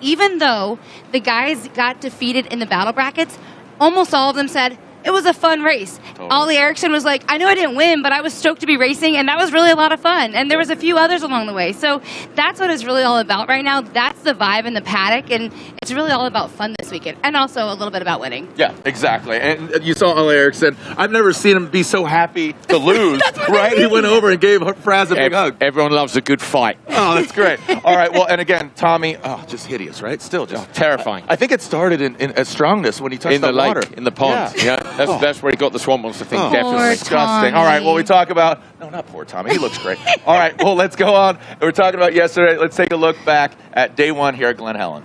Even though the guys got defeated in the battle brackets, almost all of them said, it was a fun race. Totally. Ollie Eriksson was like, I know I didn't win, but I was stoked to be racing, and that was really a lot of fun. And there was a few others along the way. So that's what it's really all about right now. That's the vibe in the paddock, and it's really all about fun this weekend, and also a little bit about winning. Yeah, exactly. And you saw Ollie Eriksson. I've never seen him be so happy to lose, right? He went over and gave Fraz a big hug. Everyone loves a good fight. Oh, that's great. All right, well, and again, Tommy, just hideous, right? Still just terrifying. I think it started in strongness when he touched the water. In the pond. Yeah. That's where he got the swamp monster thing, definitely. Disgusting. All right, well, we talk about... No, not poor Tommy. He looks great. All right, well, let's go on. We're talking about yesterday. Let's take a look back at day one here at Glen Helen.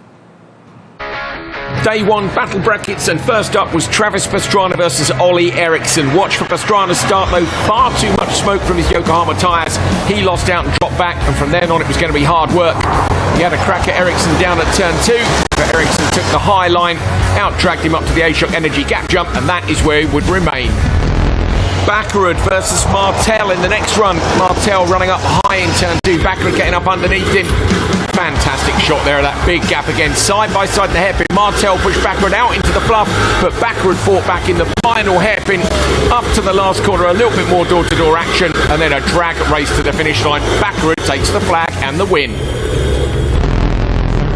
Day one battle brackets, and first up was Travis Pastrana versus Ollie Eriksson. Watch for Pastrana's start, though. Far too much smoke from his Yokohama tyres. He lost out and dropped back, and from then on it was going to be hard work. He had a crack at Eriksson down at turn 2, but Eriksson took the high line, out-dragged him up to the A-Shock Energy gap jump, and that is where he would remain. Backerud versus Martel in the next run. Martel running up high in turn 2, Backerud getting up underneath him. Fantastic shot there, that big gap again. Side by side the hairpin. Martel pushed Backerud out into the fluff, but Backerud fought back in the final hairpin up to the last corner. A little bit more door-to-door action, and then a drag race to the finish line. Backerud takes the flag and the win.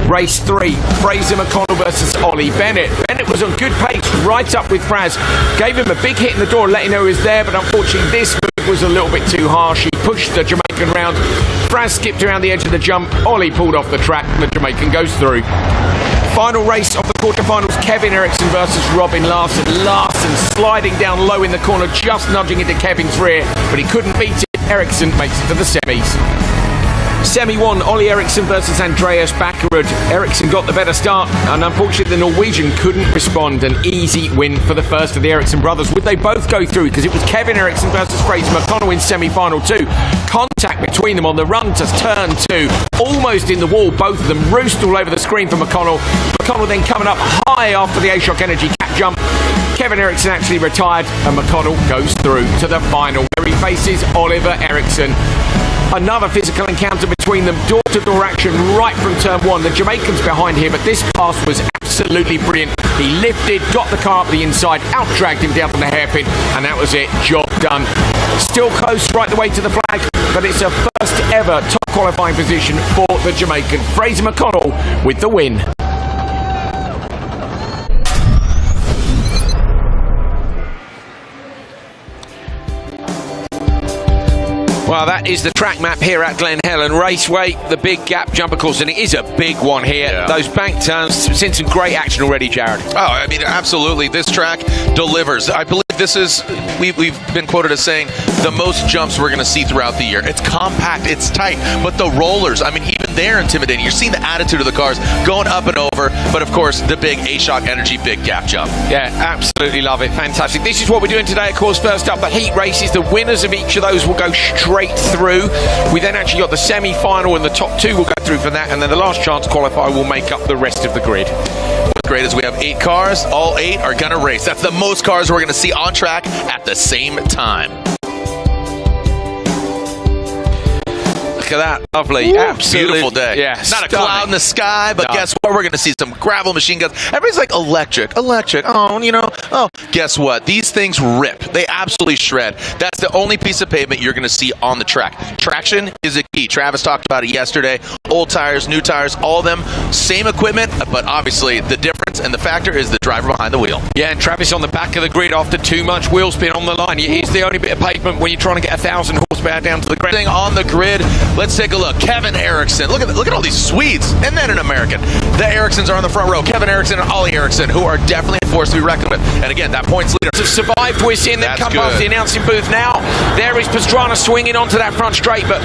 Race 3, Fraser McConnell versus Ollie Bennett. Bennett was on good pace, right up with Fraz. Gave him a big hit in the door, letting know he was there, but unfortunately this move was a little bit too harsh. He pushed the Jamaican round. Fraz skipped around the edge of the jump. Ollie pulled off the track, and the Jamaican goes through. Final race of the quarterfinals, Kevin Eriksson versus Robin Larson. Larson sliding down low in the corner, just nudging into Kevin's rear, but he couldn't beat it. Eriksson makes it to the semis. Semi 1, Ollie Eriksson versus Andreas Backerud. Eriksson got the better start, and unfortunately the Norwegian couldn't respond. An easy win for the first of the Eriksson brothers. Would they both go through? Because it was Kevin Eriksson versus Fraser McConnell in semi-final 2. Contact between them on the run to turn 2. Almost in the wall, both of them roost all over the screen for McConnell. McConnell then coming up high after the A-Shock Energy cap jump. Kevin Eriksson actually retired, and McConnell goes through to the final, where he faces Oliver Eriksson. Another physical encounter between them, door-to-door action right from turn 1. The Jamaican's behind here, but this pass was absolutely brilliant. He lifted, got the car up the inside, out-dragged him down from the hairpin, and that was it. Job done. Still close right the way to the flag, but it's a first ever top qualifying position for the Jamaican. Fraser McConnell with the win. Well, that is the track map here at Glen Helen. Raceway, the big gap jumper course, and it is a big one here. Yeah. Those bank turns, seen some great action already, Jared. Oh, I mean, absolutely. This track delivers. I believe this is, we've been quoted as saying, the most jumps we're going to see throughout the year. It's compact, it's tight, but the rollers, I mean, even they're intimidating. You're seeing the attitude of the cars going up and over, but of course, the big A-Shock Energy big gap jump. Yeah, absolutely love it. Fantastic. This is what we're doing today, of course. First up, the heat races. The winners of each of those will go straight through. We then actually got the semi-final, and the top 2 will go through for that, and then the last chance qualifier will make up the rest of the grid. What's great is we have 8 cars. All 8 are going to race. That's the most cars we're going to see on track at the same time. Look at that. Lovely. Ooh, absolutely beautiful day. Yeah, not stunning. a cloud in the sky, but guess what? We're going to see some gravel machine guns. Everybody's like, electric. Oh, you know. Oh, guess what? These things rip. They absolutely shred. That's the only piece of pavement you're going to see on the track. Traction is a key. Travis talked about it yesterday. Old tires, new tires, all of them, same equipment, but obviously the difference and the factor is the driver behind the wheel. Yeah, and Travis on the back of the grid after too much wheel spin on the line. He's the only bit of pavement when you're trying to get 1,000 horsepower down to the ground. On the grid, let's take a look. Kevin Eriksson. Look at all these Swedes and then an American. The Erikssons are on the front row. Kevin Eriksson and Ollie Eriksson, who are definitely a force to be reckoned with. And again, that points leader. To survive, we're seeing them come past the announcing booth now. There is Pastrana swinging onto that front straight, but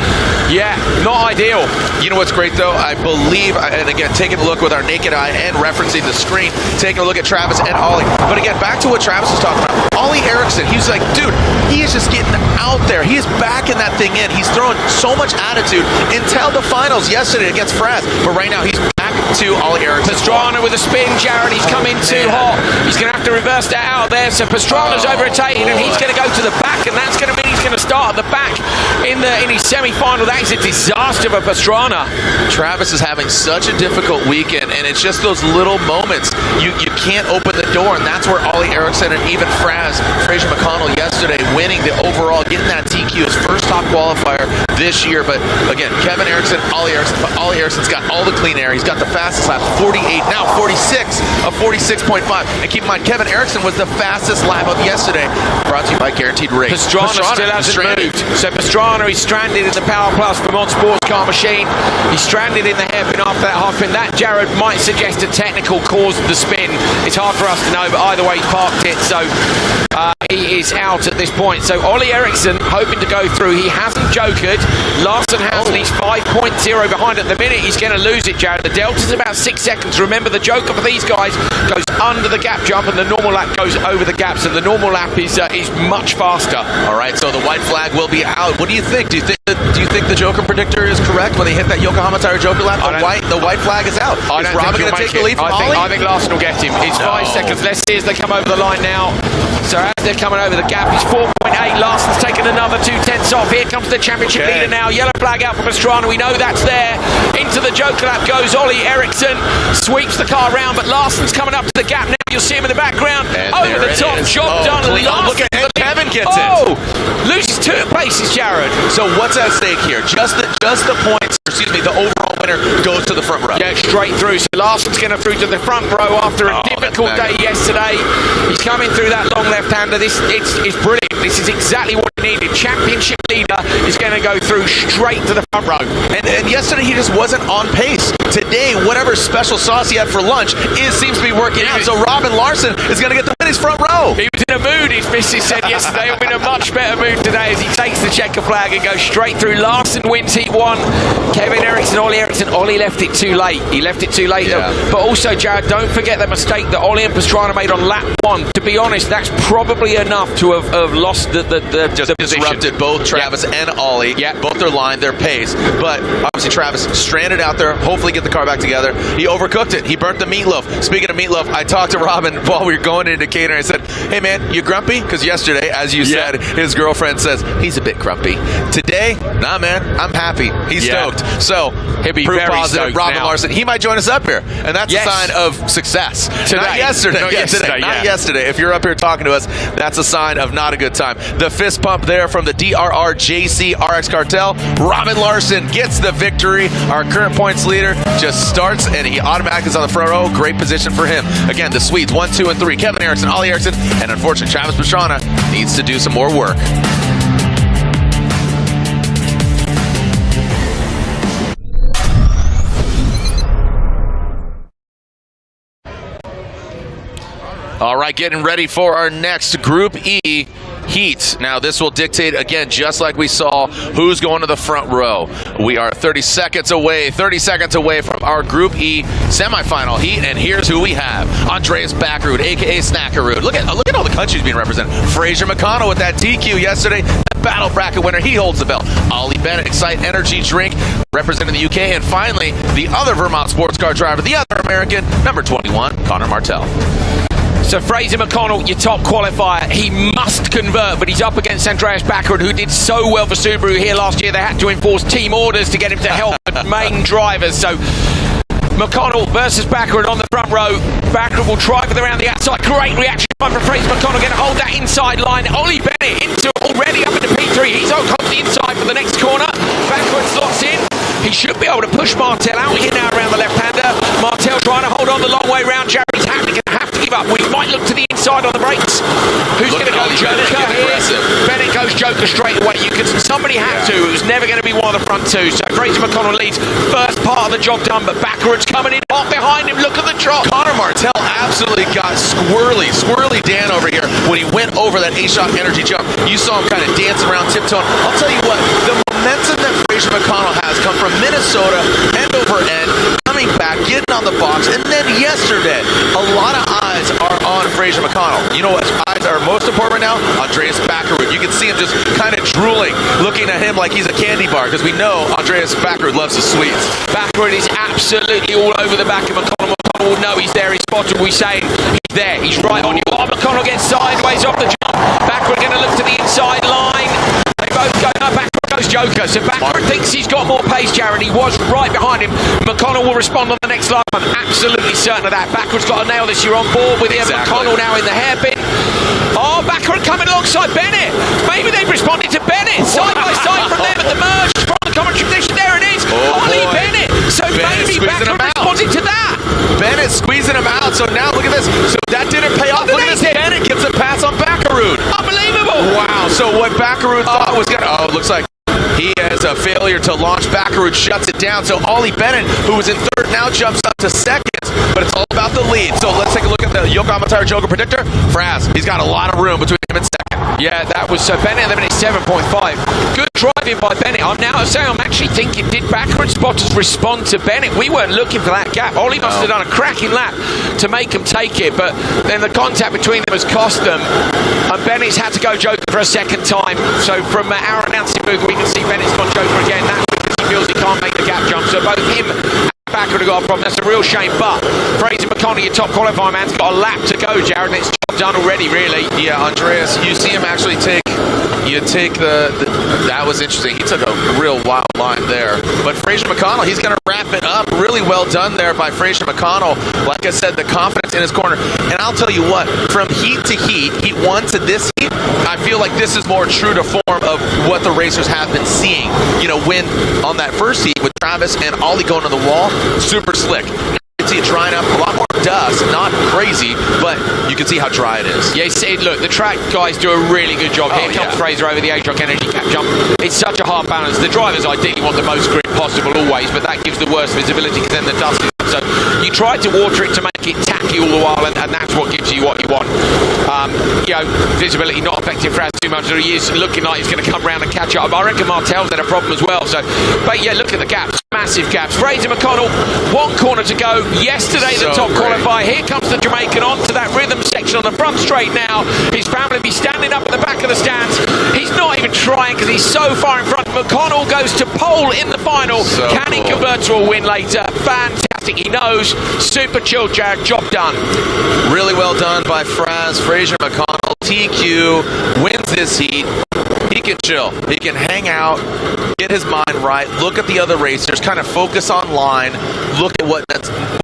yeah, not ideal. You know what's great though? I believe, and again, taking a look with our naked eye and referencing the screen, taking a look at Travis and Ollie. But again, back to what Travis was talking about. Ollie Eriksson, he was like, dude, he is just getting out there. He is backing that thing in. He's throwing so much attitude until the finals yesterday against Fraz. But right now, he's back to Ollie Eriksson. Pastrana with a spin, Jared. He's come in too hot. He's going to have to reverse that out of there. So Pastrana's overtaken, and he's going to go to the back, and that's going to mean he's he's going to start at the back in his semi-final. That is a disaster for Pastrana. Travis is having such a difficult weekend, and it's just those little moments. You can't open the door, and that's where Ollie Eriksson and even Fraser McConnell yesterday winning the overall, getting that TQ, his first top qualifier this year. But again, Kevin Eriksson, Ollie Eriksson, but Ollie Eriksson's got all the clean air. He's got the fastest lap, 48, now 46 of 46.5. And keep in mind, Kevin Eriksson was the fastest lap of yesterday, brought to you by Guaranteed Rate. Pastrana still hasn't moved. So Pastrana is stranded in the Power Plus Vermont Sports Car machine. He's stranded in the hairpin after that half pin. That, Jared, might suggest a technical caused the spin. It's hard for us to know, but either way, he's parked it. So he is out at this point. So Ollie Eriksson hoping to go through. He hasn't jokered. Larson has, and he's 5.0 behind at the minute. He's going to lose it, Jared. The delta's about 6 seconds. Remember, the joker for these guys goes under the gap jump, and the normal lap goes over the gap. So the normal lap is much faster. All right, so the white flag will be out. What do you think? Do you think the Joker predictor is correct when they hit that Yokohama Tire Joker lap? The white flag is out. Is Robin going to take the lead from Ollie? I think Larson will get him. It's 5 seconds. Let's see as they come over the line now. So as they're coming over the gap, he's 4.8. Larson's taken another 2/10 off. Here comes the championship leader now. Yellow flag out for Pastrana. We know that's there. Into the Joker lap goes Ollie Eriksson. Sweeps the car round, but Larson's coming up to the gap now. You'll see him in the background. And over the top. Job done. Look at him. Kevin gets it. Loses 2 places, Jared. So what's at stake here? Just the points, excuse me, the overall winner goes to the front row. Yeah, straight through. So Larson's going to through to the front row after a difficult day yesterday. He's coming through that long left-hander. This it's brilliant. This is exactly what he needed. Championship leader is going to go through straight to the front row. And yesterday he just wasn't on pace. Today, whatever special sauce he had for lunch seems to be working out. So Robin Larson is going to get the win his front row. He was in a mood, his missus said yesterday. He'll be in a much better mood today as he takes the checker flag and goes straight through. Larson wins heat 1. Kevin Eriksson, Ollie Eriksson. Ollie left it too late. He left it too late. Yeah. But also, Jared, don't forget the mistake that Ollie and Pastrana made on lap 1. To be honest, that's probably enough to have lost the Disrupted both Travis and Ollie. Yeah. Both their line, their pace. But obviously Travis stranded out there. Hopefully get the car back together. He overcooked it. He burnt the meatloaf. Speaking of meatloaf, I talked to Robin while we were going into Decatur. I said, hey man, you grumpy? Because yesterday, as you said, his girlfriend says he's a bit grumpy. Today, nah man, I'm happy. He's stoked. So he'll be proof very positive. Robin Larson, he might join us up here. And that's a sign of success. Today. Not yesterday. Not yesterday. Not yesterday. If you're up here talking to us, that's a sign of not a good time. The fist pump there from the DRRJC RX Cartel. Robin Larson gets the victory. Our current points leader just starts and he automatically is on the front row. Great position for him. Again, the Swedes 1, 2, and 3. Kevin Eriksson, Ollie Eriksson, and unfortunately Travis Pastrana needs to do some more work. All right, getting ready for our next Group E heat. Now, this will dictate, again, just like we saw, who's going to the front row. We are 30 seconds away from our Group E semifinal heat, and here's who we have. Andreas Backerud, a.k.a. Snackarud. Look at all the countries being represented. Fraser McConnell with that TQ yesterday. That battle bracket winner, he holds the belt. Ollie Bennett, Excite Energy Drink, representing the UK. And finally, the other Vermont sports car driver, the other American, number 21, Connor Martell. So Fraser McConnell, your top qualifier, he must convert, but he's up against Andreas Backerud, who did so well for Subaru here last year. They had to enforce team orders to get him to help the main drivers. So McConnell versus Backerud on the front row. Backerud will drive it around the outside. Great reaction from Fraser McConnell. Going to hold that inside line. Ollie Bennett into already up into P3. He's on the inside for the next corner. Backerud slots in. He should be able to push Martell out here now around the left-hander. Martell trying to hold on the long way round. Jerry's going to have to give up. We might look to the inside on the brakes. Who's going to go Joker here? Bennett goes Joker straight away. Somebody had to. It was never going to be one of the front two. So Fraser McConnell leads. First part of the job done, but Backerud's coming in hot behind him. Look at the drop. Connor Martell absolutely got squirrely Dan over here when he went over that A-Shock energy jump. You saw him kind of dance around, tiptoeing. I'll tell you what, the momentum that Fraser McConnell has come from Minnesota, end over end, coming back, getting on the box, and then yesterday, a lot of eyes are on Fraser McConnell. You know what eyes are most important right now? Andreas Backerud. You can see him just kind of drooling, looking at him like he's a candy bar, because we know Andreas Backerud loves his sweets. Backerud is absolutely all over the back of McConnell. McConnell will know he's there, he's spotted. We say he's there, he's right on you. Oh, McConnell gets sideways off the jump. Backerud going to look to the inside line. Joker. So Baccarat thinks he's got more pace, Jared. He was right behind him. McConnell will respond on the next lap. I'm absolutely certain of that. Baccarat's got to nail this. You're on board with him. Exactly. McConnell now in the hairpin. Oh, Baccarat coming alongside Bennett. Maybe they've responded to Bennett. Side by side from them at the merge. From the commentary position, there it is. Ollie Bennett. So maybe Baccarat responded to that. Bennett squeezing him out. So now look at this. So that didn't pay off. Look at this. Bennett gets a pass on Baccarat. Unbelievable. Wow. So what Baccarat thought was going to... Oh, it looks like he has a failure to launch. Baccarat shuts it down. So Ollie Bennett, who was in third, now jumps up to second. But it's all about the lead. So let's take a look at the Yokohama Tire Joker predictor. Fraz, he's got a lot of room between him and second. Yeah, that was Bennett at the minute 7.5. Good driving by Bennett. I'm actually thinking, did Baccarat spotters respond to Bennett? We weren't looking for that gap. Ollie must have done a cracking lap to make him take it, but then the contact between them has cost them. And Bennett's had to go Joker for a second time. So from our announcing booth, we can see Bennett's gone Joker again. That's because he feels he can't make the gap jump. So both him and Baccarat have got a problem. That's a real shame. But Fraser McConnell, your top qualifier man's got a lap to go, Jared, and it's done already, really. Yeah, Andreas, you see him actually take that was interesting. He took a real wild line there. But Fraser McConnell, he's going to wrap it up. Really well done there by Fraser McConnell. Like I said, the confidence in his corner. And I'll tell you what, from heat to heat, heat 1 to this heat, I feel like this is more true to form of what the racers have been seeing. You know, when on that first heat with Travis and Ollie going to the wall, super slick. You can see it drying up, a lot more dust, not crazy, but you can see how dry it is. Yeah, look, the track guys do a really good job. Here comes Fraser over the A-Shock Energy Cap jump. It's such a hard balance. The drivers ideally want the most grip possible always, but that gives the worst visibility because then the dust is up. So you try to water it to make it tacky all the while, and that's what gives you what you want. You know, visibility not affecting Fraz too much. He is looking like he's going to come round and catch up. I reckon Martel's had a problem as well. So, but yeah, look at the gaps. Massive gaps. Fraser McConnell, one corner to go. Yesterday, the top qualifier. Here comes the Jamaican onto that rhythm section on the front straight now. His family will be standing up at the back of the stands. He's not even trying because he's so far in front. McConnell goes to pole in the final. Can he convert to a win later? Fantastic. He knows. Super chill, Jared. Job done. Really well done by Fraz. Fraser McConnell, TQ, wins this heat. He can chill. He can hang out, get his mind right, look at the other racers, kind of focus on line, look at what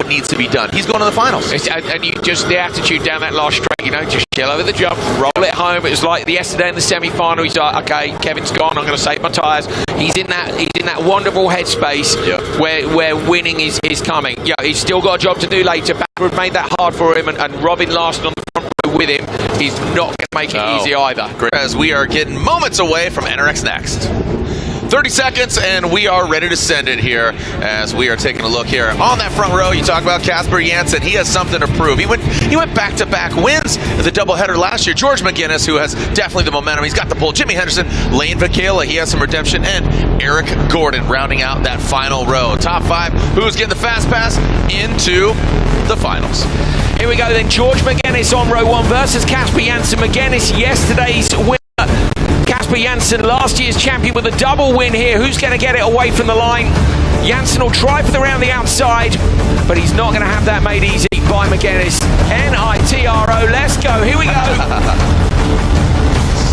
needs to be done. He's going to the finals. And you just, the attitude down that last straight, you know, just chill over the jump, roll it home. It was like yesterday in the semi-final. He's like, okay, Kevin's gone, I'm going to save my tyres. He's in that wonderful headspace where winning is coming. Yeah, he's still got a job to do later. Baccarat made that hard for him, and Robin Larson on the front row with him. He's not going to make it easy either. Great. As we are getting moments away from NRX Next. 30 seconds, and we are ready to send it here as we are taking a look here on that front row. You talk about Casper Janssen. He has something to prove. He went back-to-back wins at the doubleheader last year. George McGinnis, who has definitely the momentum. He's got the pull. Jimmy Henderson, Lane Vakela, he has some redemption, and Eric Gordon rounding out that final row. Top 5, who's getting the fast pass into the finals. Here we go then. George McGinnis on row 1 versus Casper Janssen. McGinnis, yesterday's winner. Casper Janssen, last year's champion, with a double win here. Who's going to get it away from the line? Janssen will try for the round the outside, but he's not going to have that made easy by McGinnis. Nitro, let's go. Here we go.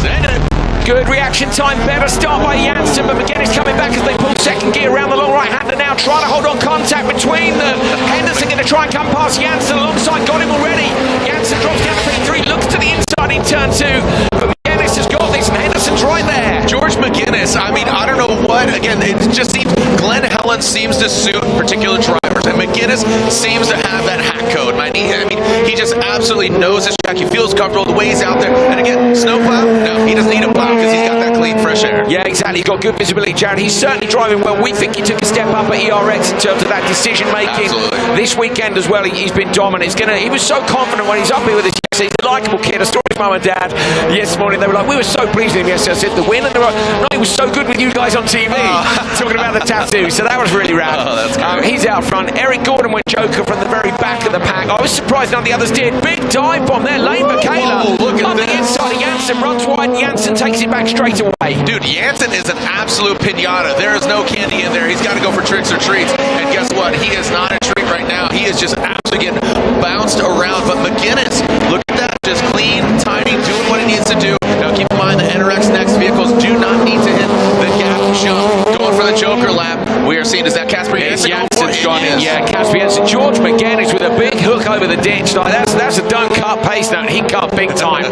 Send it. Good reaction time, better start by Janssen, but McGinnis coming back as they pull second gear around the long right-hander now, trying to hold on contact between them. Henderson going to try and come past Janssen alongside, got him already. Janssen drops down to P3, looks to the inside in turn 2, but McGinnis has got this, and Henderson's right there. George McGinnis, I mean, I don't know what, again, it just seems, Glenn Helen seems to suit particular drivers, and McGinnis seems to have that hack code. I mean, he just absolutely knows his track, he feels comfortable, the way he's out there, and again, snowplow? No, he doesn't need a plow because he's got that clean, fresh air. Yeah, exactly, he's got good visibility, Jared. He's certainly driving well. We think he took a step up at ERX in terms of that decision-making. Absolutely. This weekend as well, he's been dominant. He was so confident when he's up here with his he's a likeable kid. I saw his mum and dad this morning. They were like, we were so pleased with him yesterday. I said, the win, and they were like, no, he was so good with you guys on TV. Talking about the tattoo. So that was really rad. That's great. He's out front. Eric Gordon went Joker from the very back of the pack. I was surprised none of the others did. Big dive bomb there. Lane Vakela. Look at on the this. inside. Janssen runs wide. Janssen takes it back straight away. Dude, Janssen is an absolute pinata. There is no candy in there. He's got to go for tricks or treats. And guess what? He is not a treat right now. He is just absolutely getting bounced around. But McGinnis, look at that. Just clean, timing, doing what he needs to do. Now keep in mind the NRX Next vehicles do not need to hit the gap jump hook over the ditch. Like that's a don't cut pace now. He cut big time.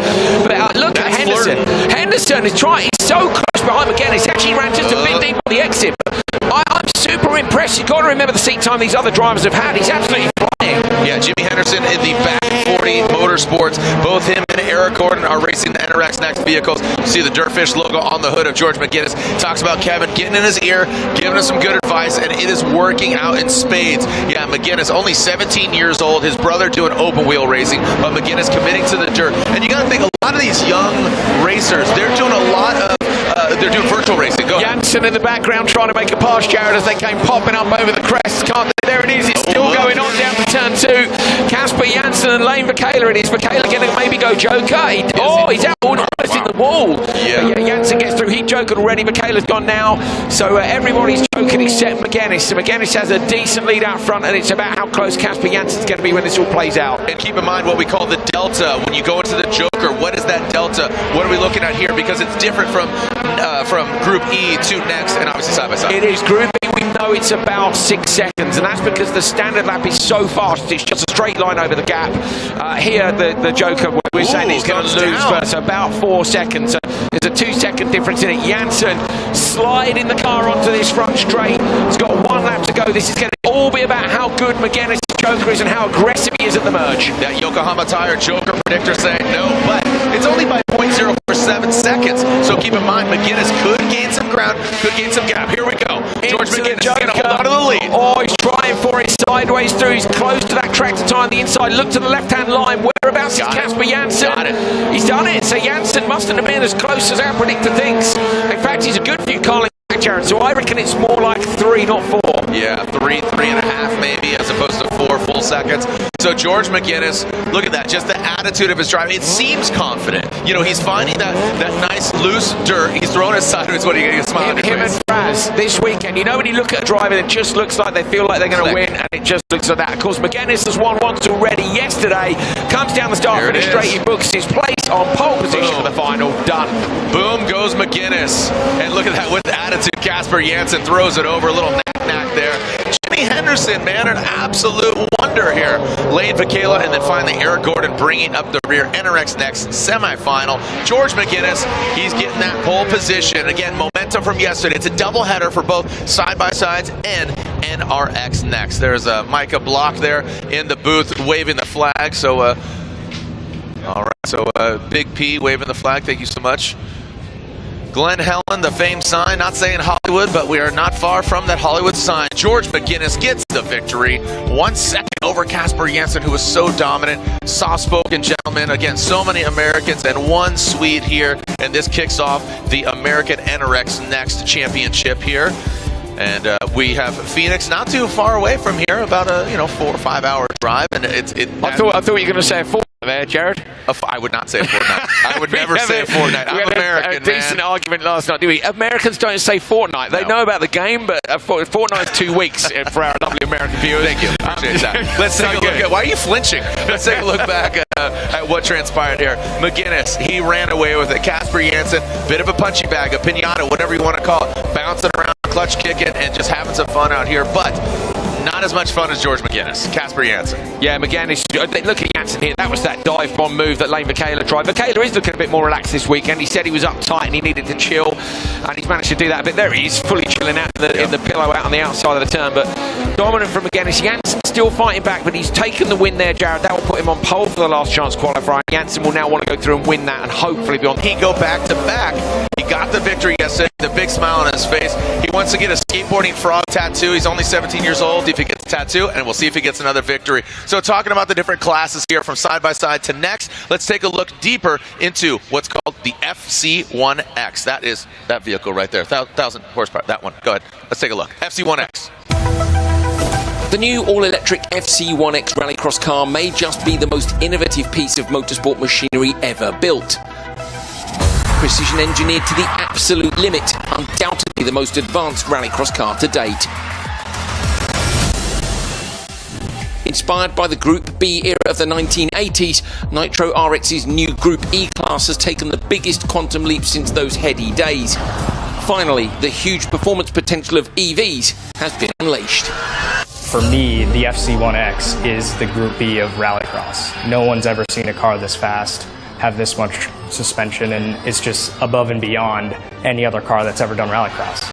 But look at Henderson. Henderson is trying. He's so close behind McGuinness. He actually ran just a bit deep on the exit. I'm super impressed. You've got to remember the seat time these other drivers have had. He's absolutely flying. Yeah, Jimmy Henderson in the back 40 Motorsports. Both him and Eric Gordon are racing the NRX Next vehicles. You see the Dirtfish logo on the hood of George McGuinness. Talks about Kevin getting in his ear, giving him some good advice, and it is working out in spades. Yeah, McGuinness, only 17 years old. His brother doing open wheel racing, but McGuinness committing to the dirt. And you got to think, a lot of these young racers, they're doing a lot of they're doing virtual racing. Go ahead. Janssen in the background trying to make a pass, Jared, as they came popping up over the crest. There it is. It's still going on down to turn 2. Casper Janssen and Lane Michaela. It is Michaela going to maybe go Joker. He's out almost in the wall. Yeah, Janssen gets through. He joked already. Michaela's gone now. So everybody's joking except McGuinness. So McGuinness has a decent lead out front, and it's about how close Casper Janssen's going to be when this all plays out. And keep in mind what we call the delta. When you go into the Joker, what is that delta? What are we looking at here? Because it's different from Group E to Next, and obviously side by side. It is Group E. We know it's about 6 seconds, and that's because the standard lap is so fast. It's just a straight line over the gap. Here, the Joker, we're saying he's going to lose first, about 4 seconds. So there's a 2-second difference in it. Janssen sliding the car onto this front straight. He's got 1 lap to go. This is going to all be about how good McGuinness' Joker is and how aggressive he is at the merge. That Yokohama Tire Joker predictor saying no, but it's only by 0.047 seconds. So keep in mind, McGuinness could gain some ground, could gain some gap. Here we go. George McGuinness is going to hold on to the lead. Oh, he's trying for it sideways through. He's close to that tractor tire on the inside. Look to the left-hand line. Whereabouts is Casper Janssen? He's done it. So Janssen mustn't have been as close as our predictor thinks. In fact, he's a good few car lengths back, Jared. So I reckon it's more like 3, not 4. Yeah, 3.5 maybe, as opposed to 4 full seconds. So George McGuinness, look at that, just the attitude of his driving. It seems confident. You know, he's finding that nice loose dirt. He's throwing it sideways. What are you going to smile on your face? Him and Fraz this weekend. You know, when you look at a driver, it just looks like they feel like they're going to win, and it just looks like that. Of course, McGuinness has won once already yesterday. Comes down the start finish straight. He books his place on pole position for the final. Done. Boom goes McGuinness. And look at that with the attitude. Casper Janssen throws it over. A little knack there. Jimmy Henderson, man, an absolute wonder here. Lane Michaela, and then finally Eric Gordon bringing up the rear. NRX Next semifinal. George McGuinness, he's getting that pole position. Again, momentum from yesterday. It's a doubleheader for both side-by-sides and NRX Next. There's a Micah Block there in the booth waving the flag. So, all right, so Big P waving the flag. Thank you so much. Glen Helen, the famed sign, not saying Hollywood, but we are not far from that Hollywood sign. George McGuinness gets the victory. 1 second over Casper Janssen, who was so dominant. Soft-spoken gentleman. Again, so many Americans and one Swede here. And this kicks off the American NRX Next Championship here. And we have Phoenix not too far away from here, about a 4 or 5 hour drive. And I thought you were going to say a 4 there, Jared. I would not say a fortnight. I would never say a fortnight. I'm American, a decent argument last night, do we? Americans don't say fortnight. They know about the game, but a fortnight's 2 weeks for our lovely American viewers. Thank you. Appreciate that. Let's take a look at, why are you flinching? Let's take a look back at what transpired here. McGuinness, he ran away with it. Casper Janssen, bit of a punchy bag, a pinata, whatever you want to call it, bouncing around, clutch kicking, and just having some fun out here. But not as much fun as George McGuinness. Casper Janssen. Yeah, McGuinness. Look at Janssen here. That was that dive bomb move that Lane Michaela tried. Michaela is looking a bit more relaxed this weekend. He said he was uptight and he needed to chill, and he's managed to do that. But there he is, fully chilling out in the pillow out on the outside of the turn. But dominant from McGuinness. Janssen still fighting back, but he's taken the win there, Jared. That will put him on pole for the last chance qualifier. Janssen will now want to go through and win that, and hopefully be on. He go back to back. He got the victory yesterday. The big smile on his face. He wants to get a skateboarding frog tattoo. He's only 17 years old. If he gets a tattoo, and we'll see if he gets another victory. So talking about the different classes here from side by side to next, let's take a look deeper into what's called the FC1X. That is that vehicle right there, 1,000 horsepower. That one. Go ahead. Let's take a look. FC1X. The new all-electric FC1X Rallycross car may just be the most innovative piece of motorsport machinery ever built. Precision engineered to the absolute limit, undoubtedly the most advanced rallycross car to date. Inspired by the Group B era of the 1980s, Nitro RX's new Group E class has taken the biggest quantum leap since those heady days. Finally, the huge performance potential of EVs has been unleashed. For me, the FC1X is the Group B of Rallycross. No one's ever seen a car this fast, have this much suspension, and it's just above and beyond any other car that's ever done Rallycross.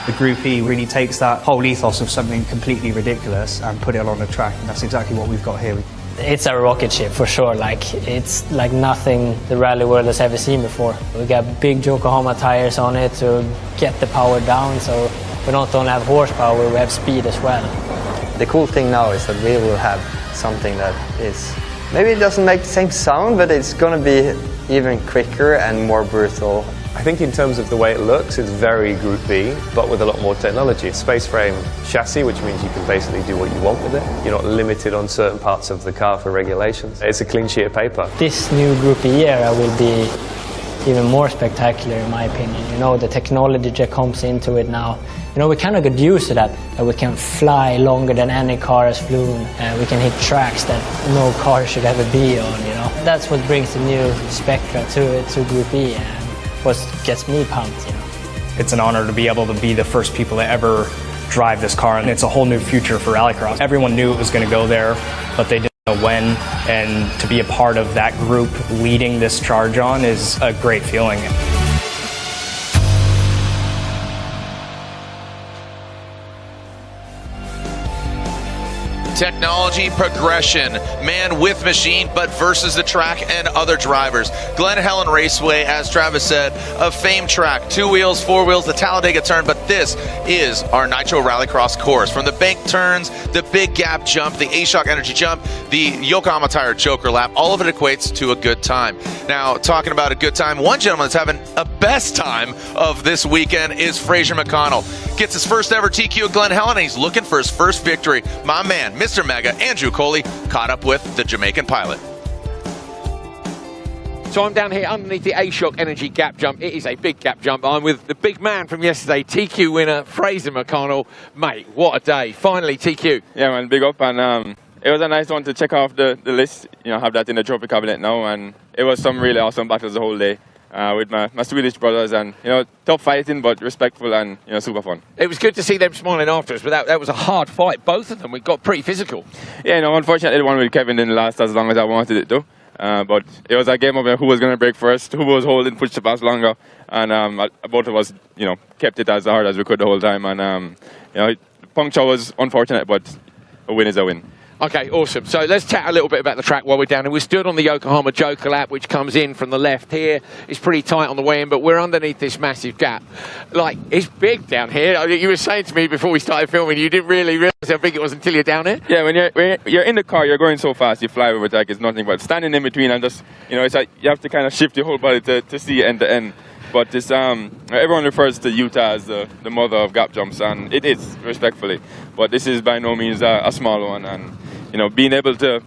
The Group E really takes that whole ethos of something completely ridiculous and put it on the track, and that's exactly what we've got here. It's a rocket ship for sure. It's like nothing the rally world has ever seen before. We got big Yokohama tires on it to get the power down, so we not only have horsepower, we have speed as well. The cool thing now is that we will have something that is, maybe it doesn't make the same sound, but it's going to be even quicker and more brutal. I think in terms of the way it looks, it's very Group B, but with a lot more technology. Space frame chassis, which means you can basically do what you want with it. You're not limited on certain parts of the car for regulations. It's a clean sheet of paper. This new Group E era will be even more spectacular in my opinion. You know, the technology that comes into it now. You know, we kind of got used to that we can fly longer than any car has flown. We can hit tracks that no car should ever be on, you know. That's what brings the new Spectra to Group E. What gets me pumped, you know. It's an honor to be able to be the first people to ever drive this car, and it's a whole new future for Rallycross. Everyone knew it was going to go there, but they didn't know when, and to be a part of that group leading this charge on is a great feeling. Technology progression, man with machine, but versus the track and other drivers. Glen Helen Raceway, as Travis said, a famed track, 2 wheels, 4 wheels, the Talladega turn, but this is our Nitro Rallycross course. From the bank turns, the big gap jump, the A-Shock energy jump, the Yokohama tire joker lap, all of it equates to a good time. Now, talking about a good time, one gentleman that's having a best time of this weekend is Fraser McConnell. Gets his first ever TQ at Glen Helen, and he's looking for his first victory. My man, Mr. Mega, Andrew Coley, caught up with the Jamaican pilot. So I'm down here underneath the A-Shock Energy gap jump. It is a big gap jump. I'm with the big man from yesterday, TQ winner, Fraser McConnell. Mate, what a day. Finally, TQ. Yeah, man, big up. And it was a nice one to check off the list, you know, have that in the trophy cabinet now. And it was some really awesome battles the whole day. With my Swedish brothers, and you know, tough fighting but respectful and you know, super fun. It was good to see them smiling after us, but that was a hard fight. Both of them, we got pretty physical. Yeah, you know, unfortunately the one with Kevin didn't last as long as I wanted it to. But it was a game of who was going to break first, who was holding, pushed the pass longer, and both of us, you know, kept it as hard as we could the whole time. And you know, the puncture was unfortunate, but a win is a win. Okay, awesome. So let's chat a little bit about the track while we're down here. We stood on the Yokohama Joker lap, which comes in from the left here. It's pretty tight on the way in, but we're underneath this massive gap. Like, it's big down here. You were saying to me before we started filming, you didn't really realise how big it was until you're down here? Yeah, when you're in the car, you're going so fast, you fly over it like it's nothing, but standing in between and just, you know, it's like you have to kind of shift your whole body to see end to end. But this, everyone refers to Utah as the mother of gap jumps, and it is, respectfully. But this is by no means a small one, and you know, being able to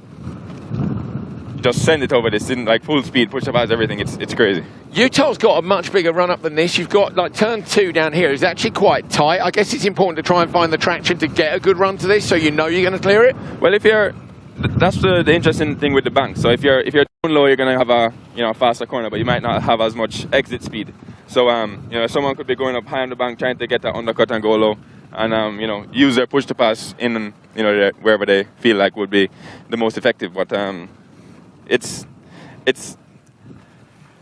just send it over this in like full speed, push up as everything, it's crazy. Utah's got a much bigger run up than this. You've got like turn 2 down here is actually quite tight. I guess it's important to try and find the traction to get a good run to this, so you know you're going to clear it. Well, if you're, that's the interesting thing with the bank. So if you're down low, you're going to have a faster corner, but you might not have as much exit speed. So you know, someone could be going up high on the bank trying to get that undercut and go low, and you know, use their push to pass in, you know, wherever they feel like would be the most effective. But it's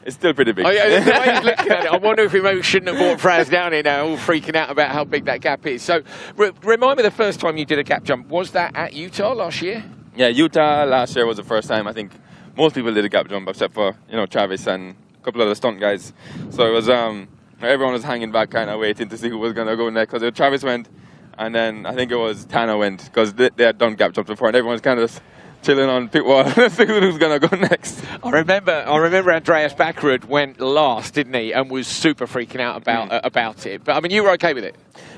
still pretty big. Oh, yeah, the way you're looking at it, I wonder if we maybe shouldn't have brought Fraz down here now, all freaking out about how big that gap is. So remind me the first time you did a gap jump. Was that at Utah last year? Yeah, Utah last year was the first time. I think most people did a gap jump except for, you know, Travis and a couple of the stunt guys. So it was everyone was hanging back, kind of waiting to see who was going to go next, because Travis went, and then I think it was Tana went, because they had done gap jumps before, and everyone was kind of chilling on pit wall to see who's going to go next. I remember Andreas Backrud went last, didn't he, and was super freaking out about it. But I mean, you were okay with it?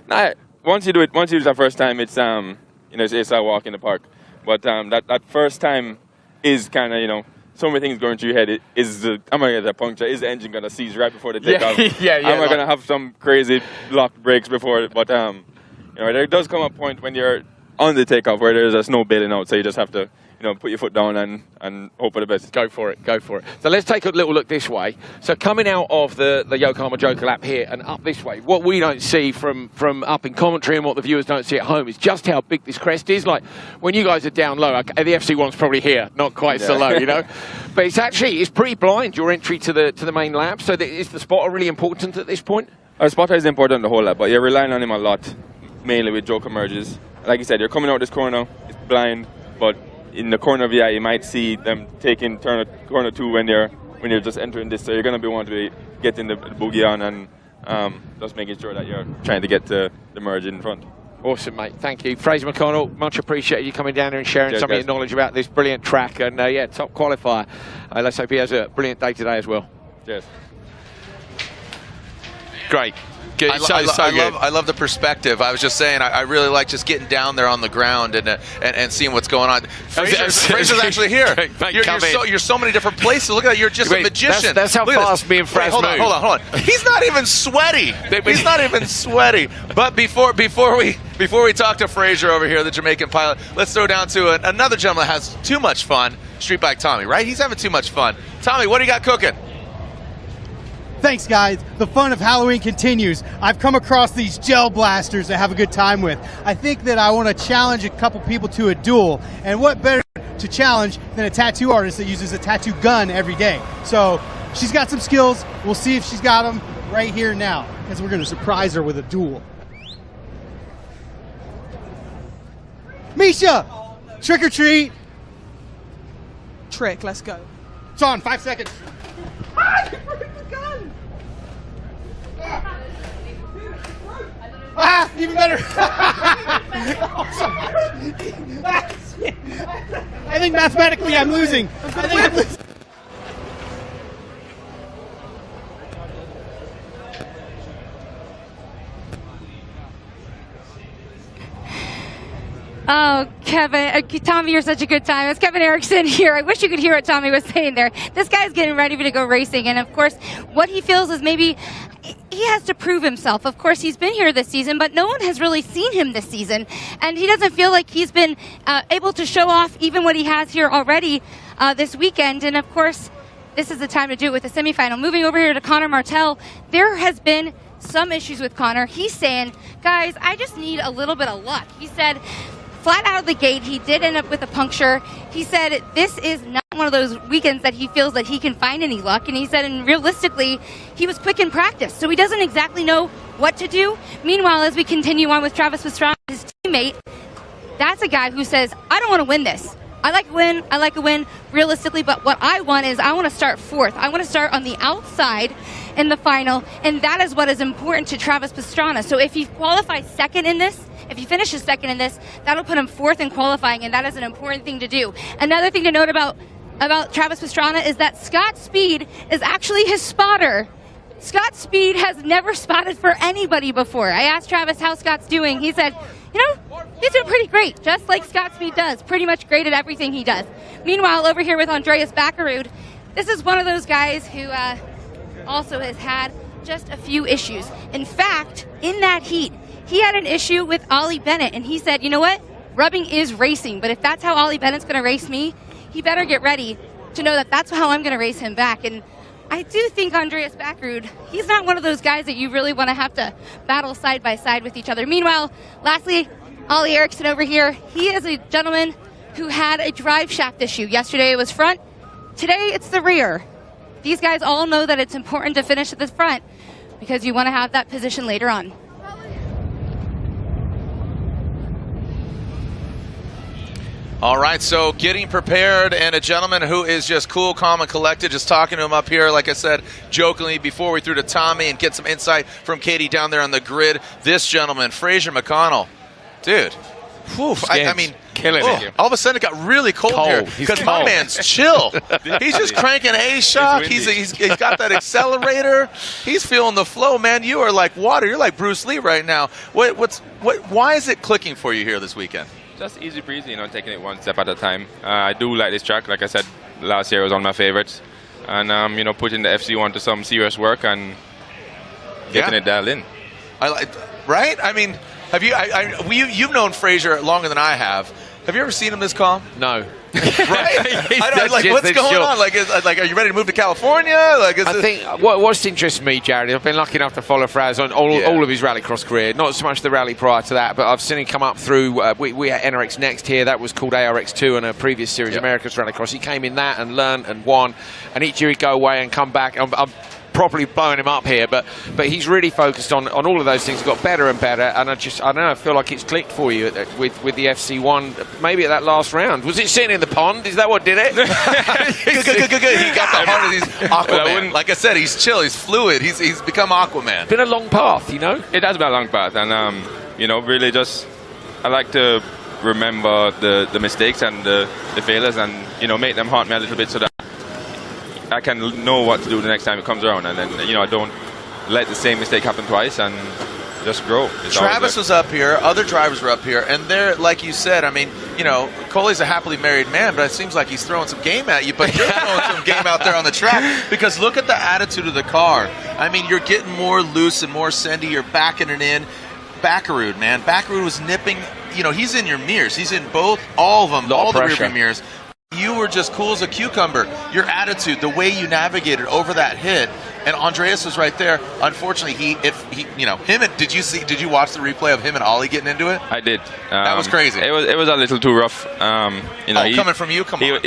Nah, once you do it that first time, it's you know, it's a walk in the park. But that first time is kind of, you know, so many things going through your head. Am I going to get a puncture? Is the engine going to seize right before the takeoff? Yeah. Am I going to have some crazy locked brakes before it? But, you know, there does come a point when you're on the takeoff where there's a snow bailing out, so you just have to put your foot down and hope for the best. Go for it, go for it. So let's take a little look this way. So coming out of the Yokohama Joker Lap here and up this way, what we don't see from up in commentary and what the viewers don't see at home is just how big this crest is. Like when you guys are down low, the FC1's probably here, not quite so low, But it's pretty blind, your entry to the main lap. So is the spotter really important at this point? Our spotter is important the whole lap, but you're relying on him a lot, mainly with Joker merges. Like you said, you're coming out this corner, it's blind, but in the corner of the eye, you might see them taking corner 2 when you're just entering this. So you're going to be wanting to get in the boogie on and just making sure that you're trying to get to the merge in front. Awesome, mate. Thank you. Fraser McConnell, much appreciated you coming down here and sharing some of your knowledge about this brilliant track. And top qualifier. Let's hope he has a brilliant day today as well. Cheers. Great. Good. I love the perspective. I was just saying, I really like just getting down there on the ground and seeing what's going on. Fraser's actually here. You're so many different places. Look at that. You're just a magician. That's how fast me and Fraz move. Hold on. He's not even sweaty. He's not even sweaty. But before we talk to Fraser over here, the Jamaican pilot, let's throw down to another gentleman that has too much fun. Street Bike Tommy, right? He's having too much fun. Tommy, what do you got cooking? Thanks, guys. The fun of Halloween continues. I've come across these gel blasters to have a good time with. I think that I want to challenge a couple people to a duel. And what better to challenge than a tattoo artist that uses a tattoo gun every day? So she's got some skills. We'll see if she's got them right here now, because we're going to surprise her with a duel. Misha, trick or treat. Trick, let's go. It's on, 5 seconds. Ah, even better. I think mathematically I'm losing. Oh, Kevin, Tommy, you're such a good time. It's Kevin Erickson here. I wish you could hear what Tommy was saying there. This guy's getting ready to go racing, and of course, what he feels is maybe he has to prove himself. Of course, he's been here this season, but no one has really seen him this season, and he doesn't feel like he's been able to show off even what he has here already this weekend. And of course, this is the time to do it with the semifinal. Moving over here to Connor Martell, there has been some issues with Connor. He's saying, guys, I just need a little bit of luck. He said, flat out of the gate, he did end up with a puncture. He said this is not one of those weekends that he feels that he can find any luck. And he said, and realistically, he was quick in practice, so he doesn't exactly know what to do. Meanwhile, as we continue on with Travis Pastrana, his teammate, that's a guy who says, I don't want to win this. I like a win realistically, but what I want is I want to start fourth. I want to start on the outside in the final, and that is what is important to Travis Pastrana. So if he qualifies second in this, if he finishes second in this, that'll put him fourth in qualifying, and that is an important thing to do. Another thing to note about Travis Pastrana is that Scott Speed is actually his spotter. Scott Speed has never spotted for anybody before. I asked Travis how Scott's doing. He said, he's doing pretty great, just like Scott Speed does. Pretty much great at everything he does. Meanwhile, over here with Andreas Backerud, this is one of those guys who also has had just a few issues. In fact, in that heat, he had an issue with Ollie Bennett, and he said, you know what? Rubbing is racing, but if that's how Ollie Bennett's going to race me, he better get ready to know that that's how I'm going to race him back. And I do think Andreas Backerud, he's not one of those guys that you really want to have to battle side by side with each other. Meanwhile, lastly, Ollie Erickson over here, he is a gentleman who had a drive shaft issue. Yesterday it was front, today it's the rear. These guys all know that it's important to finish at the front because you want to have that position later on. All right, so getting prepared, and a gentleman who is just cool, calm, and collected, just talking to him up here, like I said, jokingly before we threw to Tommy and get some insight from Katie down there on the grid. This gentleman, Fraser McConnell. Dude, I mean, killing it. All of a sudden it got really cold here because my man's chill. He's just cranking A-shock. He's got that accelerator. He's feeling the flow, man. You are like water. You're like Bruce Lee right now. Why is it clicking for you here this weekend? Just easy breezy, taking it one step at a time. I do like this track. Like I said, last year was one of my favorites. And, putting the FC1 to some serious work and getting it dialed in. Right? I mean, have you've known Fraser longer than I have. Have you ever seen him this calm? No. Right? I don't, like, what's going on? Like, are you ready to move to California? Like, I think what's interested me, Jared, I've been lucky enough to follow Fraz on all of his rallycross career. Not so much the rally prior to that, but I've seen him come up through. We had NRX Next here. That was called ARX2 in a previous series, America's Rallycross. He came in that and learned and won. And each year he'd go away and come back. I'm properly blowing him up here, but he's really focused on all of those things. He's got better and better, and I don't know, I feel like it's clicked for you with the FC1, maybe at that last round. Was it sitting in the pond? Is that what did it? Good. He got the heart of these Aquaman. Like I said, he's chill, he's fluid, he's become Aquaman. It's been a long path, you know? It has been a long path, and you know, really just, I like to remember the mistakes and the failures, and, you know, make them haunt me a little bit so that I can know what to do the next time it comes around, and then, you know, I don't let the same mistake happen twice and just grow. Travis was up here, other drivers were up here, and they're, like you said, I mean, you know, Coley's a happily married man, but it seems like he's throwing some game at you, but you're throwing some game out there on the track, because look at the attitude of the car. I mean, you're getting more loose and more sendy, you're backing it in. Backarud, man. Backarud was nipping, you know, he's in your mirrors. He's in all of them, all the rearview mirrors. You were just cool as a cucumber. Your attitude, the way you navigated over that hit, and Andreas was right there. Unfortunately, did you watch the replay of him and Ollie getting into it? I did. That was crazy. It was a little too rough. You know, coming from you, come on.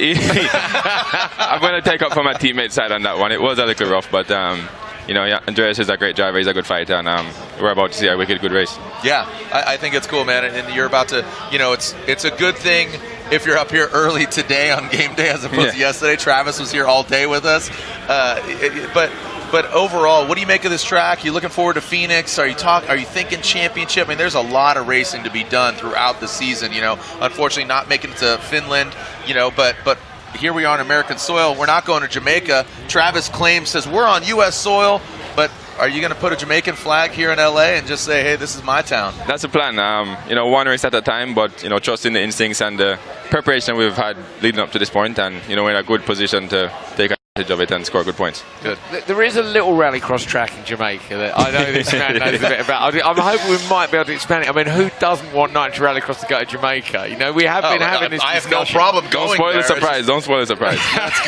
I'm going to take up for my teammate's side on that one. It was a little rough, but you know, Andreas is a great driver. He's a good fighter, and we're about to see a wicked good race. Yeah, I think it's cool, man. And you're about to, you know, it's a good thing if you're up here early today on game day as opposed to yesterday. Travis was here all day with us. But overall, what do you make of this track? You looking forward to Phoenix? Are you thinking championship? I mean, there's a lot of racing to be done throughout the season. You know, unfortunately, not making it to Finland. You know, but here we are on American soil. We're not going to Jamaica. Travis says we're on U.S. soil, but are you going to put a Jamaican flag here in L.A. and just say, hey, this is my town? That's the plan. You know, one race at a time, but, you know, trusting the instincts and the preparation we've had leading up to this point, and, you know, we're in a good position to take advantage of it and score good points. Good. There is a little rallycross track in Jamaica that I know this man knows a bit about. I'm hoping we might be able to expand it. I mean, who doesn't want Nitro Rallycross to go to Jamaica? You know, we have been having this discussion. I have no problem going Don't spoil there. the surprise. Don't spoil the surprise. Let's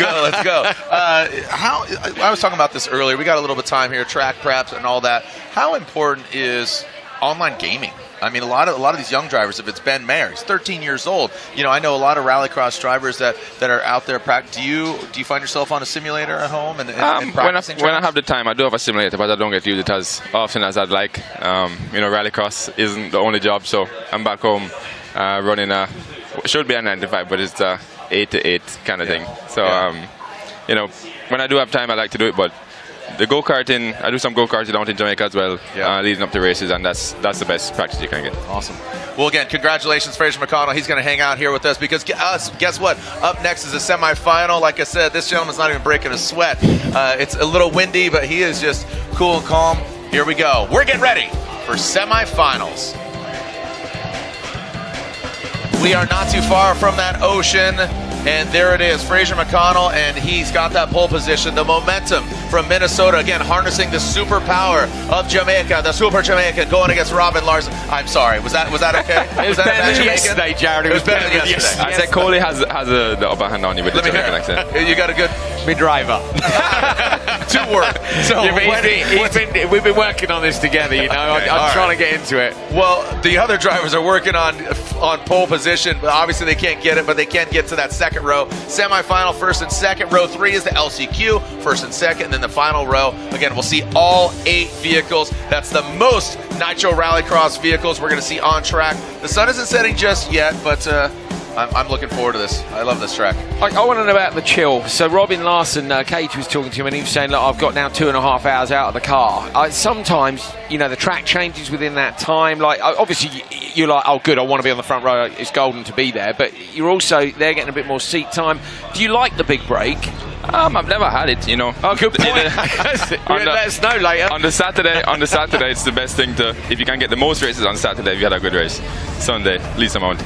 go. I was talking about this earlier. We got a little bit of time here, track preps and all that. How important is online gaming? I mean, a lot of these young drivers, if it's Ben Mayer, he's 13 years old. You know, I know a lot of rallycross drivers that are out there. Do you find yourself on a simulator at home and practicing? When I have the time, I do have a simulator, but I don't get to use it as often as I'd like. You know, rallycross isn't the only job, so I'm back home running it should be a 9 to 5, but it's a 8 to 8 kind of thing. So, you know, when I do have time, I like to do it, but the go-karting, I do some go-karting out in Jamaica as well, leading up to races, and that's the best practice you can get. Awesome. Well, again, congratulations, Fraser McConnell. He's going to hang out here with us because guess what? Up next is a semifinal. Like I said, this gentleman's not even breaking a sweat. It's a little windy, but he is just cool and calm. Here we go. We're getting ready for semifinals. We are not too far from that ocean. And there it is, Fraser McConnell, and he's got that pole position. The momentum from Minnesota, again, harnessing the superpower of Jamaica, the Super Jamaican, going against Robin Larson. I'm sorry, was that okay? Was that better than yesterday, Jared? It was better than yesterday. I said Coley has the upper hand on you with the Jamaican accent. You got a good... Me driver. To work. So we've been working on this together, you know. Okay, I'm trying to get into it. Well, the other drivers are working on pole position, but obviously they can't get it, but they can get to that second row. Semi-final, first and second. Row 3 is the LCQ, first and second, and then the final row. Again, we'll see all 8 vehicles. That's the most Nitro Rallycross vehicles we're going to see on track. The sun isn't setting just yet, but I'm looking forward to this. I love this track. I want to know about the chill. So Robin Larson, Cage was talking to him, and he was saying, look, I've got now 2.5 hours out of the car. Sometimes, you know, the track changes within that time. Like, obviously, you're like, oh, good, I want to be on the front row. It's golden to be there. But you're also there getting a bit more seat time. Do you like the big break? I've never had it, you know. Oh, good point. Let us know later. On the Saturday, it's the best thing to, if you can get the most races on Saturday, if you had a good race. Sunday, least amount.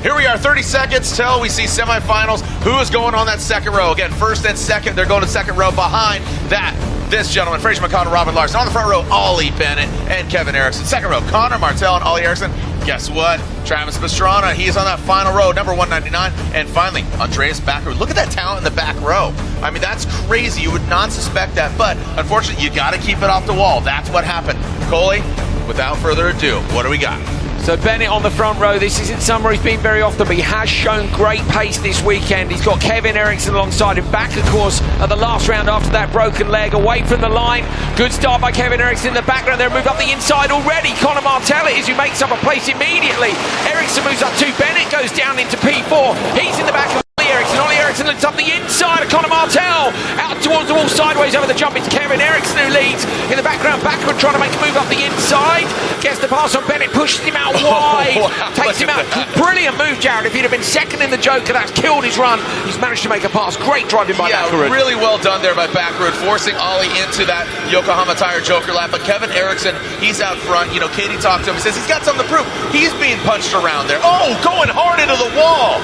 Here we are, 30 seconds till we see semifinals. Who is going on that second row? Again, first and second, they're going to second row. Behind that, this gentleman, Fraser McConnell, Robin Larson. On the front row, Ollie Bennett and Kevin Erickson. Second row, Connor Martell and Ollie Erickson. guess what? Travis Pastrana, he's on that final row, number 199. And finally, Andreas Backerud. Look at that talent in the back row. I mean, that's crazy. You would not suspect that. But unfortunately, you got to keep it off the wall. That's what happened. Coley, without further ado, what do we got? So Bennett on the front row. This isn't somewhere he's been very often, but he has shown great pace this weekend. He's got Kevin Eriksson alongside him. Back, of course, at the last round after that broken leg, away from the line. Good start by Kevin Eriksson in the background there. Moved up the inside already. Conor Martell it is who makes up a place immediately. Eriksson moves up 2. Bennett goes down into P4. He's in the back of Eriksson. Ollie Eriksson looks up the inside of Conor Martell. Out towards the wall, sideways over the jump. It's Kevin Eriksson who leads. In the background, Backward trying to make a move up the inside. Gets the pass on Bennett, pushes him out wide. Takes him out. Brilliant move, Jared. If he'd have been second in the Joker, that's killed his run. He's managed to make a pass. Great driving by Backward. Really well done there by Backward, forcing Ollie into that Yokohama Tire Joker lap. But Kevin Eriksson, he's out front. You know, Katie talked to him. He says he's got something to prove. He's being punched around there. Oh, going hard into the wall.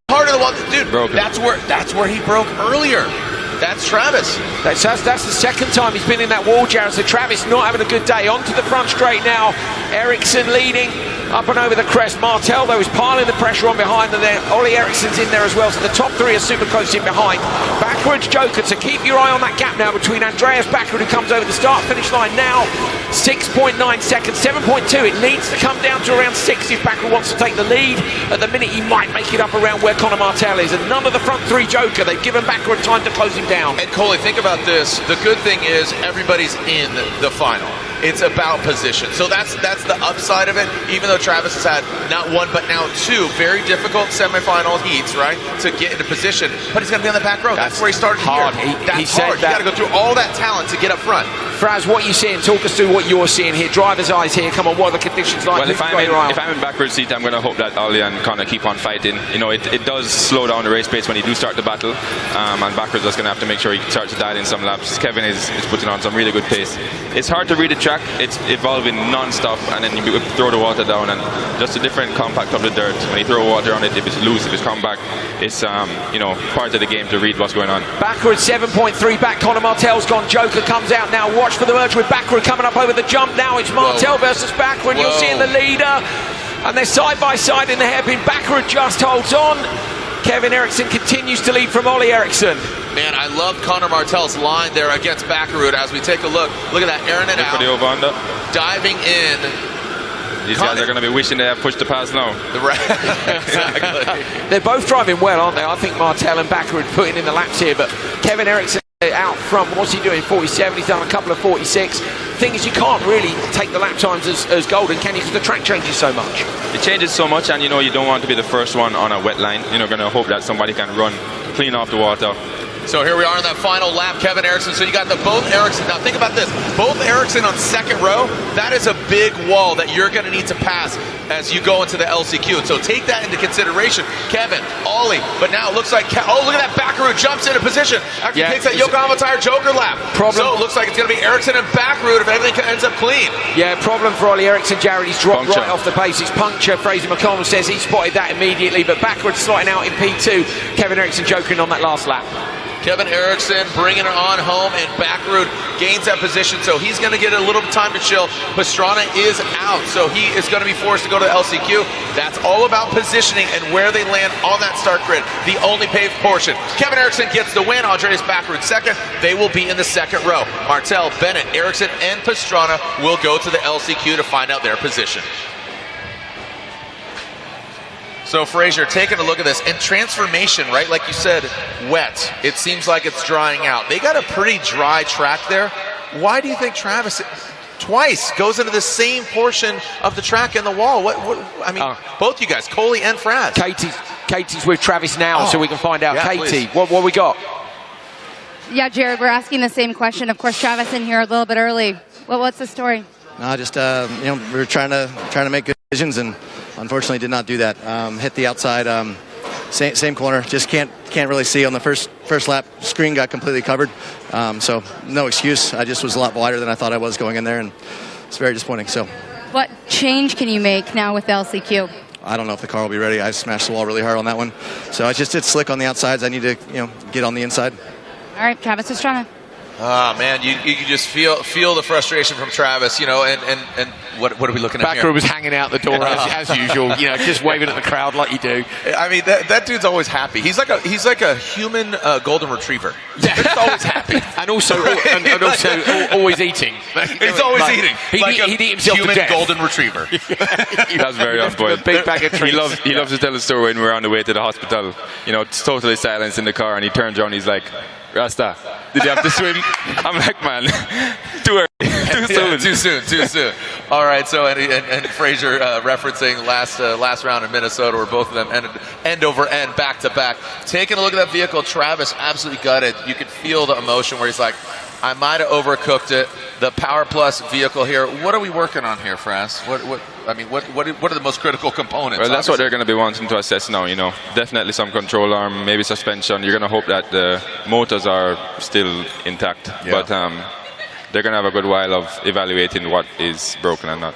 Hard of the wall, dude. That's where he broke earlier. That's Travis. That's the second time he's been in that wall, Jared. So Travis not having a good day. Onto the front straight now. Eriksson leading up and over the crest. Martell, though, is piling the pressure on behind, and then Ollie Eriksson's in there as well. So the top 3 are super close in behind. Backwards Joker, so keep your eye on that gap now between Andreas Backward, who comes over the start-finish line now. 6.9 seconds, 7.2. It needs to come down to around 6 if Backward wants to take the lead. At the minute, he might make it up around where Conor Martell is. And none of the front 3 Joker. They've given Backward time to close him down. And Coley, think about this. The good thing is everybody's in the final. It's about position. So that's the upside of it, even though Travis has had not 1, but now 2 very difficult semifinal heats, right, to get into position. But he's got to be on the back row. That's where he started hard. Here. That's hard. You got to go through all that talent to get up front. Fraz, what are you seeing? Talk us through what you're seeing here. Driver's eyes here. Come on, what are the conditions like? Well, if I'm in backward seat, I'm going to hope that Ollie and Conor keep on fighting. You know, it does slow down the race pace when you do start the battle. And backwards just going to have to make sure he starts to dial in some laps. Kevin is putting on some really good pace. It's hard to read the track. It's evolving non-stop, and then you throw the water down, and just a different compact of the dirt. When you throw water on it, if it's loose, if it's compact, it's you know, part of the game to read what's going on. Backwards 7.3 back. Conor Martell's gone. Joker comes out now. Watch for the merge with Backward coming up over the jump now. It's Martell versus Backward. You're seeing the leader, and they're side by side in the hairpin. Backward just holds on. Kevin Eriksson continues to lead from Ollie Eriksson. Man, I love Conor Martell's line there against Backerud as we take a look. Look at that, airing it out. For the over-under. Diving in. These guys are going to be wishing they have pushed the pass now. Exactly. They're both driving well, aren't they? I think Martell and Backward putting in the laps here, but Kevin Eriksson out front. What's he doing? 47. He's done a couple of 46. Thing is, you can't really take the lap times as golden, can you? Because the track changes so much. It changes so much, and you know, you don't want to be the first one on a wet line. You're going to hope that somebody can run clean off the water. So here we are in that final lap, Kevin Eriksson. So you got both Eriksson. Now think about this. Both Eriksson on second row. That is a big wall that you're going to need to pass as you go into the LCQ. So take that into consideration. Kevin, Ollie, but now it looks like, oh, look at that, Backerud jumps into position after he takes that Yokohama Tire Joker lap. So it looks like it's going to be Eriksson and Backerud if everything ends up clean. Yeah, problem for Ollie Eriksson, Jared. He's dropped right off the pace. It's puncture. Fraser McConnell says he spotted that immediately, but Backward sliding out in P2. Kevin Eriksson jokering on that last lap. Kevin Eriksson bringing it on home, and Backerud gains that position, so he's going to get a little time to chill. Pastrana is out, so he is going to be forced to go to the LCQ. That's all about positioning and where they land on that start grid, the only paved portion. Kevin Eriksson gets the win. Andreas Backerud second. They will be in the second row. Martell, Bennett, Eriksson, and Pastrana will go to the LCQ to find out their position. So Fraser, taking a look at this, and transformation, right? Like you said, wet. It seems like it's drying out. They got a pretty dry track there. Why do you think Travis twice goes into the same portion of the track and the wall? I mean, both you guys, Coley and Fraz. Katie's with Travis now, so we can find out. Yeah, Katie, what we got? Yeah, Jared, we're asking the same question. Of course, Travis in here a little bit early. Well, what's the story? No, just you know, we were trying to make good decisions, and unfortunately did not do that. Hit the outside, same corner. Just can't really see on the first lap. Screen got completely covered, so no excuse. I just was a lot wider than I thought I was going in there, and it's very disappointing. So, what change can you make now with the LCQ? I don't know if the car will be ready. I smashed the wall really hard on that one, so I just did slick on the outsides. I need to get on the inside. All right, Travis Pastrana. Ah, man, you just feel the frustration from Travis, and What are we looking at here? Backer was hanging out the door as usual, you know, just waving at the crowd like you do. I mean, that dude's always happy. He's like a human golden retriever. He's always happy, and also always eating. He's always eating. He'd eat himself human to death. golden retriever. That's very off-put. Big bag of treats. He loves to tell the story when we're on the way to the hospital. You know, it's totally silence in the car, and he turns around. He's like, "Rasta, did you have to swim?" I'm like, "Man, too early, too soon." All right, so and Fraser referencing last round in Minnesota, where both of them ended end over end, back to back. Taking a look at that vehicle, Travis absolutely gutted. You could feel the emotion where he's like, I might have overcooked it. The Power Plus vehicle here. What are we working on here, Fras? What are the most critical components? Well, that's what they're going to be wanting to assess now. You know, definitely some control arm, maybe suspension. You're going to hope that the motors are still intact, but they're going to have a good while of evaluating what is broken and not.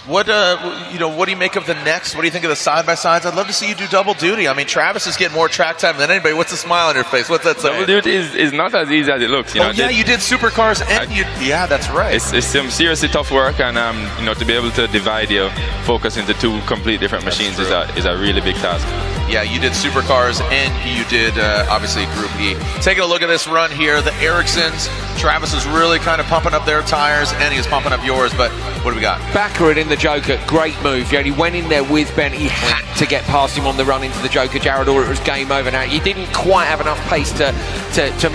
What what do you make of the next? What do you think of the side-by-sides? I'd love to see you do double duty. I mean, Travis is getting more track time than anybody. What's the smile on your face? What's that saying? Double duty is not as easy as it looks. You know, you did supercars and yeah, that's right. It's some seriously tough work, and you know, to be able to divide your focus into two complete different machines is a really big task. Yeah, you did supercars and you did obviously Group E. Taking a look at this run here, the Ericssons. Travis is really kind of pumping up their tires, and he is pumping up yours. But what do we got? Backer in the Joker, great move. He went in there with Ben. He had to get past him on the run into the Joker. Jared Orr, it was game over now. He didn't quite have enough pace to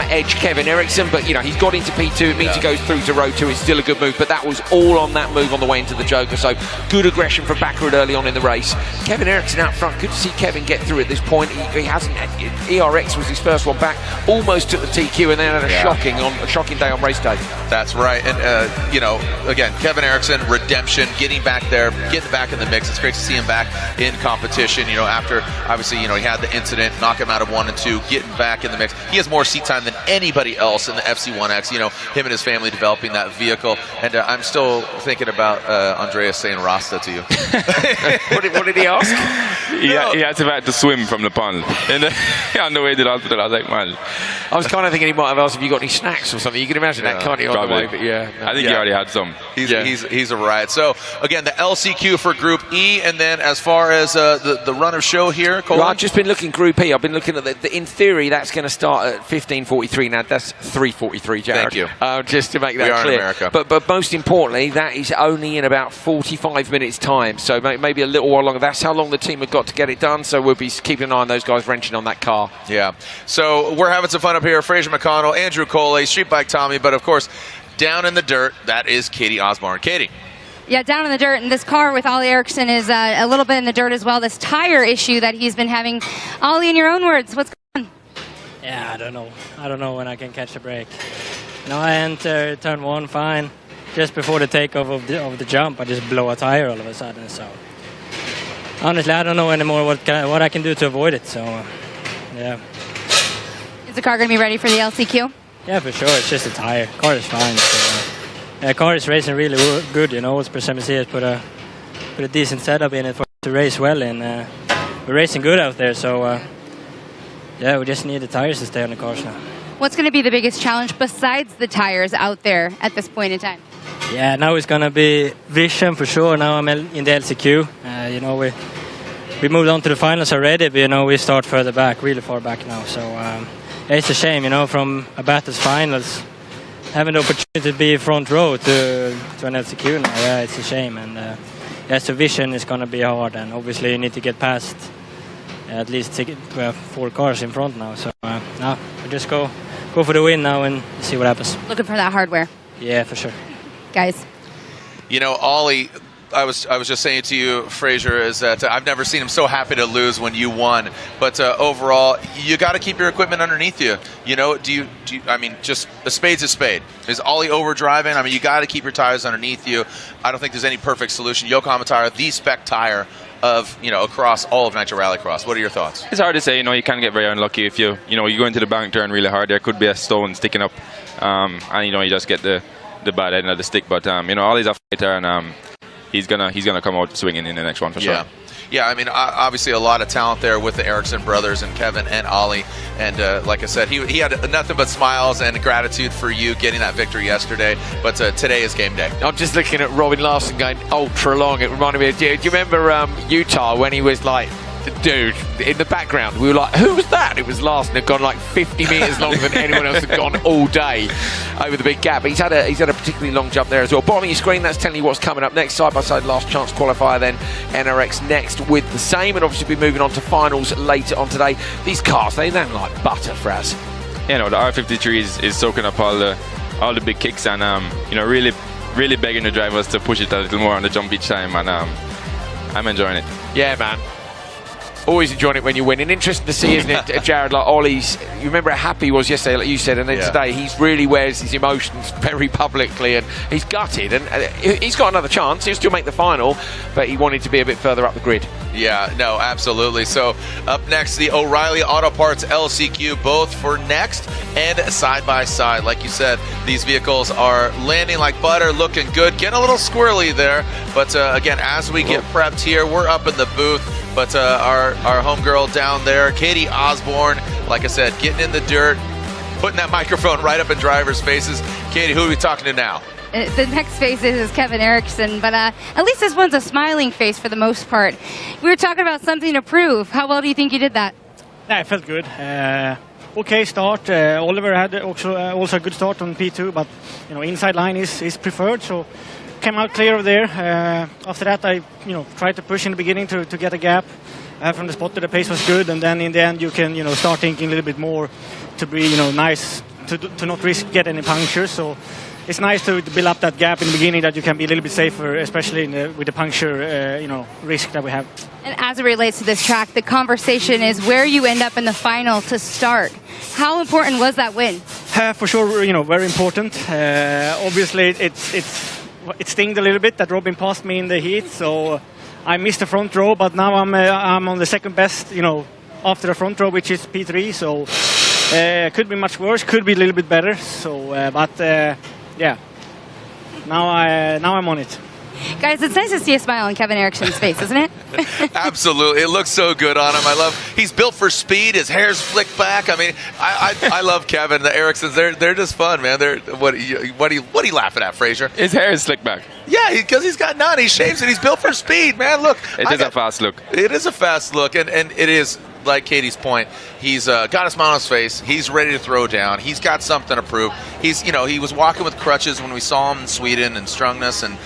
edge Kevin Eriksson, but you know, he's got into P2. It means he goes through to row 2. It's still a good move, but that was all on that move on the way into the Joker. So good aggression from Backer early on in the race. Kevin Eriksson out front. Good to see Kevin get through at this point. He hasn't. ERX was his first one back. Almost took the TQ and then had a shocking day on race day. That's right. And you know, again, Kevin Eriksson, redemption, getting back there, getting back in the mix. It's great to see him back in competition. You know, after obviously, you know, he had the incident, knock him out of 1 and 2, getting back in the mix. He has more seat time than anybody else in the FC1X. You know, him and his family developing that vehicle. And I'm still thinking about Andreas saying Rasta to you. What did he ask? He had to swim from the pond. And on the way to the hospital, I was like, man. I was kind of thinking he might have asked if you got any snacks or something. You can imagine that, can't you? On the way, but I think he already had some. He's a riot. So again, the LCQ for Group E, and then as far as the run of show here, Colin? Well, I've just been looking Group E. I've been looking at in theory that's going to start at 15:43. Now that's 3:43, Jared. Thank you. Just to make that we are clear. In America. But most importantly, that is only in about 45 minutes time. So maybe a little while longer. That's how long the team have got to get it done. So we'll be keeping an eye on those guys wrenching on that car. Yeah. So we're having some fun up here. Fraser McConnell, Andrew Coley, Street Bike Tommy, but of course, down in the dirt, that is Katie Osborne. Katie. Yeah, down in the dirt, and this car with Ollie Eriksson is a little bit in the dirt as well. This tire issue that he's been having. Ollie, in your own words, what's going on? Yeah, I don't know. I don't know when I can catch a break. Now I enter turn 1 fine. Just before the takeoff of the jump, I just blow a tire all of a sudden. So honestly, I don't know anymore what I can do to avoid it. So yeah. Is the car going to be ready for the LCQ? Yeah, for sure. It's just a tire. Car is fine. So, car is racing really good. You know, what's Persemis has put a decent setup in it for to race well in. We're racing good out there. So yeah, we just need the tires to stay on the cars now. What's going to be the biggest challenge besides the tires out there at this point in time? Yeah, now it's going to be vision for sure. Now I'm in the LCQ. You know, we moved on to the finals already, but you know, we start further back, really far back now. So it's a shame, you know, from a battles finals, having the opportunity to be front row to an LCQ now. Yeah, it's a shame. And yeah, so vision is going to be hard, and obviously you need to get past at least 4 cars in front now. So now we just go for the win now and see what happens. Looking for that hardware. Yeah, for sure. Guys. You know, Ollie, I was just saying to you, Fraser, is that I've never seen him so happy to lose when you won. But overall, you got to keep your equipment underneath you. You know, do you? I mean, just a spade's a spade. Is Ollie overdriving? I mean, you got to keep your tires underneath you. I don't think there's any perfect solution. Yokohama tire, the spec tire of, you know, across all of Nitro Rallycross. What are your thoughts? It's hard to say. You know, you can get very unlucky if you go into the bank turn really hard. There could be a stone sticking up, and you know, you just get the bad end of the stick. But you know, Ollie's a fighter, and he's gonna come out swinging in the next one for sure. yeah, I mean, obviously a lot of talent there with the Ericsson brothers and Kevin and Ollie. And like I said, he had nothing but smiles and gratitude for you getting that victory yesterday. But today is game day. I'm just looking at Robin Larson going ultra long. It reminded me of, do you remember Utah when he was like, dude, in the background, we were like, who was that? It was Larson, had gone like 50 metres longer than anyone else had gone all day over the big gap. He's had a particularly long jump there as well. Bottom of your screen, that's telling you what's coming up next. Side-by-side last chance qualifier, then NRX next with the same, and obviously be moving on to finals later on today. These cars, they land like butter, Fraz. You know, the R53 is soaking up all the big kicks, and you know, really begging the drivers to push it a little more on the jump each time, and I'm enjoying it. Yeah, man. Always enjoying it when you win. And interesting to see, isn't it, Jared, like Ollie's, you remember how happy he was yesterday, like you said, and then today he's really wears his emotions very publicly, and he's gutted, and he's got another chance. He'll still make the final, but he wanted to be a bit further up the grid. Yeah, no, absolutely. So up next, the O'Reilly Auto Parts LCQ, both for next and side-by-side. Like you said, these vehicles are landing like butter, looking good, getting a little squirrely there. But again, as we get prepped here, we're up in the booth. But our homegirl down there, Katie Osborne, like I said, getting in the dirt, putting that microphone right up in drivers' faces. Katie, who are we talking to now? The next face is Kevin Eriksson, but at least this one's a smiling face for the most part. We were talking about something to prove. How well do you think you did that? Yeah, it felt good. Okay start. Oliver had also a good start on P2, but you know, inside line is preferred, so came out clear over there. After that, I tried to push in the beginning to get a gap. From the spot, the pace was good, and then in the end you can start thinking a little bit more to be nice to not risk get any punctures. So it's nice to build up that gap in the beginning, that you can be a little bit safer, especially with the puncture risk that we have. And as it relates to this track, the conversation is where you end up in the final to start. How important was that win? For sure, very important. Obviously, it stinged a little bit that Robin passed me in the heat, so I missed the front row. But now I'm on the second best, after the front row, which is P3. So could be much worse, could be a little bit better. So, yeah, now I'm on it. Guys, it's nice to see a smile on Kevin Eriksson's face, isn't it? Absolutely. It looks so good on him. He's built for speed. His hair's flicked back. I mean, I love Kevin. The Erikssons, they're just fun, man. What are you laughing at, Fraser? His hair is slicked back. Yeah, because he's got none. He shaves it. He's built for speed, man. Look. It is a fast look. It is a fast look, and it is, like Katie's point, he's got a smile on his face. He's ready to throw down. He's got something to prove. He's, he was walking with crutches when we saw him in Sweden and Strungness and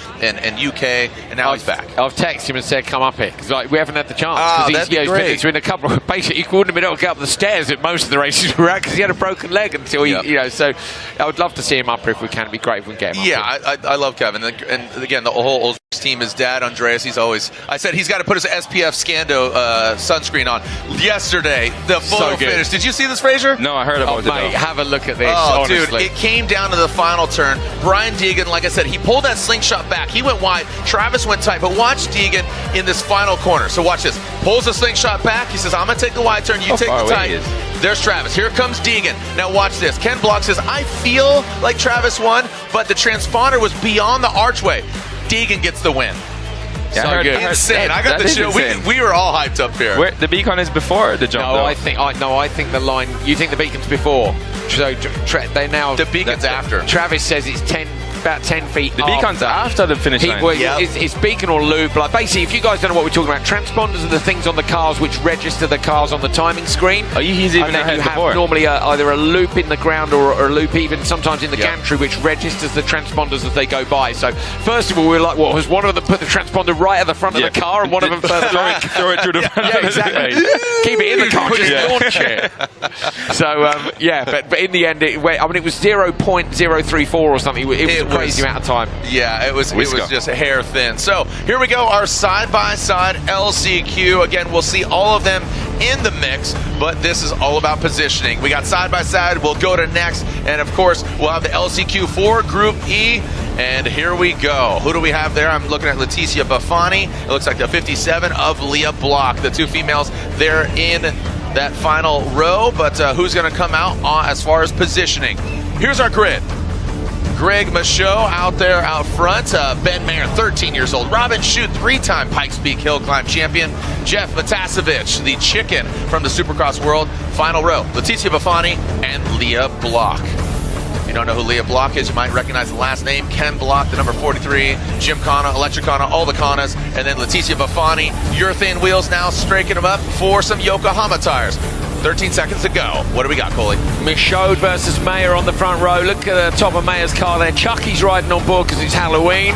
UK, and now he's back. I've texted him and said, come up here, because we haven't had the chance. That'd be great. He's been a couple of, basically, he wouldn't have been able to get up the stairs at most of the races we were at, because he had a broken leg until so I would love to see him up here if we can. It'd be great if we can get him up here. I love Kevin. And again, the whole team, his dad, Andreas, I said he's got to put his SPF Scando sunscreen on. Yesterday, the photo finish. Did you see this, Fraser? No, I heard about it. Mate, have a look at this, honestly. honestly. Dude, it came down to the final turn. Brian Deegan, like I said, he pulled that slingshot back. He went wide. Travis went tight. But watch Deegan in this final corner. So watch this. Pulls the slingshot back. He says, I'm going to take the wide turn. You take the tight. There's Travis. Here comes Deegan. Now watch this. Ken Block says, I feel like Travis won, but the transponder was beyond the archway. Deegan gets the win. Yeah, so good. Insane. I got the show. We were all hyped up here. The beacon is before the jump. No, I think the line. You think the beacon's before? So they now. The beacon's after. Travis says it's about 10 feet. The beacon's after the finish line. It's beacon or loop. Like basically, if you guys don't know what we're talking about, transponders are the things on the cars which register the cars on the timing screen. Oh, he's even ahead before. Have normally either a loop in the ground or a loop even sometimes in the gantry which registers the transponders as they go by. So first of all, we were like, what was one of them put the transponder right at the front of the car and one of them further back? Throw it through the front. Yeah, exactly. Keep it in the car, just launch it. So but in the end, it was 0.034 or something. It was a crazy amount of time. Yeah, it was just hair thin. So here we go, our side-by-side LCQ. Again, we'll see all of them in the mix, but this is all about positioning. We got side-by-side, we'll go to next, and of course, we'll have the LCQ for Group E, and here we go. Who do we have there? I'm looking at Leticia Bafani. It looks like the 57 of Leah Block. The two females, they're in that final row, but who's going to come out as far as positioning? Here's our grid. Greg Michaud out there out front. Ben Mayer, 13 years old. Robin Shute, 3-time Pikes Peak Hill Climb champion. Jeff Matasevich, the chicken from the Supercross world. Final row, Leticia Bafani and Leah Block. If you don't know who Leah Block is, you might recognize the last name. Ken Block, the number 43. Jim Kana, Electric Kana, all the Kanas. And then Leticia Bafani, urethane wheels now, straking them up for some Yokohama tires. 13 seconds to go. What do we got, Coley? Michaud versus Mayer on the front row. Look at the top of Mayer's car there. Chucky's riding on board because it's Halloween.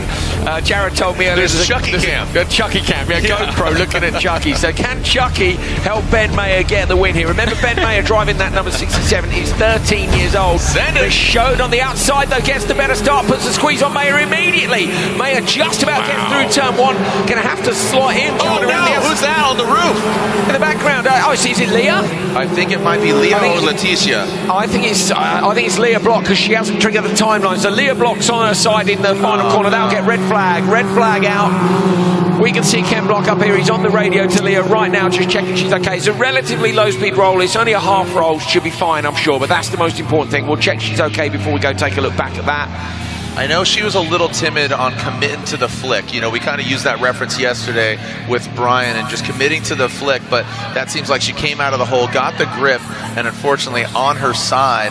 Jared told me earlier there's Chucky Cam. Chucky Cam, yeah, GoPro looking at Chucky. So can Chucky help Ben Mayer get the win here? Remember Ben Mayer driving that number 67. He's 13 years old. Michaud on the outside though gets the better start, puts the squeeze on Mayer immediately. Mayer just about gets through turn one. Going to have to slot in. Oh no, who's that on the roof? In the background. Is it Leah? I think it might be Leah or Leticia. I think it's Leah Block because she hasn't triggered the timeline. So Leah Block's on her side in the final corner. That'll get red flag. Red flag out. We can see Ken Block up here. He's on the radio to Leah right now, just checking she's okay. It's a relatively low-speed roll. It's only a half roll. She'll be fine, I'm sure. But that's the most important thing. We'll check she's okay before we go take a look back at that. I know she was a little timid on committing to the flick. You know, we kind of used that reference yesterday with Brian and just committing to the flick, but that seems like she came out of the hole, got the grip, and unfortunately on her side,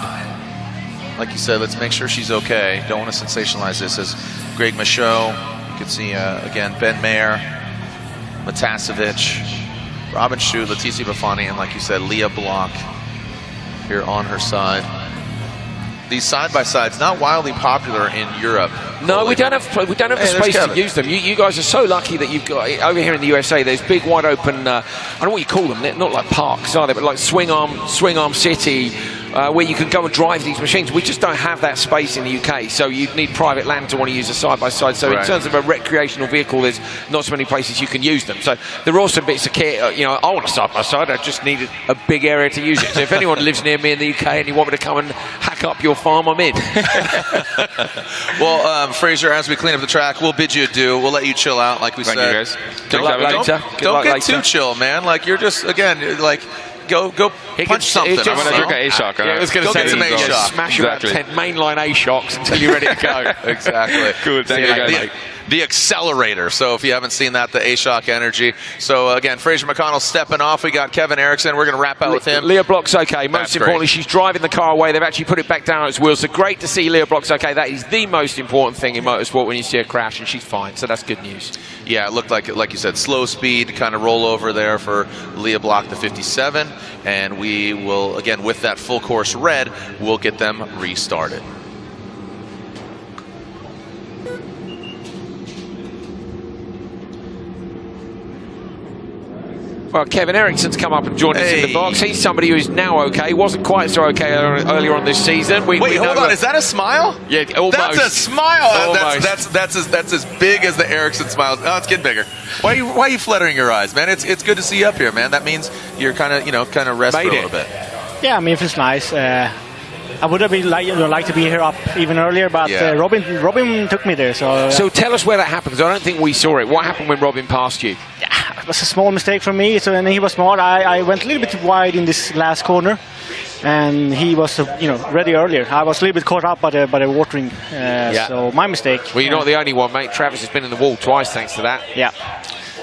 like you said, let's make sure she's okay. Don't want to sensationalize this as Greg Michaud. You can see, again, Ben Mayer, Matasevich, Robin Shute, Leticia Bafani, and like you said, Leah Block here on her side. These side-by-sides, not wildly popular in Europe. No, we don't have the space to use them. You guys are so lucky that you've got, over here in the USA, there's big, wide open, I don't know what you call them, they're not like parks, are they, but like Swing Arm City, where you can go and drive these machines. We just don't have that space in the UK, so you'd need private land to want to use a side-by-side. So in terms of a recreational vehicle, there's not so many places you can use them. So there are also bits of kit, I want a side-by-side, I just need a big area to use it. So if anyone lives near me in the UK and you want me to come and hack up your farm, I'm in. Well, Fraser, as we clean up the track, we'll bid you adieu. We'll let you chill out, like we said. Thank you, guys. Good luck later. Don't get too chill, man. Like, you're just, again, like, go punch something. I'm going to drink an A-Shock. I was going to say some A-Shock. Smash about 10 mainline A-Shocks until you're ready to go. Exactly. Cool, thank you guys. The accelerator. So if you haven't seen that, the A-Shock energy. So again, Fraser McConnell stepping off. We got Kevin Eriksson. We're going to wrap out with him. Leah Block's okay. Most importantly, she's driving the car away. They've actually put it back down on its wheels. So great to see Leah Block's okay. That is the most important thing in motorsport when you see a crash, and she's fine. So that's good news. Yeah, it looked like you said, slow speed kind of rollover there for Leah Block, the 57. And we will, again, with that full course red, we'll get them restarted. Well, Kevin Eriksson's come up and joined us in the box. He's somebody who's now okay. Wasn't quite so okay earlier on this season. Wait, hold on. Is that a smile? Yeah, almost. That's a smile. Almost. That's as big as the Eriksson smile. Oh, it's getting bigger. Why are you fluttering your eyes, man? It's good to see you up here, man. That means you're kind of rest for a little bit. Yeah, I mean, it feels nice. I would have been like to be here up even earlier, but Robin took me there. So tell us where that happened, because I don't think we saw it. What happened when Robin passed you? Yeah, it was a small mistake for me. So and he was smart. I went a little bit wide in this last corner, and he was ready earlier. I was a little bit caught up by the watering. So my mistake. Well, you're not the only one, mate. Travis has been in the wall twice thanks to that. Yeah.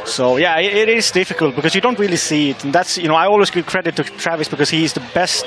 So yeah, it is difficult because you don't really see it, and that's I always give credit to Travis because he's the best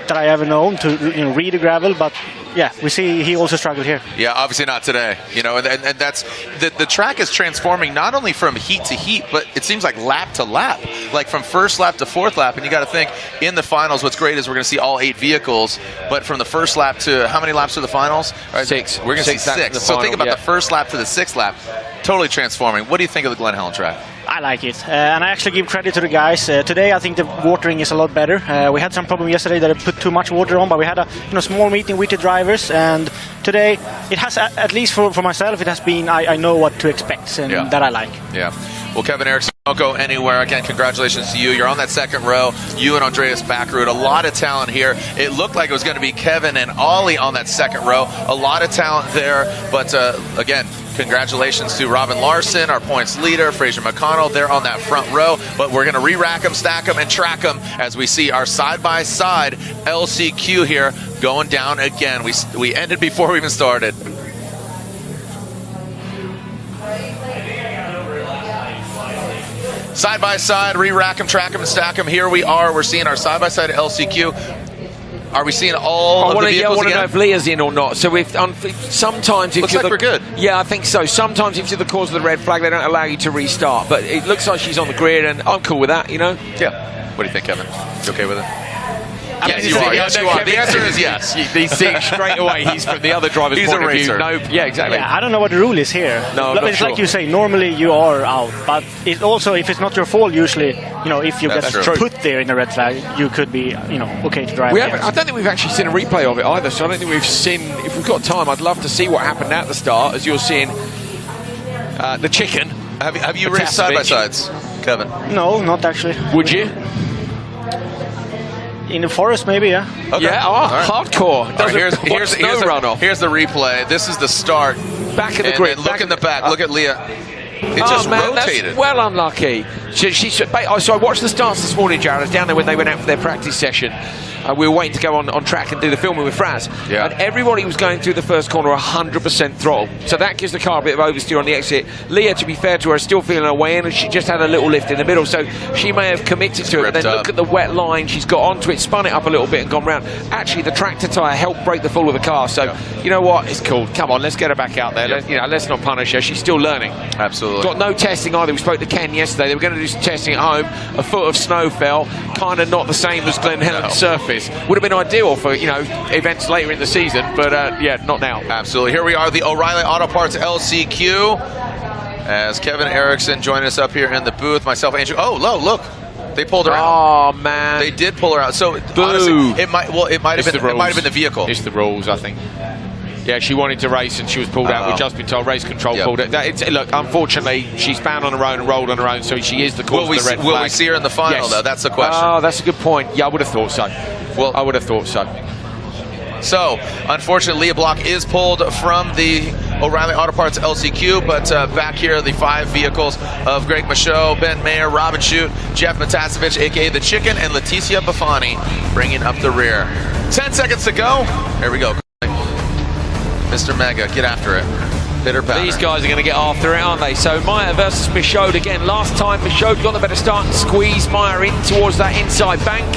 that I ever known to read the gravel, but yeah, we see he also struggled here. Yeah, obviously not today. And that's the track is transforming not only from heat to heat, but it seems like lap to lap, like from first lap to fourth lap. And you got to think in the finals, what's great is we're going to see all 8 vehicles, but from the first lap to how many laps to the finals? Right, 6. We're going to see 6. So think about the first lap to the 6th lap. Totally transforming. What do you think of the Glen Helen track? I like it, and I actually give credit to the guys. Today I think the watering is a lot better. We had some problem yesterday that I put too much water on, but we had a small meeting with the drivers, and today it has, at least for myself, it has been, I know what to expect, and that I like. Yeah. Well, Kevin Eriksson, don't go anywhere. Again, congratulations to you. You're on that second row. You and Andreas Backerud. A lot of talent here. It looked like it was going to be Kevin and Ollie on that second row. A lot of talent there. But, again, Congratulations to Robin Larson, our points leader, Fraser McConnell. They're on that front row, but we're going to re-rack them, stack them, and track them as we see our side-by-side LCQ here going down again. We ended before we even started. Side-by-side, re-rack them, track them, and stack them. Here we are. We're seeing our side-by-side LCQ. Are we seeing all of the vehicles I want to again? know if Leah's in or not. So sometimes if looks you're like we're good. Yeah, I think so. Sometimes if you're the cause of the red flag, they don't allow you to restart. But it looks like she's on the grid, and I'm cool with that, you know? Yeah. What do you think, Kevin? You okay with it? Yes, you are. Yes, you are. The answer is yes. He's seeing straight away. He's from the other driver's He's point a of view. racer. No, yeah, exactly. Yeah, I don't know what the rule is here. No, but it's like you say, normally you are out, but it also, if it's not your fault, usually, you know, if you That's get true. put there in a red flag, you could be, you know, okay to drive. We haven't, I don't think we've actually seen a replay of it either, so I don't think we've seen, if we've got time, I'd love to see what happened at the start, as you're seeing the chicken. Have you raced side-by-sides, Kevin? No, not actually. Would you? In the forest, maybe, yeah. Okay. Yeah, hardcore. All right, here's runoff. Here's the replay. This is the start. Back of the and grid. Look in the back. Look at Leah. It just rotated. That's well unlucky. So I watched the starts this morning, Jared. I was down there when they went out for their practice session. We were waiting to go on track and do the filming with Fraz. Yeah. And everybody was going through the first corner 100% throttle. So that gives the car a bit of oversteer on the exit. Leah, to be fair to her, is still feeling her way in, and she just had a little lift in the middle. So she may have committed to it. And then look at the wet line. She's got onto it, spun it up a little bit and gone round. Actually, the tractor tyre helped break the fall of the car. So, you know what? It's cool. Come on, let's get her back out there. Let's not punish her. She's still learning. Absolutely. Got no testing either. We spoke to Ken yesterday. They were going to do some testing at home. A foot of snow fell. Kind of not the same as Glen Helen's surface. Would have been ideal for, you know, events later in the season, but yeah, not now. Absolutely. Here we are, the O'Reilly Auto Parts LCQ. As Kevin Erickson joining us up here in the booth, myself, Andrew. Oh, look. They pulled her out. Oh man. They did pull her out. So honestly, it might have been the vehicle. It's the rules, I think. Yeah, she wanted to race and she was pulled out. We've just been told race control pulled it. Look, unfortunately, she's found on her own and rolled on her own, so she is the cause of the red flag. Will we see her in the final, though? That's the question. Oh, that's a good point. Yeah, I would have thought so. Well, I would have thought so. So, unfortunately, Leah Block is pulled from the O'Reilly Auto Parts LCQ, but back here, the 5 vehicles of Greg Michaud, Ben Mayer, Robin Shute, Jeff Matasevich, a.k.a. The Chicken, and Leticia Bafani bringing up the rear. 10 seconds to go. Here we go. Mr. Mega, get after it. Pitter patter. These guys are going to get after it, aren't they? So Meyer versus Michaud again. Last time Michaud got the better start and squeezed Meyer in towards that inside bank.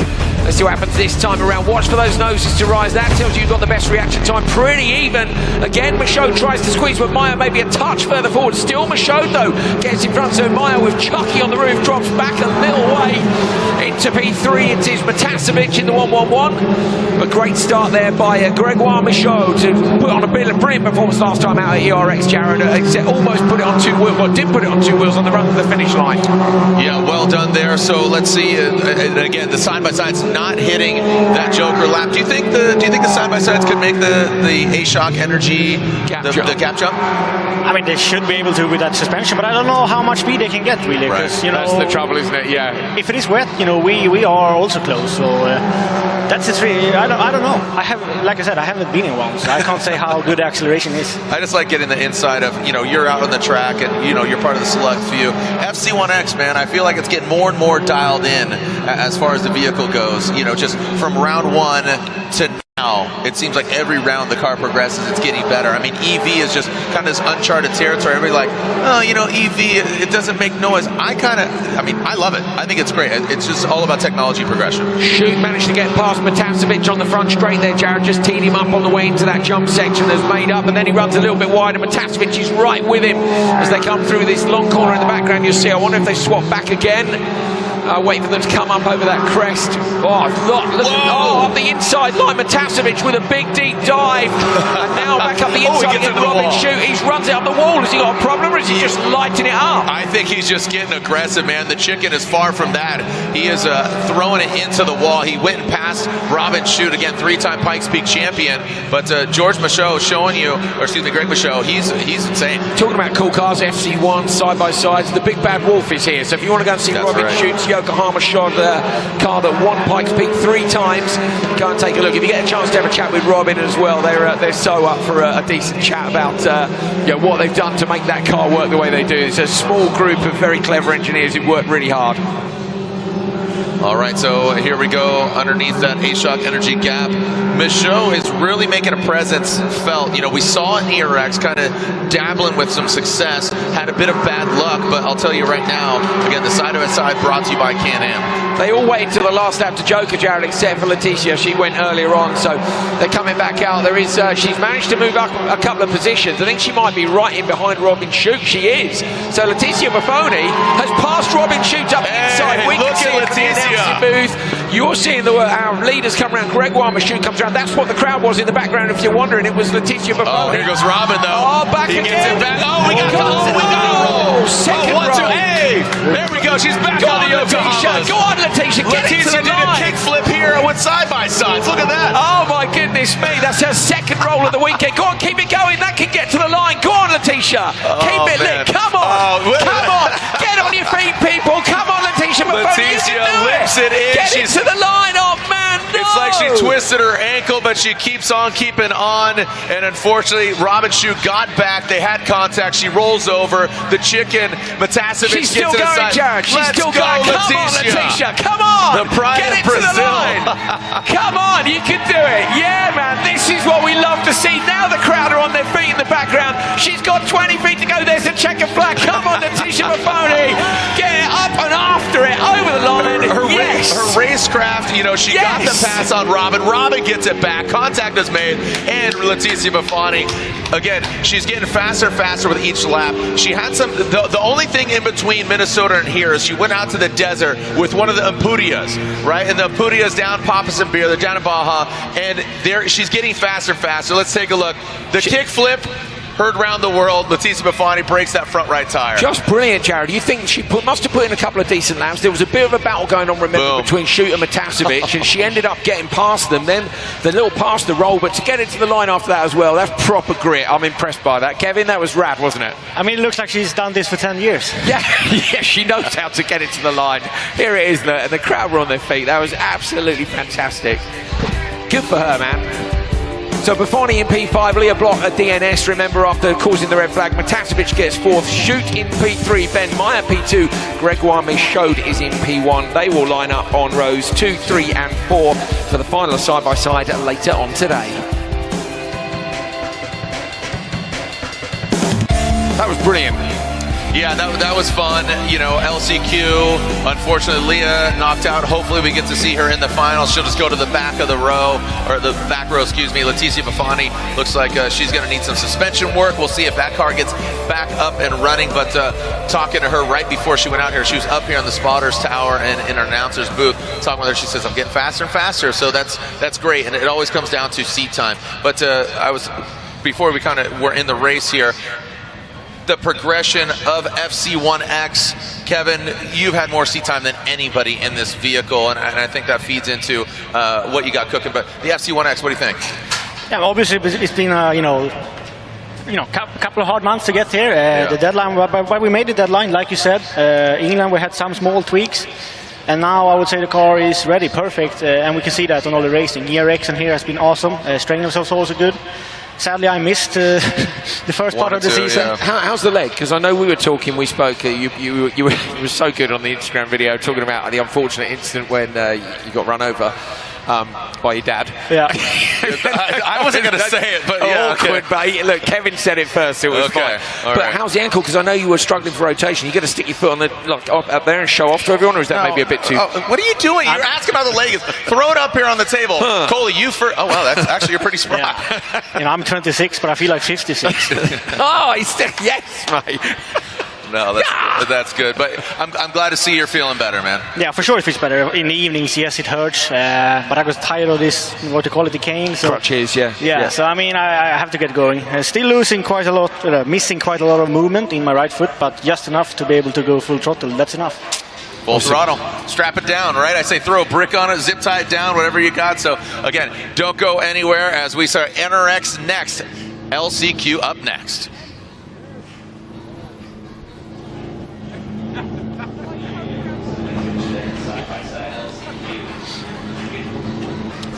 Let's see what happens this time around. Watch for those noses to rise. That tells you you've got the best reaction time. Pretty even. Again, Michaud tries to squeeze, but Meyer maybe a touch further forward. Still Michaud, though, gets in front. So Meyer with Chucky on the roof drops back a little way into P3. It is Matasevich in the 111. A great start there by Gregoire Michaud to put on a brilliant performance last time out at ERX, Jared. Almost put it on 2 wheels. Well, did put it on 2 wheels on the run to the finish line. Yeah, well done there. So let's see. And again, the side-by-side's not hitting that Joker lap. Do you think the side-by-sides could make the A-Shock Energy the gap jump? I mean, they should be able to with that suspension, but I don't know how much speed they can get, really. Right. You know, that's the trouble, isn't it? Yeah. If it is wet, you know, we are also close. So that's just really, I don't know. Like I said, I haven't been in one, so I can't say how good the acceleration is. I just like getting the inside of, you know, you're out on the track and, you know, you're part of the select few. FC1X, man, I feel like it's getting more and more dialed in as far as the vehicle goes. You know, just from round 1 to now, it seems like every round the car progresses, it's getting better. I mean, EV is just kind of this uncharted territory. Everybody's like, oh, you know, EV, it doesn't make noise. I love it. I think it's great. It's just all about technology progression. Shute managed to get past Matasevich on the front straight there, Jared. Just teed him up on the way into that jump section that's made up, and then he runs a little bit wide, and Matasevich is right with him as they come through this long corner in the background. You'll see, I wonder if they swap back again. Wait for them to come up over that crest. Oh, look up the inside line. Matasevich with a big deep dive. And now back up the inside again. Robin Shute. He runs it up the wall. Has he got a problem or is he just lighting it up? I think he's just getting aggressive, man. The Chicken is far from that. He is throwing it into the wall. He went and passed Robin Shute, again, 3-time Pikes Peak champion. But George Michaud showing you, or excuse me, Greg Michaud, he's insane. Talking about cool cars, FC1, side-by-sides, the big bad wolf is here. So if you want to go and see Robin Shute's Yokohama shod car that won Pikes Peak 3 times. Go and take a look. If you get a chance to have a chat with Robin as well, they're so up for a decent chat about what they've done to make that car work the way they do. It's a small group of very clever engineers who work really hard. All right, so here we go underneath that A-Shock Energy gap. Michaud is really making a presence felt. You know, we saw in ERX kind of dabbling with some success, had a bit of bad luck, but I'll tell you right now, again, the side-by-side brought to you by Can-Am. They all waited till the last lap to Joker, Jared, except for Leticia. She went earlier on, so they're coming back out. There is, she's managed to move up a couple of positions. I think she might be right in behind Robin Shute. She is. So Leticia Buffoni has passed Robin Shute up the inside. We can see it from the announcing booth. You're seeing our leaders come around. Gregoire Michaud comes around. That's what the crowd was in the background. If you're wondering, it was Leticia Buffoni. Oh, here goes Robin, though. Oh, back he again. Gets it back. Oh, we got a roll. Second roll. Hey, there we go. She's back on the Yokohama. Go on, Leticia. Get it to the did line. a kickflip here with side-by-sides. Look at that. Oh, my goodness me. That's her second roll of the weekend. Go on, keep it going. That can get to the line. Go on, Leticia. Keep it lit. Come on. Come on. Get on your feet, people. Come on, Leticia. Leticia lips it in. Get it to the line. Oh, man, no. It's like she twisted her ankle, but she keeps on keeping on. And unfortunately, Robin Shute got back. They had contact. She rolls over. The chicken, Matasevic, She's gets still to the going, side. Jared. She's Let's still go, going. Come on, Leticia. Come on. The pride Get of it to the Brazil. line. Come on, you can do it. Yeah, man. This is what we love to see. Now the crowd are on their feet in the background. She's got 20 feet to go. There's a checkered flag. Come on, Leticia Buffoni. Get it up and after it. Over the line. Her Yes. racecraft, you know, she got the pass on Robin. Robin gets it back. Contact is made. And Leticia Buffoni, again, she's getting faster and faster with each lap. She had some, the only thing in between Minnesota and here is she went out to the desert with one of the Amputias, right? And the Amputias down Papas and Beer, they're down in Baja, and she's getting faster and faster. Let's take a look. The kick flip, heard round the world. Leticia Buffoni breaks that front right tire. Just brilliant, Jared. You think she must have put in a couple of decent laps. There was a bit of a battle going on, remember, between Shute and Matasevic, and she ended up getting past them. Then the little past the roll, but to get into the line after that as well, that's proper grit. I'm impressed by that. Kevin, that was rad, wasn't it? I mean, it looks like she's done this for 10 years. Yeah, yeah, she knows how to get it to the line. Here it is, and the crowd were on their feet. That was absolutely fantastic. Good for her, man. So Buffoni in P5, Leah Block at DNS, remember, after causing the red flag. Matasevic gets 4th, Shute in P3, Ben Meyer P2, Gregoire Michaud is in P1. They will line up on rows 2, 3 and 4 for the final side-by-side later on today. That was brilliant. Yeah, that was fun. You know, LCQ, unfortunately, Leah knocked out. Hopefully we get to see her in the final. She'll just go to the back of the row, or the back row, excuse me. Leticia Buffoni looks like she's going to need some suspension work. We'll see if that car gets back up and running. But talking to her right before she went out here, she was up here on the spotters tower and in her announcer's booth, talking with her. She says, I'm getting faster and faster. So that's great. And it always comes down to seat time. But before we kind of were in the race here, the progression of FC1X. Kevin, you've had more seat time than anybody in this vehicle, and I think that feeds into what you got cooking. But the FC1X, what do you think? Yeah, obviously it's been couple of hard months to get here. The deadline, but we made the deadline, like you said. England, we had some small tweaks. And now I would say the car is ready, perfect, and we can see that on all the racing. ERX and here has been awesome. Strangles was also good. Sadly, I missed the first part of the season. Yeah. How's the leg? Because I know we were talking, we spoke, you were so good on the Instagram video talking about the unfortunate incident when you got run over by your dad. Yeah. I wasn't going to say it, but yeah. Awkward, okay. but look, Kevin said it first, it was fine. But right. How's the ankle? Because I know you were struggling for rotation. You got to stick your foot on the up there and show off to everyone, or is that maybe a bit too... what are you doing? You're asking about the leg. Throw it up here on the table. Coley, you first. Oh, wow, that's actually, you're pretty smart. Yeah. I'm 26, but I feel like 56. Oh, he's still... Yes, mate. No, that's good. But I'm glad to see you're feeling better, man. Yeah, for sure it feels better. In the evenings, yes, it hurts. But I was tired of this, what you call it, the cane. So, crutches, yeah. Yeah, so I mean, I have to get going. Still losing quite a lot, missing quite a lot of movement in my right foot, but just enough to be able to go full throttle. That's enough. Full throttle. Strap it down, right? I say throw a brick on it, zip tie it down, whatever you got. So, again, don't go anywhere as we start NRX next. LCQ up next.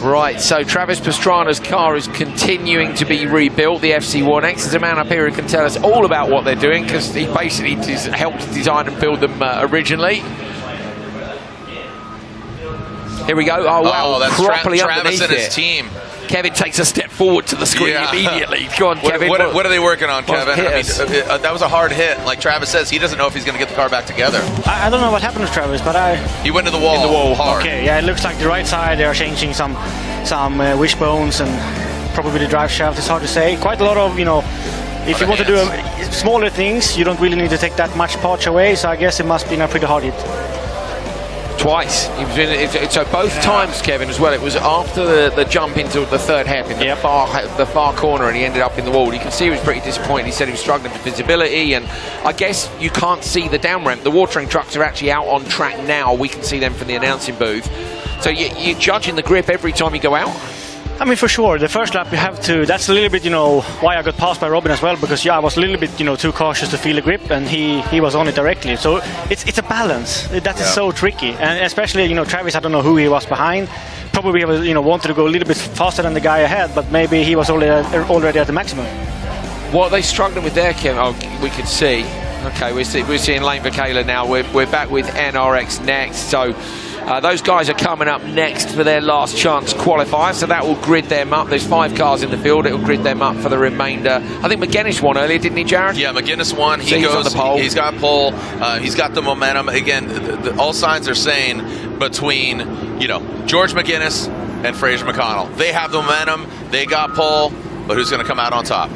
Right, so Travis Pastrana's car is continuing to be rebuilt, the FC1X. There's a man up here who can tell us all about what they're doing, because he basically helped design and build them originally. Here we go. Oh, wow. Oh, that's properly Travis underneath and his it. team. Kevin takes a step forward to the screen immediately. Go on, Kevin. What are they working on, Kevin? I mean, Hit that was a hard hit. Like Travis says, he doesn't know if he's going to get the car back together. I don't know what happened to Travis, but he went to the wall. Hard. Okay, yeah, it looks like the right side. They are changing some wishbones and probably the drive shaft. It's hard to say. Quite a lot of, if you want to do smaller things, you don't really need to take that much parts away. So I guess it must be a pretty hard hit. Twice. He was in it, so both times, Kevin, as well. It was after the jump into the third hairpin, the far corner, and he ended up in the wall. You can see he was pretty disappointed. He said he was struggling for visibility, and I guess you can't see the down ramp. The watering trucks are actually out on track now. We can see them from the announcing booth. So you're judging the grip every time you go out? I mean, for sure, the first lap you have to, that's a little bit, why I got passed by Robin as well, because I was a little bit, too cautious to feel the grip, and he was on it directly. So it's a balance. That is so tricky. And especially, Travis, I don't know who he was behind. Probably, wanted to go a little bit faster than the guy ahead, but maybe he was already at the maximum. What are they struggling with there, Kim? Oh, we could see. Okay, we're seeing Lane Vakala now. We're back with NRX next. So those guys are coming up next for their last chance qualifier, so that will grid them up. There's 5 cars in the field. It will grid them up for the remainder. I think McGuinness won earlier, didn't he, Jared? Yeah, McGuinness won. He goes on the pole. He's got pole. He's got the momentum. Again, all signs are saying between, George McGuinness and Fraser McConnell. They have the momentum. They got pole, but who's going to come out on top?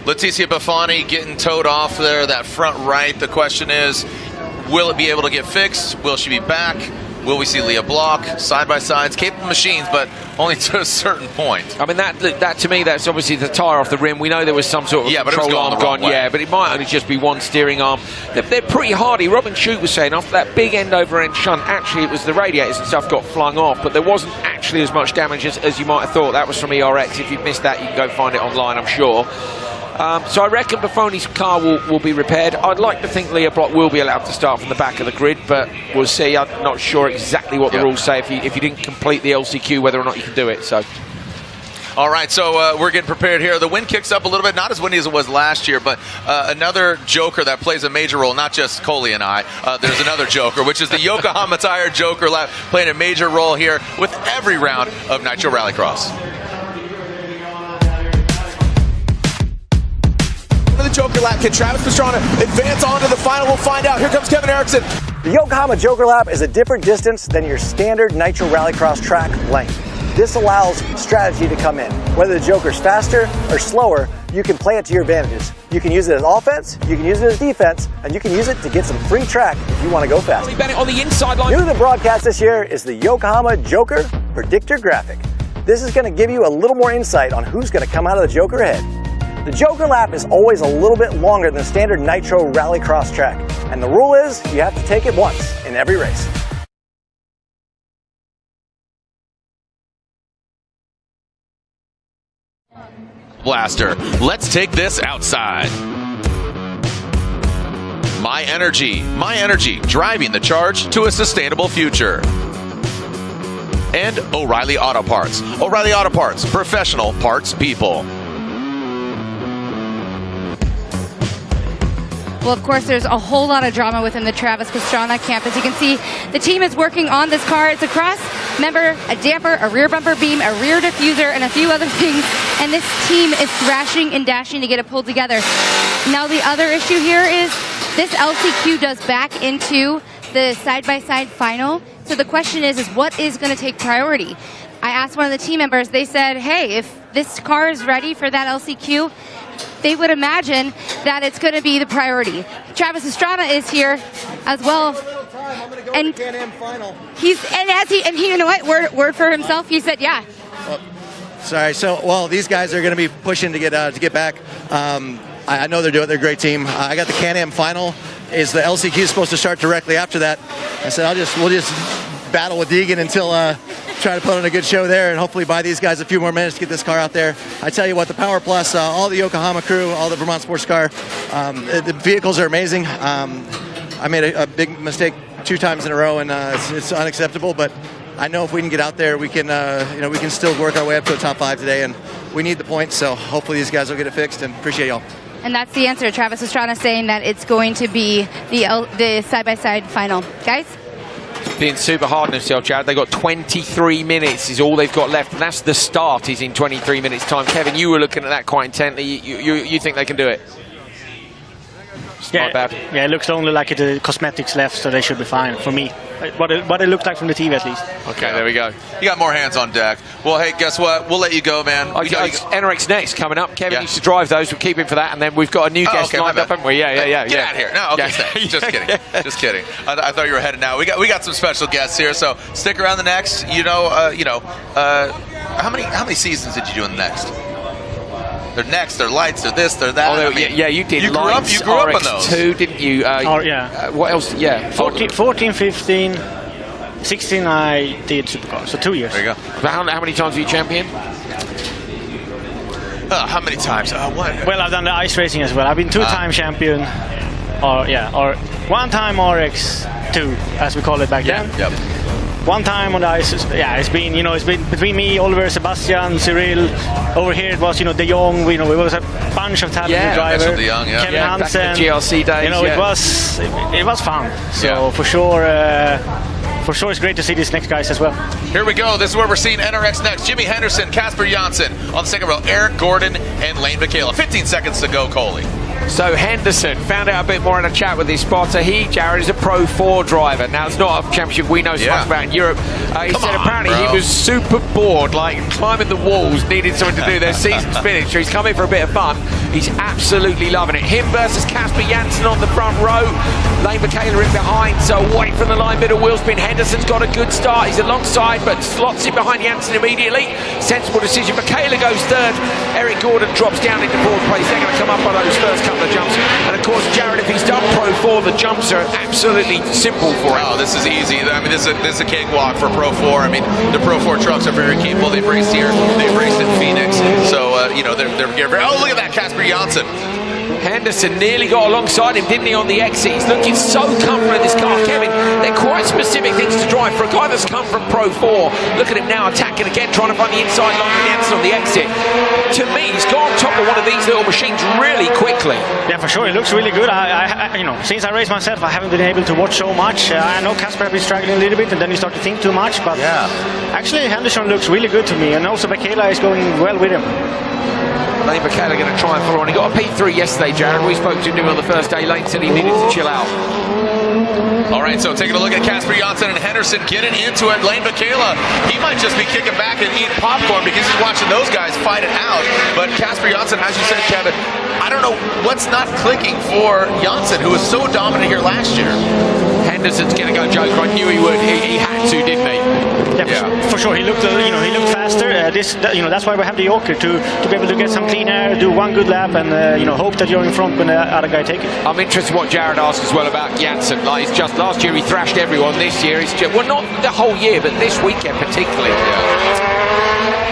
Leticia Bafani getting towed off there, that front right. The question is, will it be able to get fixed? Will she be back? Will we see Leah Block? Side-by-sides, capable machines, but only to a certain point. I mean, that to me, that's obviously the tyre off the rim. We know there was some sort of control arm gone, but it might only just be one steering arm. They're pretty hardy. Robin Shute was saying after that big end-over-end shunt, actually it was the radiators and stuff got flung off, but there wasn't actually as much damage as you might have thought. That was from ERX. If you've missed that, you can go find it online, I'm sure. So I reckon Buffoni's car will be repaired. I'd like to think Leah Block will be allowed to start from the back of the grid, but we'll see. I'm not sure exactly what the rules say if you didn't complete the LCQ, whether or not you can do it. So. All right, so we're getting prepared here. The wind kicks up a little bit, not as windy as it was last year, but another joker that plays a major role, not just Coley and I. There's another joker, which is the Yokohama Tire Joker Lap, playing a major role here with every round of Nitro Rallycross. The Joker Lap. Can Travis Pastrana advance on to the final? We'll find out. Here comes Kevin Erickson. The Yokohama Joker Lap is a different distance than your standard Nitro Rallycross track length. This allows strategy to come in. Whether the Joker's faster or slower, you can play it to your advantages. You can use it as offense, you can use it as defense, and you can use it to get some free track if you want to go fast. Bennett on the inside line. New to the broadcast this year is the Yokohama Joker Predictor Graphic. This is going to give you a little more insight on who's going to come out of the Joker ahead. The Joker Lap is always a little bit longer than the standard Nitro Rallycross track, and the rule is you have to take it once in every race. Blaster, let's take this outside. My energy, driving the charge to a sustainable future. And O'Reilly Auto Parts. O'Reilly Auto Parts, professional parts people. Well, of course, there's a whole lot of drama within the Travis Pastrana camp. As you can see, the team is working on this car. It's a cross member, a damper, a rear bumper beam, a rear diffuser, and a few other things. And this team is thrashing and dashing to get it pulled together. Now, the other issue here is this LCQ does back into the side-by-side final. So the question is what is going to take priority? I asked one of the team members. They said, hey, if this car is ready for that LCQ, they would imagine that it's going to be the priority. Travis Pastrana is here as well, and he, you know what? Word for himself. He said, yeah. Sorry. So, these guys are going to be pushing to get back. I know they're doing it. They're a great team. I got the Can-Am final. Is the LCQ supposed to start directly after that? I said we'll just battle with Deegan until try to put on a good show there and hopefully buy these guys a few more minutes to get this car out there. I tell you what, the Power Plus, all the Yokohama crew, all the Vermont Sports Car, the vehicles are amazing. I made a big mistake 2 times in a row, and it's unacceptable. But I know if we can get out there, we can we can still work our way up to the top 5 today, and we need the points. So hopefully these guys will get it fixed. And appreciate y'all. And that's the answer. Travis Pastrana saying that it's going to be the side-by-side final, guys. Being super hard on themselves, Jared. They've got 23 minutes is all they've got left, and that's the start is in 23 minutes time. Kevin, you were looking at that quite intently. You think they can do it? Yeah, it looks only like it's cosmetics left, so they should be fine for me. What it looked like from the TV, at least. Okay, there we go. You got more hands on deck. Well, hey, guess what? We'll let you go, man. It's NRX Next coming up. Kevin used to drive those. We'll keep him for that, and then we've got a new guest lined up, haven't we? Yeah. Get out of here. No, okay, stay. Just kidding. Just kidding. I thought you were headed now. We got some special guests here, so stick around the next. How many seasons did you do in the next? They're next, they're lights, they're this, they're that. You did. You grew up on those. RX2, didn't you? What else? Yeah. 14, 15, 16 I did Supercar, so 2 years. There you go. How many times were you champion? How many times? What? Well, I've done the ice racing as well. I've been 2-time champion, or 1-time RX2, as we call it back then. Yep. 1 time on the ice. Yeah, it's been between me, Oliver, Sebastian, Cyril. Over here it was De Jong. It was a bunch of talented drivers. De Jong, Kevin Hansen. Back in the GRC days. It was fun. So for sure, it's great to see these next guys as well. Here we go. This is where we're seeing NRX Next. Jimmy Henderson, Casper Janssen on the second row. Eric Gordon and Lane Michaela. 15 seconds to go, Coley. So Henderson found out a bit more in a chat with his spotter. He, Jared, is a Pro 4 driver. Now, it's not a championship we know so much about in Europe. He said apparently he was super bored, like climbing the walls, needed something to do. Their season's finished, so he's come in for a bit of fun. He's absolutely loving it. Him versus Casper Janssen on the front row. Lane Michaela in behind, so away from the line, bit of wheel spin. Henderson's got a good start. He's alongside, but slots in behind Janssen immediately. Sensible decision. Michaela goes third. Eric Gordon drops down into 4th place. They're going to come up on those first couple of jumps. And of course, Jared, if he's done Pro 4, the jumps are absolutely simple for him. Oh, this is easy. I mean, this is a cakewalk for Pro 4. I mean, the Pro 4 trucks are very capable. They've raced here. They've raced in Phoenix. So, they're very... Oh, look at that, Casper Janssen. Henderson nearly got alongside him, didn't he, on the exit? He's looking so comfortable in this car. Kevin, they're quite specific things to drive for a guy that's come from Pro 4. Look at him now attacking again, trying to find the inside line with Janssen on the exit. To me, he's gone on top of one of these little machines really quickly. Yeah, for sure. It looks really good. Since I raced myself, I haven't been able to watch so much. I know Casper has been struggling a little bit, and then you start to think too much. But actually, Henderson looks really good to me, and also Michaela is going well with him. Lane Michaela going to try and follow on. He got a P3 yesterday, Jared. We spoke to him on the first day. Lane said he needed to chill out. All right, so taking a look at Casper Janssen and Henderson getting into it. Lane Michaela, he might just be kicking back and eating popcorn because he's watching those guys fight it out. But Casper Janssen, as you said, Kevin, I don't know what's not clicking for Janssen, who was so dominant here last year. Henderson's going to go Joker. I knew he would. He had to, didn't he? Yeah, for sure. He looked faster. That's why we have the Joker to be able to get some clean air, do one good lap, and hope that you're in front when the other guy takes it. I'm interested in what Jared asked as well about Janssen. Like, it's just last year he thrashed everyone. This year it's just, well, not the whole year, but this weekend particularly.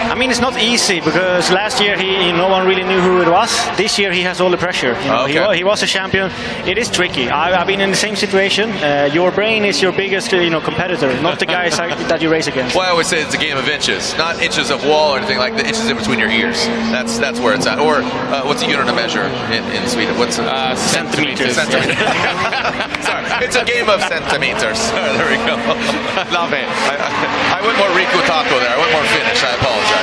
I mean, it's not easy because last year no one really knew who it was. This year he has all the pressure. He was a champion. It is tricky. I've been in the same situation. Your brain is your biggest competitor, not the guys that you race against. Well, I always say it's a game of inches, not inches of wall or anything like the inches in between your ears. That's where it's at. Or what's a unit of measure in Sweden? What's centimeters? Centimeters. Sorry, it's a game of centimeters. There we go. Love it. I went more Riku Taco there. I went more Finnish. I apologize.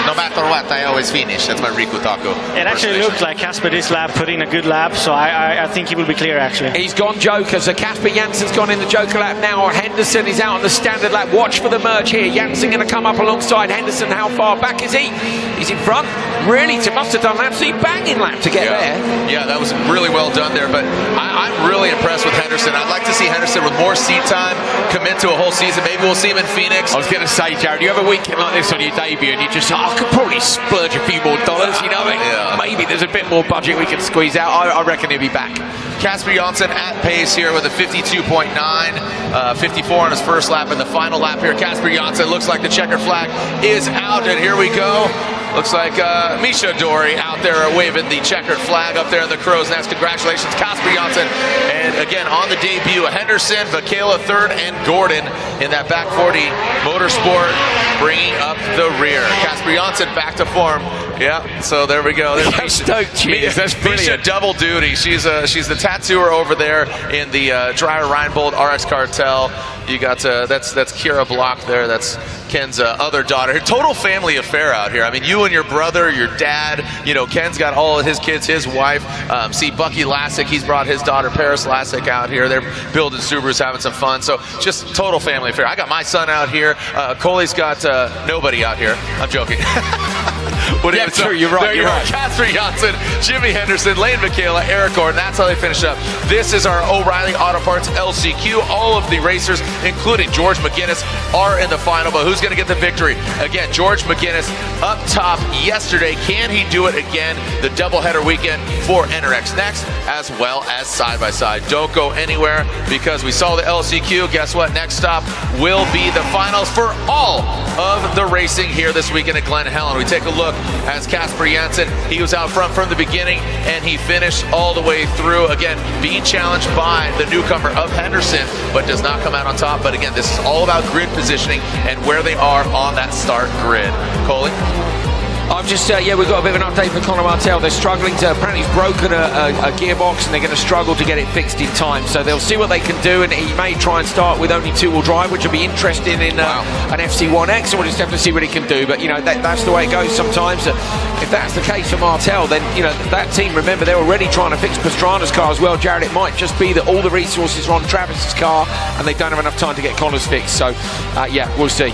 No matter what, I always finish. That's my Riku Taco. It actually looked like Casper this lap put in a good lap, so I think he will be clear actually. He's gone Joker, so Casper Janssen's gone in the Joker lap now. Henderson is out on the standard lap. Watch for the merge here. Janssen going to come up alongside Henderson. How far back is he? He's in front. Really, must have done an absolutely banging lap to get there. Yeah, that was really well done there, but I'm really impressed with Henderson. I'd like to see Henderson with more seat time, commit to a whole season. Maybe we'll see him in Phoenix. I was going to say, Jared, you have a weekend like this on your debut and you just say, I could probably splurge a few more dollars, you know? Maybe there's a bit more budget we can squeeze out. I reckon he'll be back. Casper Janssen at pace here with a 52.9, 54 on his first lap. In the final lap here, Casper Janssen looks like the checkered flag is out, and here we go. Looks like Misha Dory out there waving the checkered flag up there in the crow's nest. Congratulations, Casper Janssen. And again, on the debut, Henderson, Vakela third, and Gordon in that back 40 motorsport bringing up the rear. Casper Janssen back to form. Yeah, so there we go. There's That's brilliant. Misha double duty. She's the tattooer over there in the Dreyer Reinbold RX Cartel. You got that's Kira Block there. That's Ken's other daughter. Total family affair out here. I mean, you and your brother, your dad. You know, Ken's got all of his kids, his wife. See Bucky Lassick. He's brought his daughter Paris Lassick out here. They're building Subarus, having some fun. So just total family affair. I got my son out here. Coley's got nobody out here. I'm joking. Yeah, sure, you're right. You're right. Casper Janssen, Jimmy Henderson, Lane Vakela, Eric Gordon. That's how they finish up. This is our O'Reilly Auto Parts LCQ. All of the racers, including George McGinnis, are in the final. But who's going to get the victory? Again, George McGinnis up top yesterday. Can he do it again? The doubleheader weekend for NRX Next, as well as Side by Side. Don't go anywhere because we saw the LCQ. Guess what? Next stop will be the finals for all of the racing here this weekend at Glen Helen. We take a look as Casper Janssen. He was out front from the beginning and he finished all the way through. Again, being challenged by the newcomer of Henderson, but does not come out on top. But again, this is all about grid positioning and where they are on that start grid. Coley? I've just, yeah, we've got a bit of an update for Conor Martel. They're struggling to, apparently he's broken a gearbox and they're going to struggle to get it fixed in time. So they'll see what they can do, and he may try and start with only two-wheel drive, which will be interesting in an FC1X, and we'll just have to see what he can do. But, you know, that's the way it goes sometimes. If that's the case for Martel, then, you know, that team, remember, they're already trying to fix Pastrana's car as well. Jared, it might just be that all the resources are on Travis's car and they don't have enough time to get Conor's fixed. So, yeah, we'll see.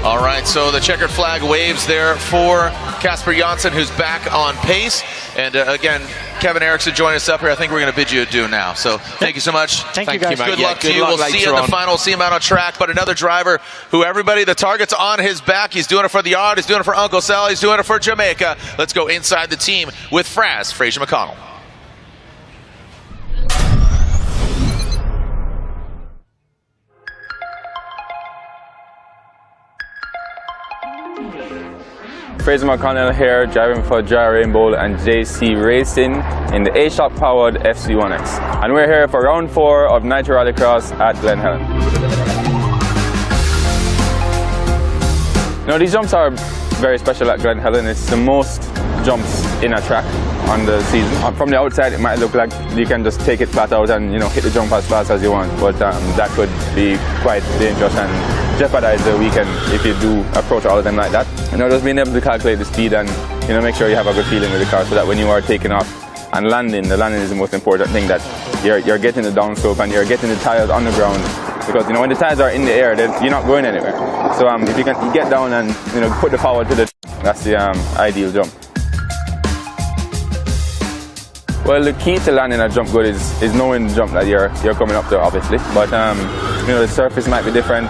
All right, so the checkered flag waves there for Casper Janssen, who's back on pace. And again, Kevin Erickson joining us up here. I think we're going to bid you adieu now. So thank you so much. Thank you, guys. Good luck to you. We'll see you in the final. See him out on track. But another driver who everybody, the target's on his back. He's doing it for the yard. He's doing it for Uncle Sal. He's doing it for Jamaica. Let's go inside the team with Fraz, Fraser McConnell. Fraser McConnell here, driving for Dreyer Reinbold and JC Racing in the A-Shock powered FC1X. And we're here for round 4 of Nitro Rallycross at Glen Helen. Now, these jumps are very special at Glen Helen. It's the most jumps in a track on the season. From the outside, it might look like you can just take it flat out and, you know, hit the jump as fast as you want, but that could be quite dangerous and jeopardize the weekend if you do approach all of them like that. You know, just being able to calculate the speed and, you know, make sure you have a good feeling with the car so that when you are taking off and landing, the landing is the most important thing, that you're getting the downslope and you're getting the tires on the ground, because, you know, when the tires are in the air, you're not going anywhere. So if you can get down and, you know, put the power to the, that's the ideal jump. Well, the key to landing a jump good is knowing the jump that you're coming up to, obviously. But you know, the surface might be different.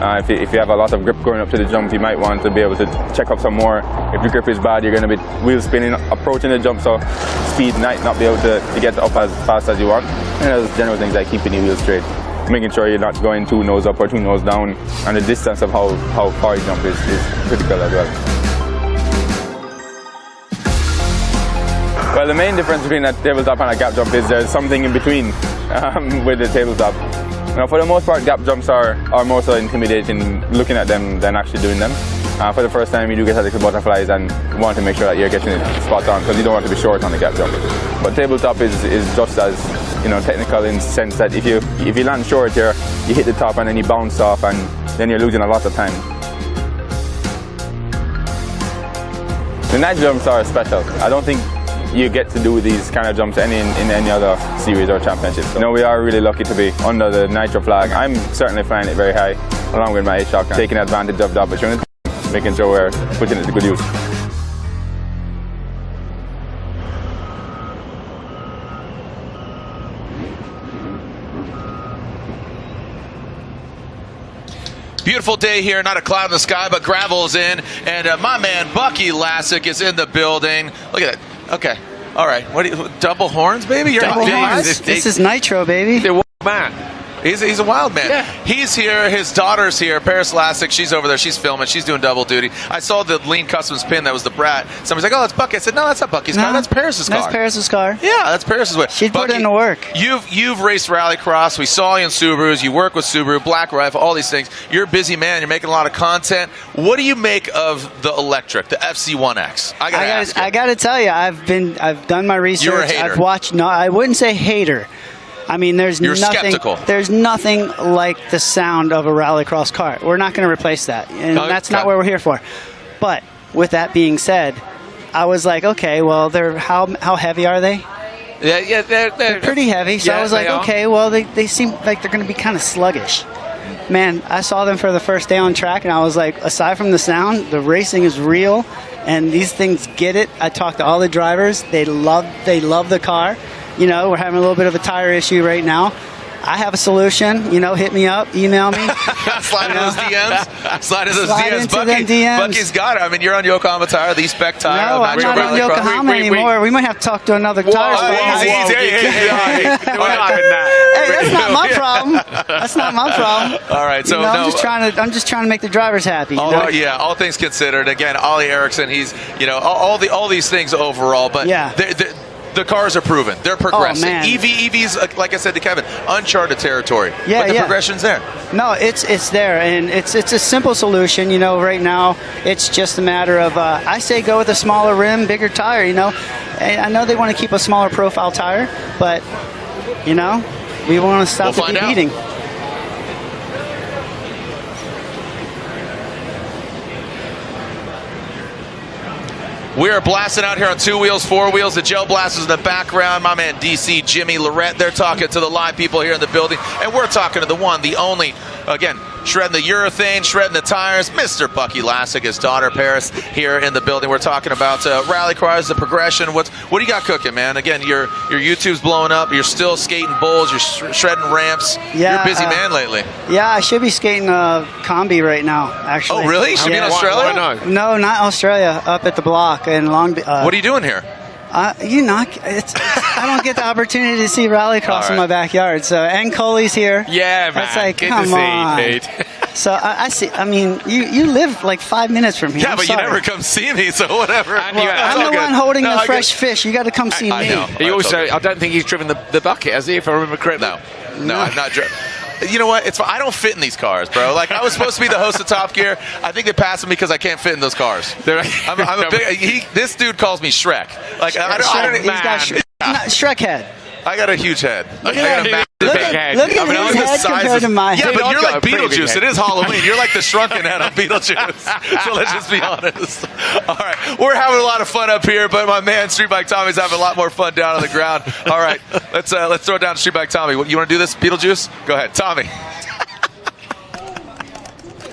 If you have a lot of grip going up to the jump, you might want to be able to check up some more. If the grip is bad, you're going to be wheel spinning approaching the jump, so speed might not be able to get up as fast as you want. And there's general things like keeping your wheels straight, making sure you're not going too nose up or too nose down, and the distance of how far you jump is critical as well. Well, the main difference between a tabletop and a gap jump is there's something in between with the tabletop. Now, for the most part, gap jumps are more so intimidating looking at them than actually doing them. For the first time, you do get a little butterflies and you want to make sure that you're getting it spot on, because you don't want to be short on the gap jump. But tabletop is just as, you know, technical in the sense that if you land short here, you hit the top and then you bounce off, and then you're losing a lot of time. The night jumps are special. I don't think you get to do these kind of jumps in any other series or championship. So, you know, we are really lucky to be under the Nitro flag. I'm certainly flying it very high, along with my A-Shock, taking advantage of the opportunity, making sure we're putting it to good use. Beautiful day here, not a cloud in the sky, but gravel's in, and my man Bucky Lassick is in the building. Look at that. Okay. All right, what do you, double horns, baby? You're Double horns. This is Nitro, baby. The man. He's a wild man. Yeah. He's here. His daughter's here. Paris Lassick, she's over there. She's filming. She's doing double duty. I saw the Lean Customs pin. That was the Brat. Somebody's like, oh, that's Bucky. I said, no, that's not Bucky's car. That's Paris's car. That's Paris's car. Yeah, that's Paris's way. She'd put in the work. You've raced Rallycross. We saw you in Subarus. You work with Subaru, Black Rifle, all these things. You're a busy man. You're making a lot of content. What do you make of the electric, the FC1X? I gotta tell you, I've done my research. You're a hater. I've watched. No, I wouldn't say hater. I mean, You're skeptical. There's nothing like the sound of a Rallycross car. We're not going to replace that, and that's not what we're here for. But with that being said, I was like, okay, well, how heavy are they? Yeah, they're pretty heavy. So I was like, okay, well, they seem like they're going to be kind of sluggish. Man, I saw them for the first day on track, and I was like, aside from the sound, the racing is real, and these things get it. I talked to all the drivers. They love the car. You know, we're having a little bit of a tire issue right now. I have a solution. You know, hit me up, email me. Slide into those DMs. Slide into those DMs. Into them DMs. Bucky's got it. I mean, you're on Yokohama Tire, the spec tire. No, I'm not on Yokohama anymore. We might have to talk to another tire spot. Hey, that's not my problem. That's not my problem. All right, so I'm just trying to make the drivers happy. Yeah, all things considered. Again, Ollie Erickson, he's all these things overall, but the cars are proven. They're progressing. EVs, like I said to Kevin, uncharted territory. Yeah, but the progression's there. No, it's there, and it's a simple solution. You know, right now it's just a matter of I say go with a smaller rim, bigger tire. You know, and I know they want to keep a smaller profile tire, but you know, we want to stop the beating. We are blasting out here on 2 wheels, 4 wheels. The Gel Blasters in the background. My man DC, Jimmy, Lorette, they're talking to the live people here in the building. And we're talking to the one, the only, again, shredding the urethane, shredding the tires, Mr. Bucky Lassick, his daughter Paris here in the building. We're talking about Rallycross, the progression. What do you got cooking, man? Again, your YouTube's blowing up. You're still skating bowls. You're shredding ramps. Yeah, you're a busy man lately. Yeah, I should be skating combi right now, actually. Oh, really? Should be in Australia? No, not Australia. Up at the block in Long Beach. What are you doing here? I don't get the opportunity to see Rallycross in my backyard. So, and Coley's here. Yeah, man. That's like, good come to on. see you, Pete. So I see. I mean, you live like 5 minutes from here. Yeah, but you never come see me, so whatever. I'm the one holding the fresh fish. You got to come see me. I know. He also, I don't think he's driven the bucket, has he? If I remember correctly. No, I'm not driven. You know what? It's fine. I don't fit in these cars, bro. Like, I was supposed to be the host of Top Gear. I think they passed me because I can't fit in those cars. I'm a big. This dude calls me Shrek. Like, I don't. He's got Shrek head. I got a huge head. Look I got a massive head. Look at his head compared to my head. Yeah, but you're like Beetlejuice. It is Halloween. You're like the shrunken head of Beetlejuice. So let's just be honest. All right. We're having a lot of fun up here, but my man Street Bike Tommy's having a lot more fun down on the ground. All right. Let's throw it down to Street Bike Tommy. You want to do this, Beetlejuice? Go ahead. Tommy.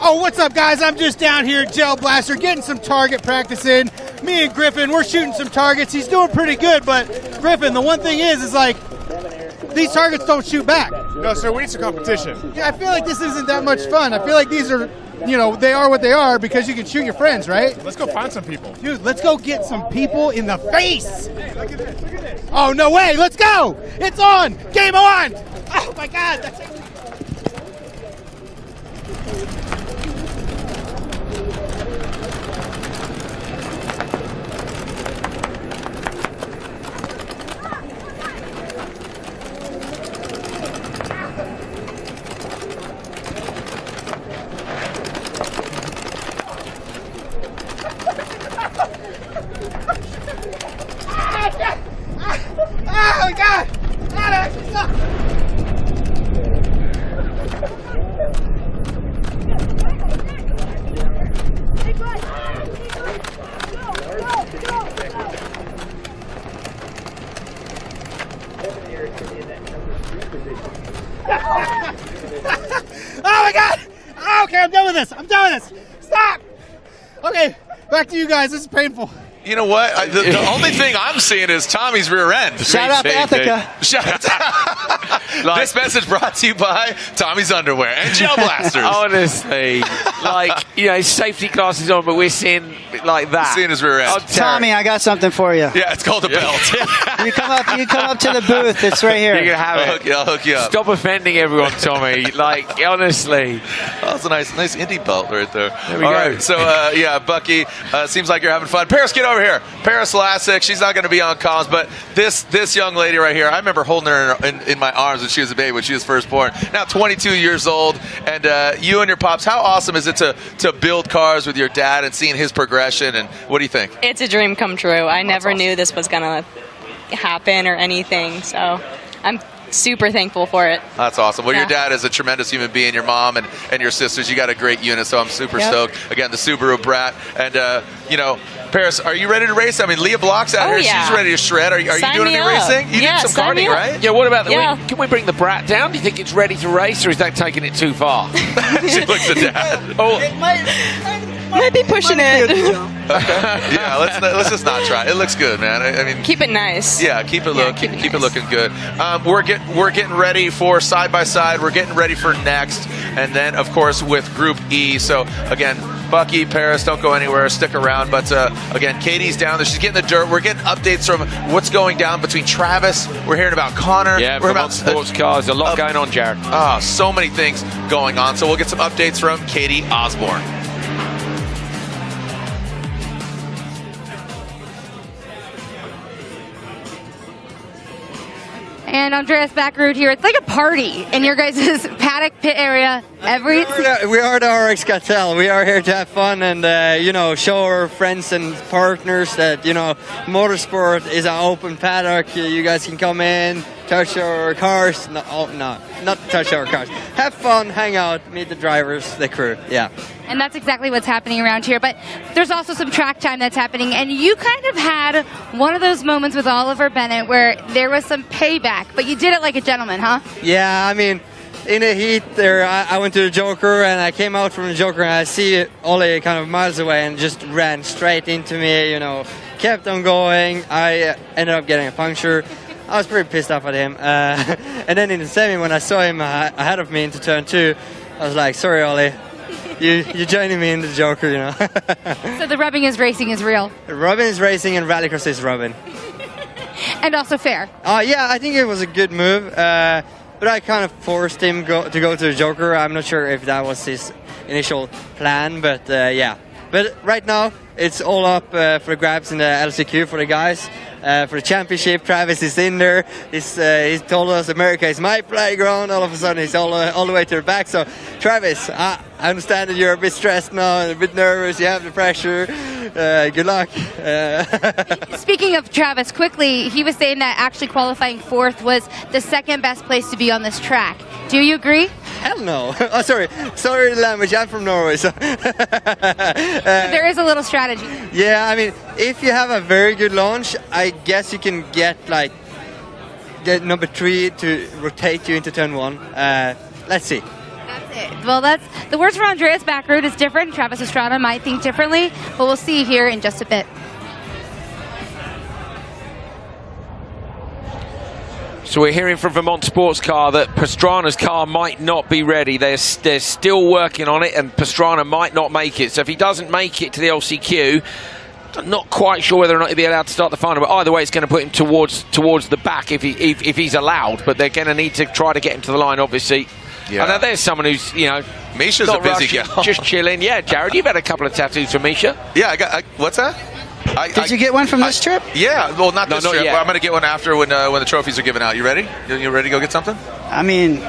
Oh, what's up, guys? I'm just down here at Gel Blaster getting some target practice in. Me and Griffin, we're shooting some targets. He's doing pretty good, but Griffin, the one thing is like, these targets don't shoot back. No, sir, we need some competition. Yeah, I feel like this isn't that much fun. I feel like these are, they are what they are because you can shoot your friends, right? Let's go find some people. Dude, let's go get some people in the face. Look at this, look at this. Oh, no way. Let's go. It's on. Game on. Oh, my God. That's it. Oh my God! That actually sucks! Oh my God! Okay, I'm done with this. I'm done with this. Stop! Okay, back to you guys. This is painful. You know what? The only thing I'm seeing is Tommy's rear end. Shout out to Ethica. Like, this message brought to you by Tommy's Underwear and Gel Blasters. Honestly, like, you know, safety glasses on, but we're seeing like that. Seeing his rear end. Tommy, I got something for you. Yeah, it's called a belt. You come up to the booth. It's right here. You're gonna have I'll hook you up. Stop offending everyone, Tommy. Like, honestly. Oh, that's a nice indie belt right there. There we All go. right, so yeah, Bucky, seems like you're having fun. Paris, get over here. Paris Lassick, she's not going to be on comms, but this young lady right here, I remember holding her in my arms when she was a baby, when she was first born. Now 22 years old, and you and your pops, how awesome is it to build cars with your dad and seeing his progression, and what do you think? It's a dream come true. I never knew this was going to happen or anything, so I'm super thankful for it. That's awesome. Well, Yeah. your dad is a tremendous human being, your mom and your sisters. You got a great unit, so I'm super stoked. Again, the Subaru Brat. And, you know, Paris, are you ready to race? I mean, Leah Block's out here. Yeah. She's ready to shred. Are you doing any racing? You did some karting, right? Yeah, what about can we bring the Brat down? Do you think it's ready to race, or is that taking it too far? She looks at Dad. Oh, Might be pushing it. Okay. Yeah, let's just not try. It looks good, man. I mean, Keep it nice. yeah, keep it looking good. We're getting ready for side by side. We're getting ready for next, and then of course with Group E. So again, Bucky, Paris, don't go anywhere. Stick around. But again, Katie's down there. She's getting the dirt. We're getting updates from what's going down between Travis. We're hearing about Connor. yeah, we're about sports cars. A lot going on, Jared. So many things going on. So we'll get some updates from Katie Osborne. And Andreas Backrud here. It's like a party in your guys' paddock pit area. We are the RX Cartel. We are here to have fun and, you know, show our friends and partners that, you know, motorsport is an open paddock. You guys can come in, touch our cars. Not touch our cars. Have fun, hang out, meet the drivers, the crew. Yeah. And that's exactly what's happening around here. But there's also some track time that's happening. And you kind of had one of those moments with Oliver Bennett where there was some payback. But you did it like a gentleman, huh? Yeah, I mean, in the heat there, I went to the Joker and I came out from the Joker and I see Ollie kind of miles away and just ran straight into me, you know, kept on going. I ended up getting a puncture. I was pretty pissed off at him. And then in the semi, when I saw him ahead of me into turn 2, I was like, sorry, Ollie. You're joining me in the Joker, you know. So the rubbing is racing is real. Robin is racing and Rallycross is Robin. And also fair. Yeah, I think it was a good move. But I kind of forced him to go to the Joker. I'm not sure if that was his initial plan, but yeah. But right now, it's all up for grabs in the LCQ for the guys. For the championship, Travis is in there. He's told us America is my playground. All of a sudden, he's all the way to the back. So, Travis, I understand that you're a bit stressed now and a bit nervous. You have the pressure. Good luck. Speaking of Travis, quickly, he was saying that actually qualifying 4th was the second best place to be on this track. Do you agree? Hell no. Oh, sorry the language. I'm from Norway. So there is a little strategy. Yeah, I mean, if you have a very good launch, I guess you can get like the number 3 to rotate you into turn 1. Let's see. That's it. Well, that's the words for Andreas Backrud is different. Travis Estrada might think differently, but we'll see here in just a bit. So we're hearing from Vermont Sports Car that Pastrana's car might not be ready. They're still working on it, and Pastrana might not make it. So if he doesn't make it to the LCQ, I'm not quite sure whether or not he'll be allowed to start the final. But either way, it's going to put him towards the back if he's allowed. But they're going to need to try to get him to the line, obviously. Yeah. And now there's someone who's, you know, Misha's a busy gal. Just chilling. Yeah, Jared, you've had a couple of tattoos from Misha. Yeah, what's that? Did you get one from this trip? Yeah, well, not this trip. Yet. But I'm going to get one after when the trophies are given out. You ready? You ready to go get something? I mean,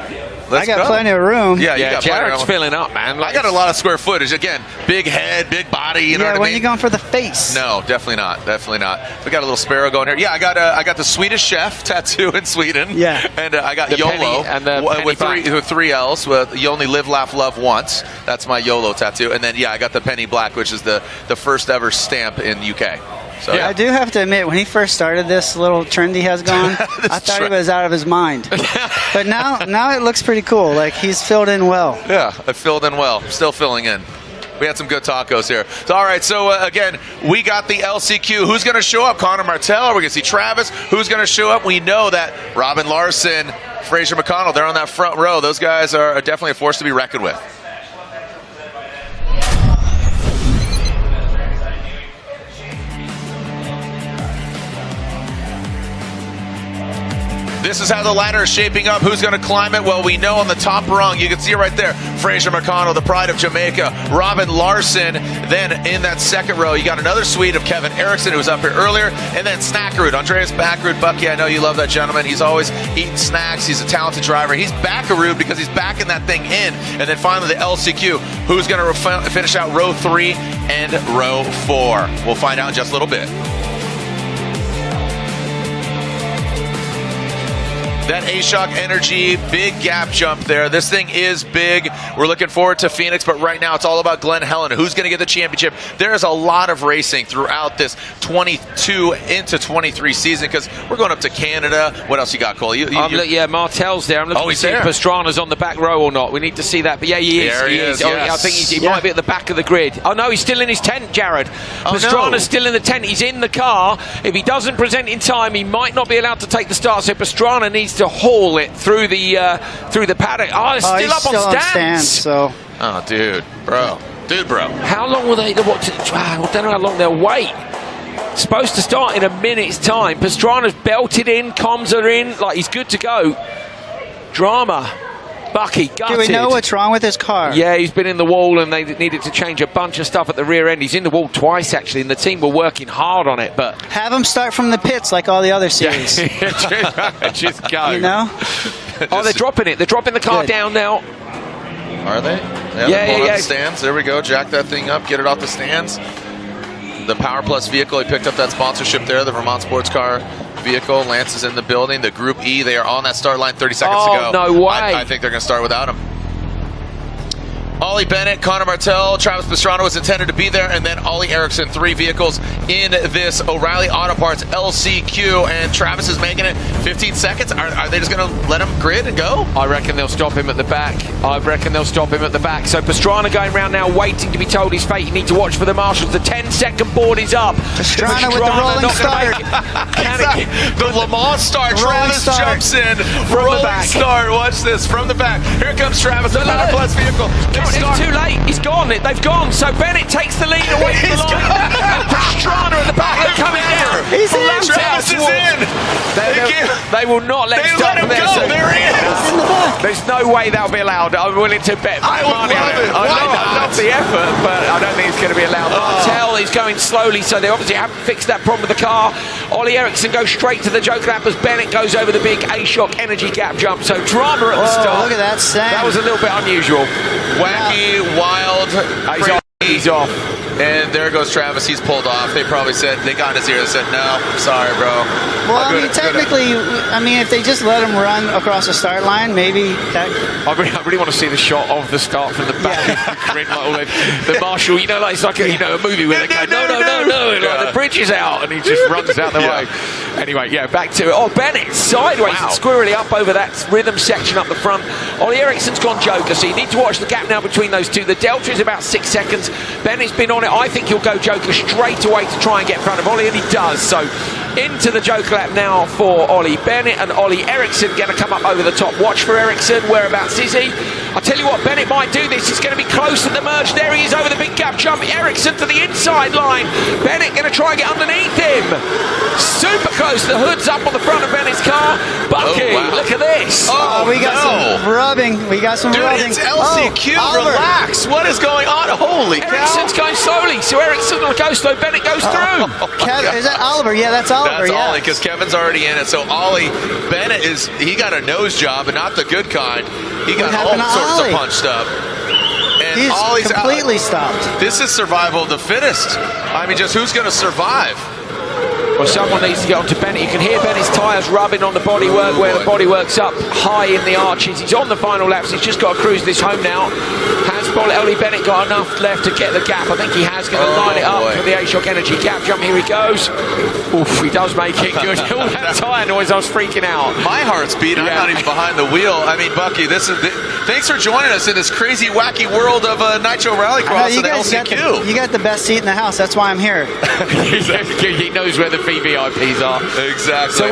Let's I got go. plenty of room. Yeah, you got plenty of Jared's room. filling up, man. I got a lot of square footage. Again, big head, big body. You know what I mean? when you going for the face? No, definitely not. Definitely not. We got a little sparrow going here. Yeah, I got the Swedish chef tattoo in Sweden. Yeah, and I got The YOLO penny and the with penny three L's. With you only live, laugh, love once. That's my YOLO tattoo. And then I got the penny black, which is the first ever stamp in UK. So, I do have to admit, when he first started this little trend he has going, I thought he was out of his mind. But now it looks pretty cool. Like, he's filled in well. Yeah, I filled in well. Still filling in. We had some good tacos here. So, all right, so again, we got the LCQ. Who's going to show up? Connor Martell? Are we going to see Travis? Who's going to show up? We know that Robin Larson Fraser McConnell, they're on that front row. Those guys are definitely a force to be reckoned with. This is how the ladder is shaping up. Who's going to climb it? Well, we know on the top rung, you can see it right there, Fraser McConnell, the pride of Jamaica. Robin Larson. Then in that second row, you got another suite of Kevin Eriksson, who was up here earlier, and then Snackaroo, Andreas Backaroo. Bucky, I know you love that gentleman. He's always eating snacks. He's a talented driver. He's Backaroo because he's backing that thing in. And then finally the LCQ, who's going to finish out row 3 and row 4. We'll find out in just a little bit. That A-Shock Energy, big gap jump there. This thing is big. We're looking forward to Phoenix, but right now it's all about Glenn Helen. Who's going to get the championship? There is a lot of racing throughout this 22 into 23 season because we're going up to Canada. What else you got, Cole? Yeah, Martel's there. I'm looking to see if Pastrana's on the back row or not. We need to see that. But yeah, he is. There he is. Yes. I think he might be at the back of the grid. Oh, no, he's still in his tent, Jared. Pastrana's still in the tent. He's in the car. If he doesn't present in time, he might not be allowed to take the start. So Pastrana needs to haul it through the paddock. Oh, it's still up on stands. So. Oh, dude, bro. How long will they? I don't know how long they'll wait. Supposed to start in a minute's time. Pastrana's belted in, comms are in, like he's good to go. Drama. Bucky, gutted. Do we know what's wrong with his car? Yeah, he's been in the wall and they needed to change a bunch of stuff at the rear end. He's in the wall twice, actually, and the team were working hard on it. But have him start from the pits like all the other series. Just go. You know? Oh, they're dropping it. They're dropping the car down now. Are they? Yeah. The stands. There we go. Jack that thing up. Get it off the stands. The Power Plus vehicle, he picked up that sponsorship there, the Vermont Sports Car vehicle. Lance is in the building. The Group E, they are on that start line 30 seconds to go. No way. I think they're going to start without him. Ollie Bennett, Connor Martell, Travis Pastrana was intended to be there, and then Ollie Eriksson, 3 vehicles in this O'Reilly Auto Parts LCQ, and Travis is making it 15 seconds. Are they just going to let him grid and go? I reckon they'll stop him at the back. So Pastrana going around now, waiting to be told his fate. You need to watch for the marshals. The 10-second board is up. Pastrana with the rolling start. The Le Mans start. Travis jumps in. Rolling start. Watch this from the back. Here comes Travis, the Power Plus vehicle. It's too late. He's gone. They've gone. So Bennett takes the lead away from the line. And Pastrana at the back. They're coming down. He's in. Travis is in. They will not let him start from there. There he is. There's no way that'll be allowed. I'm willing to bet money on it. I love the effort, but I don't think it's going to be allowed. Martel is going slowly, so they obviously haven't fixed that problem with the car. Ollie Eriksson goes straight to the joke lap as Bennett goes over the big A-Shock energy gap jump. So drama at the start. Look at that sound. That was a little bit unusual. Wacky, wild, he's off. And there goes Travis. He's pulled off. They probably said, they got in his ear and said, no, sorry, bro. Well, I mean, technically, if they just let him run across the start line, maybe that... I really want to see the shot of the start from the back. The marshal, it's like a movie where they go, no, like the bridge is out, and he just runs out the way. Anyway, back to it. Oh, Bennett sideways and squirrely up over that rhythm section up the front. Ollie Eriksson's gone Joker, so you need to watch the gap now between those two. The delta is about 6 seconds. Bennett's been on it. I think he'll go Joker straight away to try and get in front of Ollie, and he does. So into the Joker lap now for Ollie Bennett, and Ollie Eriksson going to come up over the top. Watch for Eriksson. Whereabouts is he? I'll tell you what, Bennett might do this. He's going to be close at the merge. There he is over the big gap jump. Eriksson to the inside line. Bennett going to try and get underneath him. Super close. The hood's up on the front of Bennett's car. Bucky, look at this. We got some rubbing. We got some rubbing. It's LCQ. Relax. What is going on? Holy cow. Eriksson's going slowly, so Eriksson will go slow. Bennett goes through. Is that Oliver? Yeah, that's Oliver. That's Ollie, because Kevin's already in it. So Ollie Bennett he got a nose job, and not the good kind. He got all sorts of punched up. And He's Ollie's completely stopped. This is survival of the fittest. I mean, just who's going to survive? Well, someone needs to get onto Bennett. You can hear Bennett's tyres rubbing on the bodywork where the bodywork's up high in the arches. He's on the final laps. He's just got to cruise this home now. Has Ollie Bennett got enough left to get the gap? I think he has. Going to line it up for the A-Shock Energy gap jump. Here he goes. Oof, he does make it good. All that tyre noise, I was freaking out. My heart's beating. I'm not even behind the wheel. I mean, Bucky, thanks for joining us in this crazy, wacky world of Nitro Rallycross and the LCQ. You got the best seat in the house. That's why I'm here. He knows where the VVIPs are. Exactly. So,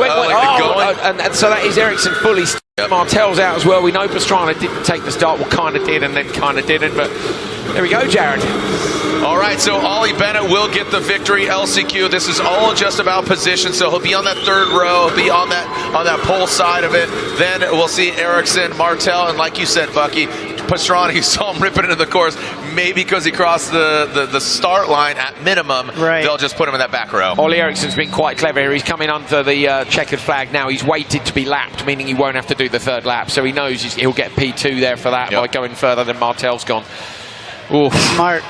so that is Eriksson fully Martel's out as well. We know Pastrana didn't take the start. Well, kind of did and then kind of didn't. But there we go, Jared. All right, so Ollie Bennett will get the victory. LCQ. This is all just about position. So he'll be on that third row, be on that pole side of it. Then we'll see Ericsson, Martel, and like you said, Bucky, Pastrana. You saw him ripping into the course. Maybe because he crossed the start line at minimum, they'll just put him in that back row. Ollie Ericsson's been quite clever here. He's coming under the checkered flag now. He's waited to be lapped, meaning he won't have to do the third lap. So he knows he'll get P2 there for that by going further than Martel's gone. Oof. Smart.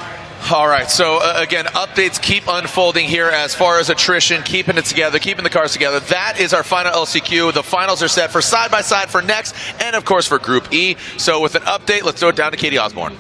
All right, so again, updates keep unfolding here as far as attrition, keeping it together, keeping the cars together. That is our final LCQ. The finals are set for side-by-side for next, and of course for Group E. So with an update, let's throw it down to Katie Osborne.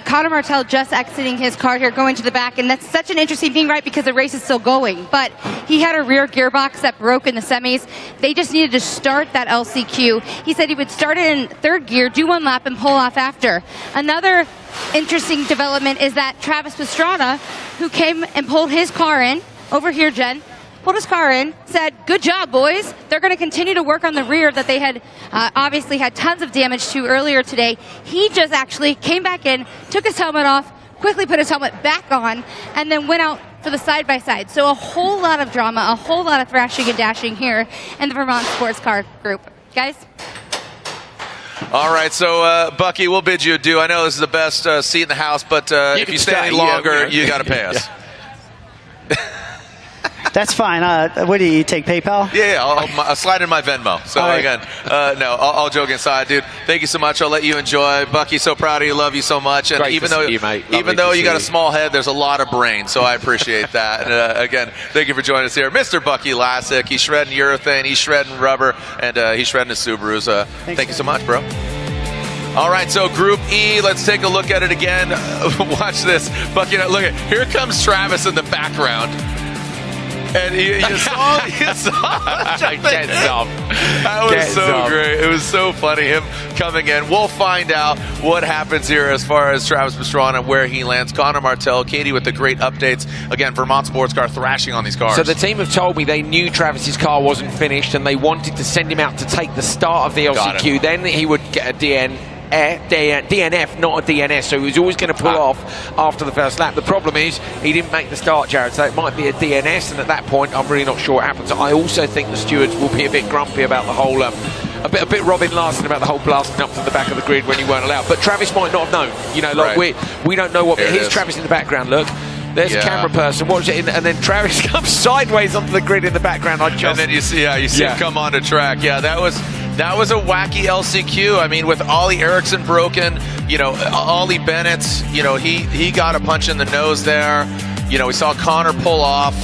Connor Martel just exiting his car here, going to the back, and that's such an interesting thing, right, because the race is still going. But he had a rear gearbox that broke in the semis. They just needed to start that LCQ. He said he would start it in third gear, do one lap, and pull off after. Another interesting development is that Travis Pastrana, who came and pulled his car in, over here, Jen, pulled his car in, said, good job, boys. They're going to continue to work on the rear that they had obviously had tons of damage to earlier today. He just actually came back in, took his helmet off, quickly put his helmet back on, and then went out for the side-by-side. So a whole lot of drama, a whole lot of thrashing and dashing here in the Vermont Sports Car Group. Guys? All right, so Bucky, we'll bid you adieu. I know this is the best seat in the house, but if you stay any longer, you got to pay us. That's fine. What do you take, PayPal? Yeah, I'll slide in my Venmo. So again, no, all joking aside, dude, thank you so much. I'll let you enjoy. Bucky, so proud of you, love you so much. And even though you got a small head, there's a lot of brain, so I appreciate that. And again, thank you for joining us here. Mr. Bucky Lasek, he's shredding urethane, he's shredding rubber, and he's shredding his Subarus. Thank you so much, bro. All right, so Group E, let's take a look at it again. Watch this. Bucky, look at, here comes Travis in the background. And you saw that was so great. It was so funny, him coming in. We'll find out what happens here as far as Travis Pastrana and where he lands. Connor Martel, Katie with the great updates. Again, Vermont Sports Car thrashing on these cars. So the team have told me they knew Travis's car wasn't finished and they wanted to send him out to take the start of the LCQ. Then he would get a DNF, not a DNS, so he was always going to pull off after the first lap. The problem is he didn't make the start, Jared, so it might be a DNS, and at that point I'm really not sure what happens. I also think the stewards will be a bit grumpy about the whole a bit Robin Larson about the whole blasting up to the back of the grid when you weren't allowed. But Travis might not have known, you know, like we don't know what. But here's Travis in the background, look. There's a camera person, watch it, and then Travis comes sideways onto the grid in the background. And then you see him come onto track. Yeah, that was a wacky LCQ. I mean, with Ollie Ericsson broken, you know, Ollie Bennett, you know, he got a punch in the nose there. You know, we saw Connor pull off.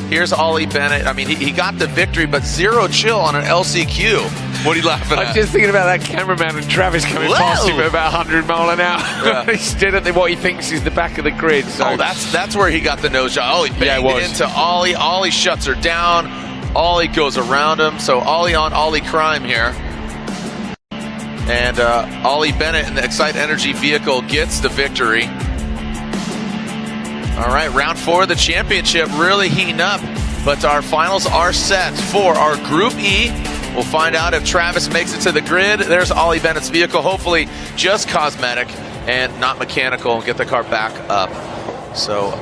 Here's Ollie Bennett. I mean, he got the victory, but zero chill on an LCQ. What are you laughing at? I'm just thinking about that cameraman and Travis coming past him at about 100 mile an hour. Yeah. He stood at what he thinks is the back of the grid. So. Oh, that's where he got the nose job. Oh, he banged it into Ollie. Ollie shuts her down. Ollie goes around him. So Ollie on Ollie crime here. And Ollie Bennett in the Excite Energy vehicle gets the victory. All right, round 4 of the championship really heating up. But our finals are set for our Group E. We'll find out if Travis makes it to the grid. There's Ollie Bennett's vehicle, hopefully just cosmetic and not mechanical. Get the car back up. So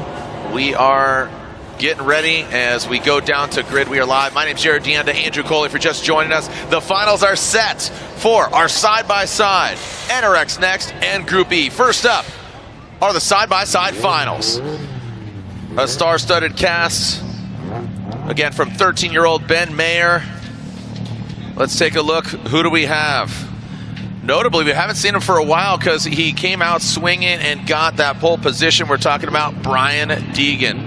we are getting ready as we go down to grid. We are live. My name's Jared Deanda. Andrew Coley for just joining us. The finals are set for our side-by-side, NRX next, and Group E. First up are the side-by-side finals. A star-studded cast, again from 13-year-old Ben Mayer. Let's take a look. Who do we have? Notably, we haven't seen him for a while because he came out swinging and got that pole position. We're talking about Brian Deegan.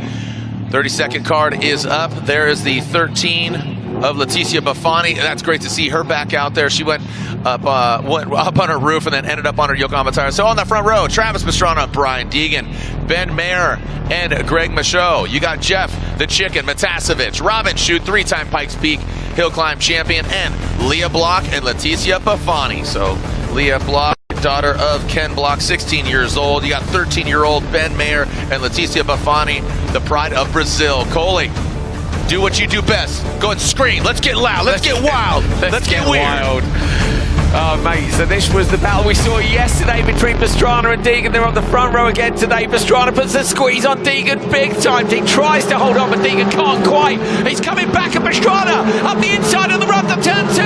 32nd card is up. There is the 13 of Leticia Buffoni. That's great to see her back out there. She went up on her roof and then ended up on her Yokohama tire. So on the front row, Travis Pastrana, Brian Deegan, Ben Mayer, and Greg Michaud. You got Jeff the Chicken Matasevich, Robin Shute, 3-time Pikes Peak Hill Climb champion, and Leah Block and Leticia Buffoni. So Leah Block, daughter of Ken Block, 16 years old. You got 13-year-old Ben Mayer and Leticia Buffoni, the pride of Brazil. Coley, Do what you do best. Go and scream. Let's get loud. Let's get wild. Let's get weird. Wild. Oh, mate, so this was the battle we saw yesterday between Pastrana and Deegan. They're on the front row again today. Pastrana puts the squeeze on Deegan big time. He tries to hold on, but Deegan can't quite. He's coming back at Pastrana up the inside of the ramp to turn 2.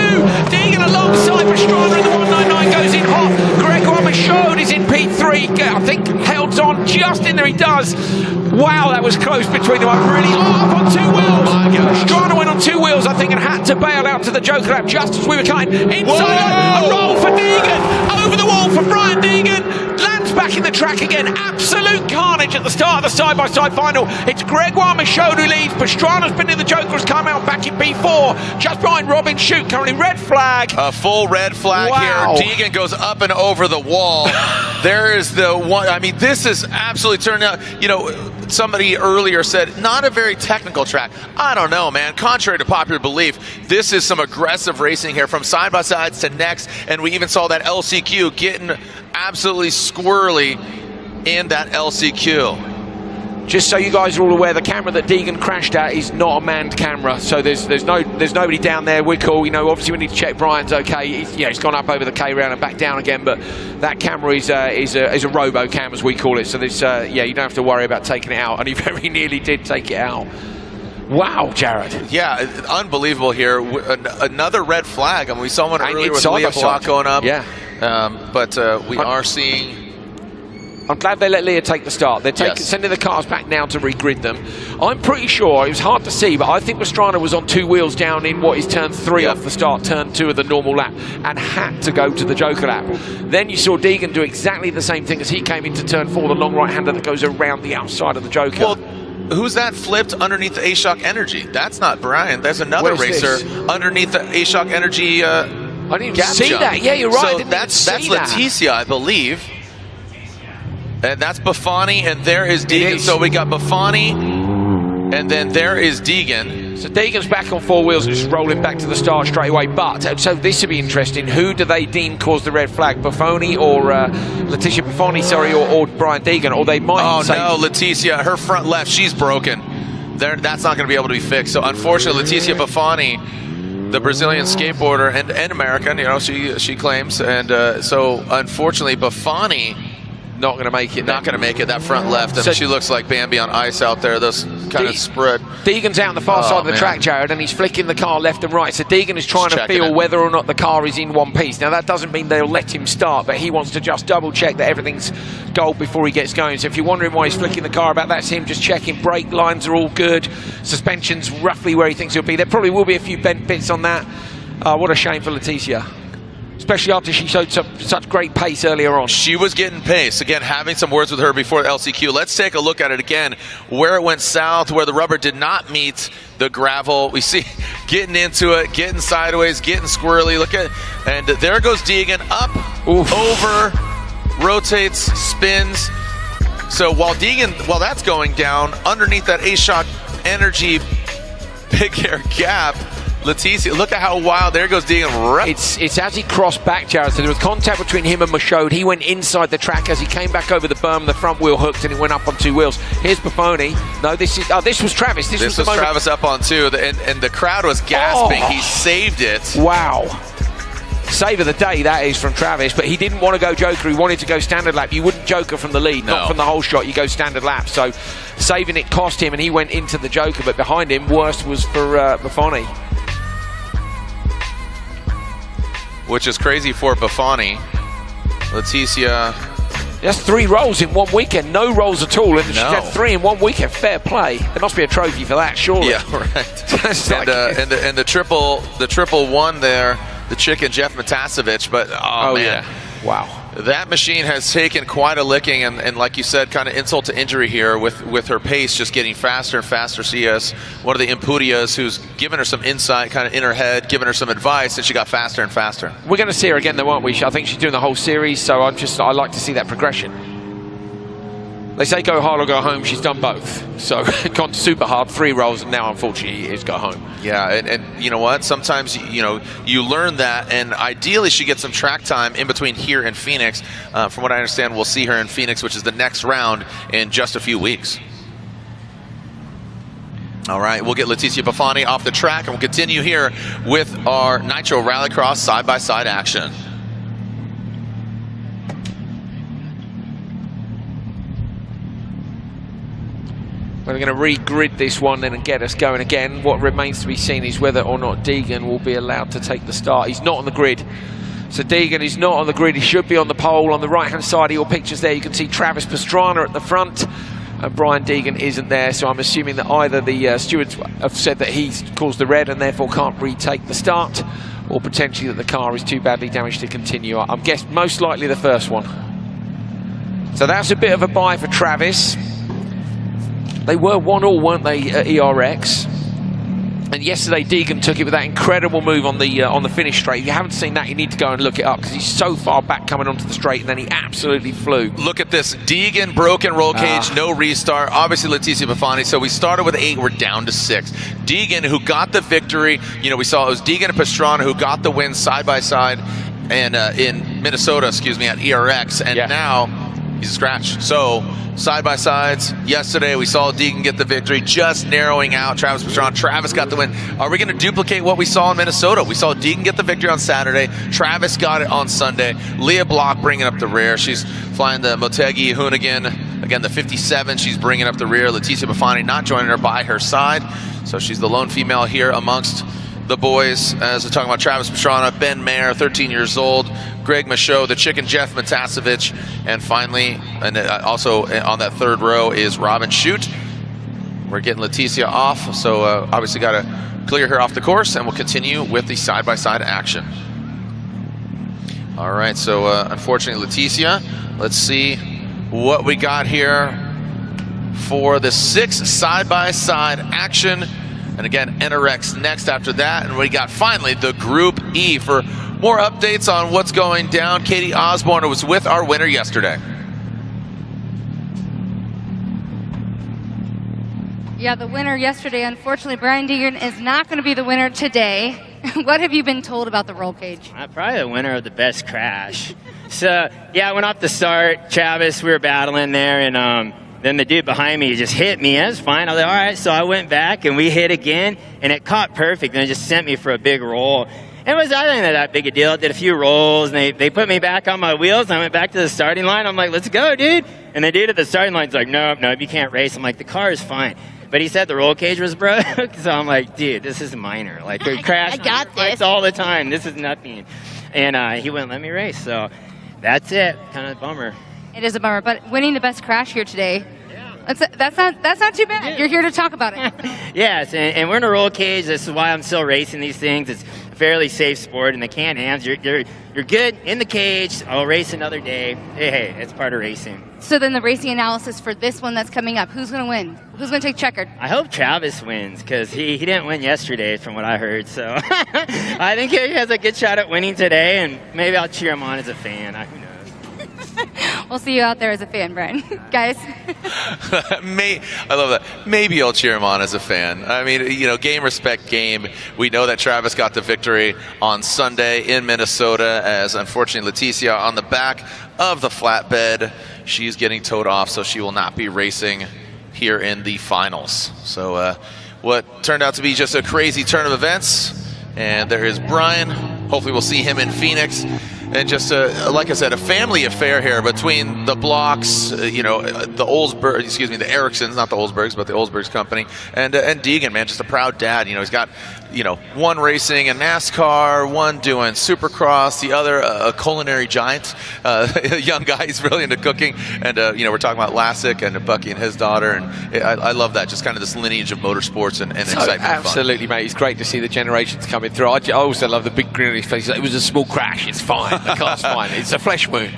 Deegan alongside Pastrana in the 199 goes in hot. Gregoire Michaud is in P3. I think held on just in there. He does. Wow, that was close between them. I'm really up on 2 wheels. Pastrana went on 2 wheels, I think, and had to bail out to the Joker lap just as we were cutting inside. A roll for Deegan, over the wall for Brian Deegan, lands back in the track again. Absolute carnage at the start of the side-by-side final. It's Gregoire Michaud who leads. Pastrana's been in the Joker, has come out back in P4, just behind Robin Shute, currently red flag. A full red flag here. Deegan goes up and over the wall. There is the one. I mean, this is absolutely turning out, you know, somebody earlier said, not a very technical track. I don't know, man. Contrary to popular belief, this is some aggressive racing here from side-by-sides to next, and we even saw that LCQ getting absolutely squirrely in that LCQ. Just so you guys are all aware, the camera that Deegan crashed at is not a manned camera, so there's nobody down there. We're cool, you know. Obviously, we need to check Brian's okay. He's gone up over the K round and back down again, but that camera is a robo cam, as we call it. So there's you don't have to worry about taking it out, and he very nearly did take it out. Wow, Jared. Yeah, unbelievable here. Another red flag. I mean, we saw one earlier with Leah Block going up. Yeah. But we are seeing... I'm glad they let Leah take the start. They're sending the cars back now to regrid them. I'm pretty sure, it was hard to see, but I think Pastrana was on 2 wheels down in what is turn 3 off the start, turn 2 of the normal lap, and had to go to the Joker lap. Then you saw Deegan do exactly the same thing as he came into turn 4, the long right-hander that goes around the outside of the Joker. Well, who's that flipped underneath the A-Shock Energy? That's not Brian. There's another racer underneath the A-Shock Energy I didn't even see that. Yeah, you're right. So that's Leticia, I believe. And that's Buffoni, and there is Deegan. So we got Buffoni, and then there is Deegan. So Deegan's back on 4 wheels and just rolling back to the start straight away. But, so this would be interesting. Who do they deem caused the red flag? Buffoni or Leticia Buffoni, sorry, or Brian Deegan? Or they might say... no, Leticia, her front left, she's broken. That's not going to be able to be fixed. So unfortunately, Leticia Buffoni, the Brazilian skateboarder and American, you know, she claims. And so unfortunately, Buffoni... not going to make it. Not going to make it, that front left. And she looks like Bambi on ice out there, those kind of spread. Deegan's out on the far side of the track, Jared, and he's flicking the car left and right. So Deegan is trying to feel whether or not the car is in one piece. Now, that doesn't mean they'll let him start, but he wants to just double check that everything's gold before he gets going. So if you're wondering why he's flicking the car about, that's him just checking brake lines are all good. Suspension's roughly where he thinks it'll be. There probably will be a few bent bits on that. What a shame for Leticia. Especially after she showed such great pace earlier on. She was getting pace. Again, having some words with her before the LCQ. Let's take a look at it again. Where it went south, where the rubber did not meet the gravel. We see getting into it, getting sideways, getting squirrely. Look at, and there goes Deegan up, over, rotates, spins. So while that's going down, underneath that A-Shock Energy big air gap, Leticia, look at how wild. There goes Deegan. It's as he crossed back, Jared. So there was contact between him and Michaud. He went inside the track as he came back over the berm. The front wheel hooked and he went up on 2 wheels. Here's Buffoni. No, this was Travis. This was Travis up on 2, and the crowd was gasping. He saved it. Wow. Save of the day, that is, from Travis, but he didn't want to go Joker. He wanted to go standard lap. You wouldn't Joker from the lead, not from the whole shot. You go standard lap. So saving it cost him, and he went into the Joker, but behind him, worst was for Buffoni. Which is crazy for Buffoni. Leticia. That's 3 rolls in one weekend. No rolls at all. And she's had 3 in one weekend. Fair play. There must be a trophy for that, surely. Yeah, right. and the triple one there, the chicken Jeff Matasevich. But man. Yeah. Wow. That machine has taken quite a licking, and like you said, kind of insult to injury here with her pace just getting faster and faster. See us, one of the Imputias who's given her some insight kind of in her head, giving her some advice, and she got faster and faster. We're going to see her again though, aren't we? I think she's doing the whole series, so I like to see that progression. They say go hard or go home. She's done both. So gone super hard, 3 rolls, and now unfortunately it's go home. Yeah, and you know what? Sometimes you learn that, and ideally she gets some track time in between here and Phoenix. From what I understand, we'll see her in Phoenix, which is the next round in just a few weeks. All right, we'll get Leticia Buffoni off the track, and we'll continue here with our Nitro Rallycross side-by-side action. We're going to re-grid this one then and get us going again. What remains to be seen is whether or not Deegan will be allowed to take the start. He's not on the grid. So Deegan is not on the grid. He should be on the pole. On the right-hand side of your pictures there, you can see Travis Pastrana at the front. And Brian Deegan isn't there, so I'm assuming that either the stewards have said that he's caused the red and therefore can't retake the start, or potentially that the car is too badly damaged to continue. I'm guessing most likely the first one. So that's a bit of a bye for Travis. They were 1-1, weren't they, at ERX? And yesterday Deegan took it with that incredible move on the finish straight. If you haven't seen that, you need to go and look it up, because he's so far back coming onto the straight, and then he absolutely flew. Look at this. Deegan, broken roll cage, no restart. Obviously Leticia Buffoni. So we started with 8, we're down to 6. Deegan, who got the victory, you know, we saw it was Deegan and Pastrana who got the win side by side, and in Minnesota, excuse me, at ERX, and now he's a scratch. So side-by-sides, yesterday we saw Deegan get the victory, just narrowing out Travis Pastrana. Travis got the win. Are we going to duplicate what we saw in Minnesota? We saw Deegan get the victory on Saturday. Travis got it on Sunday. Leah Block bringing up the rear. She's flying the Motegi Hoonigan. Again, the 57, she's bringing up the rear. Leticia Buffoni not joining her by her side. So she's the lone female here amongst the boys, as we're talking about Travis Pastrana, Ben Mayer, 13 years old, Greg Michaud, the Chicken Jeff Matasevich, and finally, and also on that third row is Robin Shute. We're getting Leticia off, so obviously got to clear her off the course, and we'll continue with the side-by-side action. All right, so unfortunately, Leticia, let's see what we got here for the 6 side-by-side action. And again, NRX next after that. And we got finally the Group E. For more updates on what's going down, Katie Osborne was with our winner yesterday. Yeah, the winner yesterday, unfortunately, Brian Deegan is not going to be the winner today. What have you been told about the roll cage? Probably the winner of the best crash. So, yeah, I went off the start. Travis, we were battling there, and then the dude behind me just hit me. That was fine. I was like, all right. So I went back and we hit again, and it caught perfect, and it just sent me for a big roll. And it was, I didn't know that big a deal. I did a few rolls, and they put me back on my wheels, and I went back to the starting line. I'm like, let's go, dude. And the dude at the starting line's like, nope, you can't race. I'm like, the car is fine. But he said the roll cage was broke, so I'm like, dude, this is minor. Like, they crash I got this all the time. This is nothing. And he wouldn't let me race, so that's it. Kind of a bummer. It is a bummer, but winning the best crash here today, that's not too bad. You're here to talk about it. Yes, and we're in a roll cage. This is why I'm still racing these things. It's a fairly safe sport, and the Can-Ams, you're good in the cage. I'll race another day. Hey, it's part of racing. So then the racing analysis for this one that's coming up, who's going to win? Who's going to take checkered? I hope Travis wins, because he didn't win yesterday from what I heard. So I think he has a good shot at winning today, and maybe I'll cheer him on as a fan. Who knows? We'll see you out there as a fan, Brian. Guys. I love that. Maybe I'll cheer him on as a fan. I mean, you know, game respect game. We know that Travis got the victory on Sunday in Minnesota, as unfortunately Leticia on the back of the flatbed. She's getting towed off, so she will not be racing here in the finals. So what turned out to be just a crazy turn of events. And there is Brian. Hopefully we'll see him in Phoenix. And just, like I said, a family affair here between the Blocks, you know, the Olsberg, excuse me, the Ericssons, not the Olsbergs, but the Olsbergs company, and Deegan, man, just a proud dad. You know, he's got, you know, one racing in NASCAR, one doing Supercross, the other a culinary giant, a young guy. He's really into cooking. And, you know, we're talking about Lassick and Bucky and his daughter. And I love that, just kind of this lineage of motorsports and excitement. Absolutely, mate. It's great to see the generations coming through. I also love the big grin on his face. It was a small crash. It's fine. The car's fine. It's a flesh wound.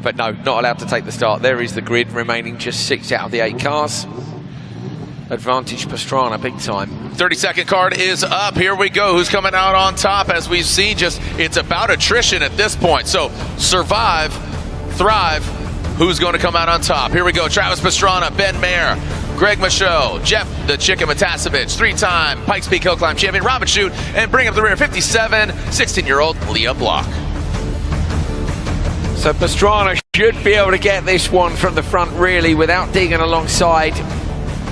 But no, not allowed to take the start. There is the grid, remaining just 6 out of the 8 cars. Advantage Pastrana, big time. 30-second card is up. Here we go. Who's coming out on top? As we've seen, just it's about attrition at this point. So survive, thrive. Who's going to come out on top? Here we go. Travis Pastrana, Ben Mayer, Greg Michaud, Jeff the Chicken Matasevich, 3-time Pikes Peak Hill Climb champion, Robin Shute, and bring up the rear, 57, 16-year-old Leah Block. So Pastrana should be able to get this one from the front, really, without Deegan alongside.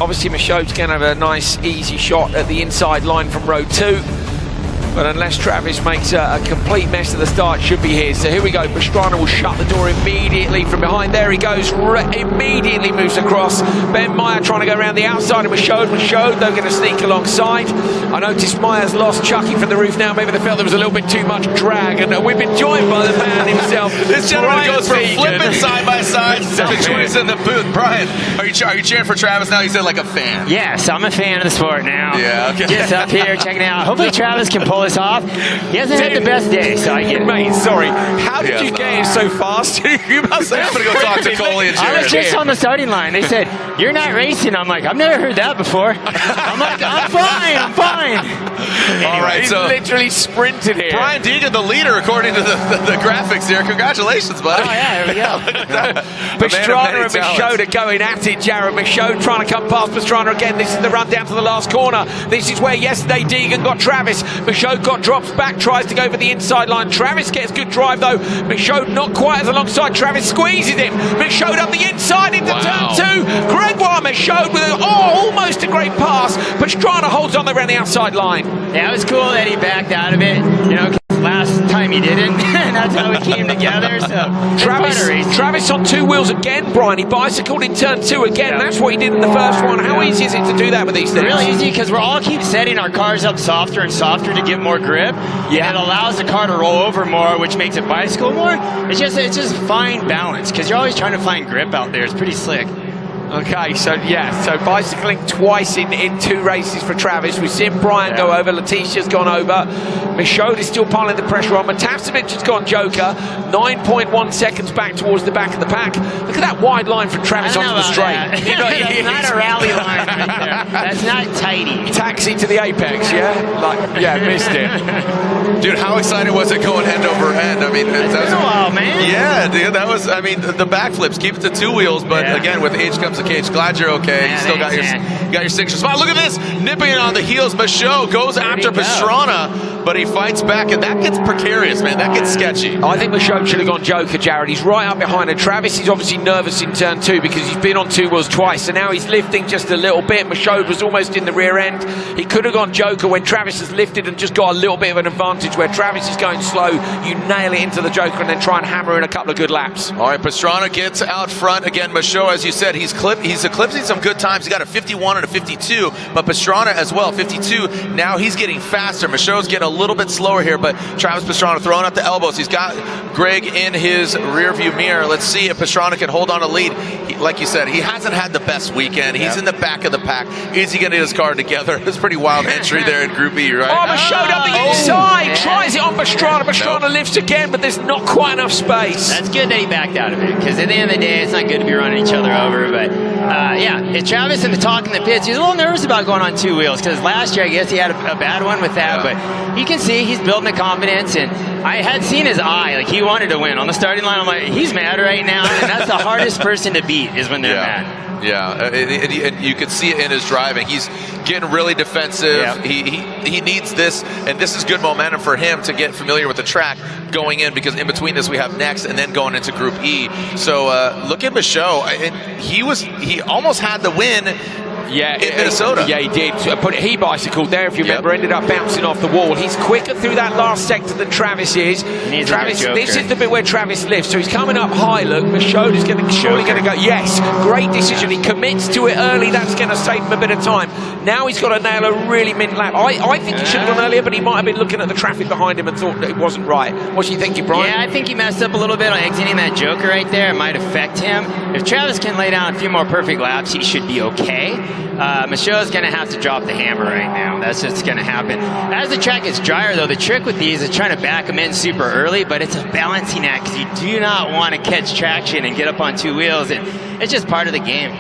Obviously, Michaud's going to have a nice, easy shot at the inside line from row 2. But unless Travis makes a complete mess at the start, should be here. So here we go. Pastrana will shut the door immediately from behind. There he goes. Immediately moves across. Ben Meyer trying to go around the outside of Michaud. Michaud, though, going to sneak alongside. I noticed Meyer's lost Chucky from the roof now. Maybe they felt there was a little bit too much drag. And we've been joined by the man himself. This gentleman Brian goes from Deegan. flipping side by side to join us in the booth. Brian, are you cheering for Travis now? You said like a fan. Yes, I'm a fan of the sport now. Yeah, okay. Just up here checking out. Hopefully Travis can pull this off. He hasn't had the best day, so I get it. Mate, sorry. How did you get here so fast? You must have. I'm going to go talk to Coley and Jared. I was just on the starting line. They said, "You're not racing." I'm like, "I've never heard that before." I'm like, "I'm fine. Anyway, all right, so literally sprinted here. Brian Deegan, the leader, according to the graphics here. Congratulations, buddy. Oh, yeah, there we go. Pastrana and Michaud are going at it. Jared Michaud trying to come past Pastrana again. This is the run down to the last corner. This is where yesterday Deegan got Travis. Michaud drops back, tries to go for the inside line. Travis gets good drive though. Michaud not quite as alongside. Travis squeezes him. Michaud up the inside into turn 2. Gregoire Michaud with almost a great pass. Pastrana holds on there around the outside line. Yeah, it was cool that he backed out of it. You know, last time he didn't, and that's how we came together. So Travis on 2 wheels again, Brian. He bicycled in turn 2 again. Yep. That's what he did in the first one. How easy is it to do that with these things? Really easy, because we're all keep setting our cars up softer and softer to get more grip. Yeah. And it allows the car to roll over more, which makes it bicycle more. It's just fine balance, because you're always trying to find grip out there. It's pretty slick. Okay, so bicycling twice in 2 races for Travis. We've seen Brian go over, Letitia's gone over. Michaud is still piling the pressure on. Matavcevic has gone Joker, 9.1 seconds back towards the back of the pack. Look at that wide line from Travis onto the straight. That's not a rally line right there. That's not tidy. Taxi to the apex, missed it. Dude, how excited was it going end over end? I mean, that was a while, man. Yeah, dude, that was, I mean, the backflips, keep it to 2 wheels, but again, with age comes the cage. Glad you're okay. Yeah, you still got your signature spot. Look at this, nipping on the heels. Michaud goes after Pastrana, but he fights back, and that gets precarious, man. That gets sketchy. I think Michaud should have gone Joker, Jared. He's right up behind him. Travis is obviously nervous in turn 2 because he's been on 2 wheels twice, so now he's lifting just a little bit. Michaud was almost in the rear end. He could have gone Joker when Travis has lifted and just got a little bit of an advantage. Where Travis is going slow, you nail it into the Joker and then try and hammer in a couple of good laps. All right, Pastrana gets out front again. Michaud, as you said, he's eclipsing some good times. He got a 51 and a 52, but Pastrana as well, 52. Now he's getting faster. Michaud's getting a little bit slower here, but Travis Pastrana throwing up the elbows. He's got Greg in his rearview mirror. Let's see if Pastrana can hold on a lead. Like you said, he hasn't had the best weekend. He's in the back of the pack. Is he going to get his car together? It's a pretty wild entry there in Group E, right? Oh, Michaud up the inside. Tries it on Pastrana. Pastrana lifts again, but there's not quite enough space. That's good that he backed out of it, because at the end of the day, it's not good to be running each other over. But if Travis in the talk in the pits, he was a little nervous about going on 2 wheels, because last year I guess he had a bad one with that. But you can see he's building the confidence, and I had seen his eye, like he wanted to win on the starting line. I'm like, he's mad right now, and that's the hardest person to beat is when they're mad. Yeah, and you can see it in his driving. He's getting really defensive. Yeah. He needs this, and this is good momentum for him to get familiar with the track going in, because in between this we have next and then going into Group E. So look at Michaud. He almost had the win. In Minnesota. He did. But he bicycled there, if you remember, ended up bouncing off the wall. He's quicker through that last sector than Travis is. Travis, this is the bit where Travis lifts. So he's coming up high, look. Michaud is surely going to go. Yes, great decision. He commits to it early. That's going to save him a bit of time. Now he's got to nail a really mint lap. I think he should have gone earlier, but he might have been looking at the traffic behind him and thought that it wasn't right. What's you thinking, Brian? Yeah, I think he messed up a little bit on exiting that Joker right there. It might affect him. If Travis can lay down a few more perfect laps, he should be okay. Michaud's going to have to drop the hammer right now. That's what's going to happen. As the track gets drier, though, the trick with these is trying to back them in super early, but it's a balancing act, because you do not want to catch traction and get up on 2 wheels, and it's just part of the game.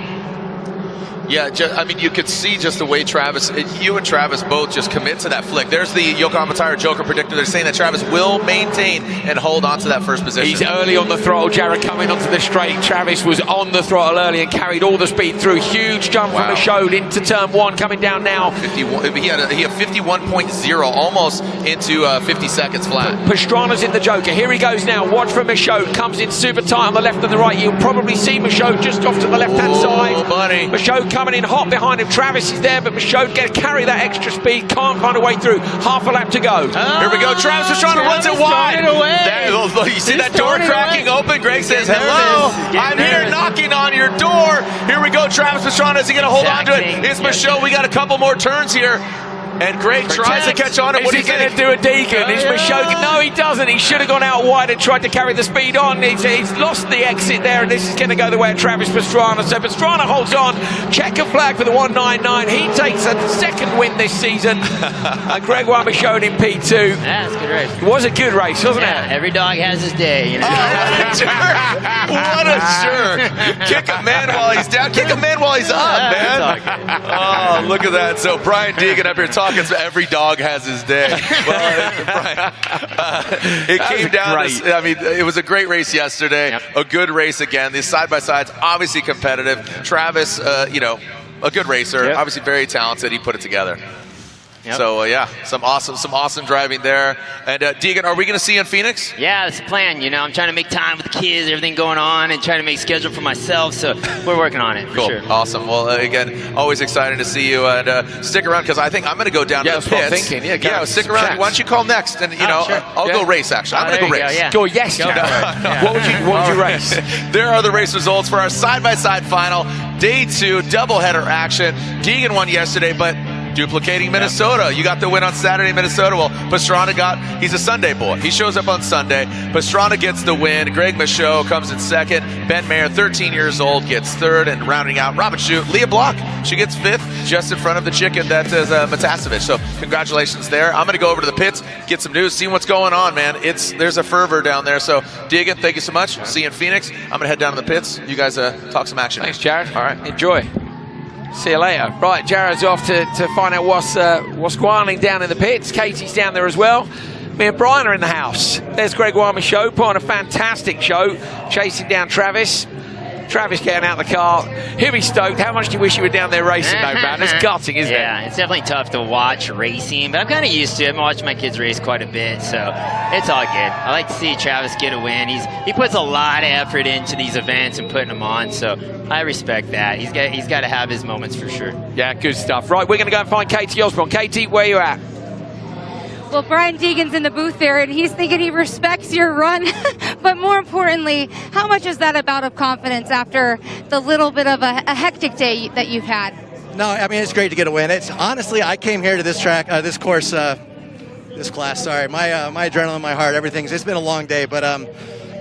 Yeah, I mean, you could see just the way you and Travis both just commit to that flick. There's the Yokohama Tire Joker predictor. They're saying that Travis will maintain and hold on to that first position. He's early on the throttle. Jared coming onto the straight. Travis was on the throttle early and carried all the speed through. Huge jump from Michaud into turn 1, coming down now. 51. He had 51.0, almost into 50 seconds flat. Pastrana's in the Joker. Here he goes now. Watch for Michaud. Comes in super tight on the left and the right. You'll probably see Michaud just off to the left-hand side. Buddy. Michaud coming in hot behind him. Travis is there, but Michaud going to carry that extra speed. Can't find a way through. Half a lap to go. Here we go. Travis Pastrana runs it wide. You see that door cracking open? Greg says, hello, I'm here knocking on your door. Here we go. Travis Pastrana, is he going to hold on to it? It's Michaud. We got a couple more turns here. And Greg tries to catch on. Is he going to do a Deegan? Is Michaud? No, he doesn't. He should have gone out wide and tried to carry the speed on. He's lost the exit there, and this is going to go the way of Travis Pastrana. So Pastrana holds on. Checker flag for the 199. He takes a second win this season. And Greg Michaud in P2. Yeah, it's a good race. It was a good race, wasn't it? Every dog has his day, you know. What a jerk. Kick a man while he's down. Kick a man while he's up, man. Oh, look at that. So Brian Deegan up here talking. Every dog has his day. Well, it came down to, I mean, it was a great race yesterday. Yep. A good race again. These side-by-sides, obviously competitive. Travis, you know, a good racer. Yep. Obviously very talented. He put it together. Yep. So yeah, some awesome driving there. And Deegan, are we going to see you in Phoenix? Yeah, that's the plan. You know, I'm trying to make time with the kids, everything going on, and trying to make schedule for myself. So we're working on it. For sure. Awesome. Well, again, always excited to see you, and stick around because I think I'm going to go down to the pits. Thinking. Stick around. Why don't you call next? And you know, sure. I'll go race. Actually, I'm going to go race. Go yes. What would you race? There are the race results for our side-by-side final, day 2, doubleheader action. Deegan won yesterday, but duplicating Minnesota. You got the win on Saturday, Minnesota. Well, Pastrana he's a Sunday boy. He shows up on Sunday. Pastrana gets the win. Greg Michaud comes in second. Ben Mayer, 13 years old, gets third. And rounding out Robin Shute, Leah Block. She gets 5th, just in front of the chicken that is Matasevich. So congratulations there. I'm going to go over to the pits, get some news, see what's going on, man. There's a fervor down there. So Deegan, thank you so much. See you in Phoenix. I'm going to head down to the pits. You guys talk some action. Thanks, Jared. All right, enjoy. See you later. Right, Jared's off to find out what's going on down in the pits. Katie's down there as well. Me and Brian are in the house. There's Greg Michaud put on a fantastic show, chasing down Travis. Travis getting out of the car. He'll be stoked. How much do you wish you were down there racing, though, man? It's gutting, isn't it? Yeah, it's definitely tough to watch racing, but I'm kind of used to it. I've been watching my kids race quite a bit, so it's all good. I like to see Travis get a win. He puts a lot of effort into these events and putting them on, so I respect that. He's got to have his moments for sure. Yeah, good stuff. Right, we're going to go and find Katie Osborne. Katie, where you at? Well, Brian Deegan's in the booth there, and he's thinking he respects your run. But more importantly, how much is that about of confidence after the little bit of a hectic day that you've had? No, I mean, it's great to get a win. It's honestly, I came here to this track, this course, this class, sorry. My adrenaline, my heart, everything's, it's been a long day, but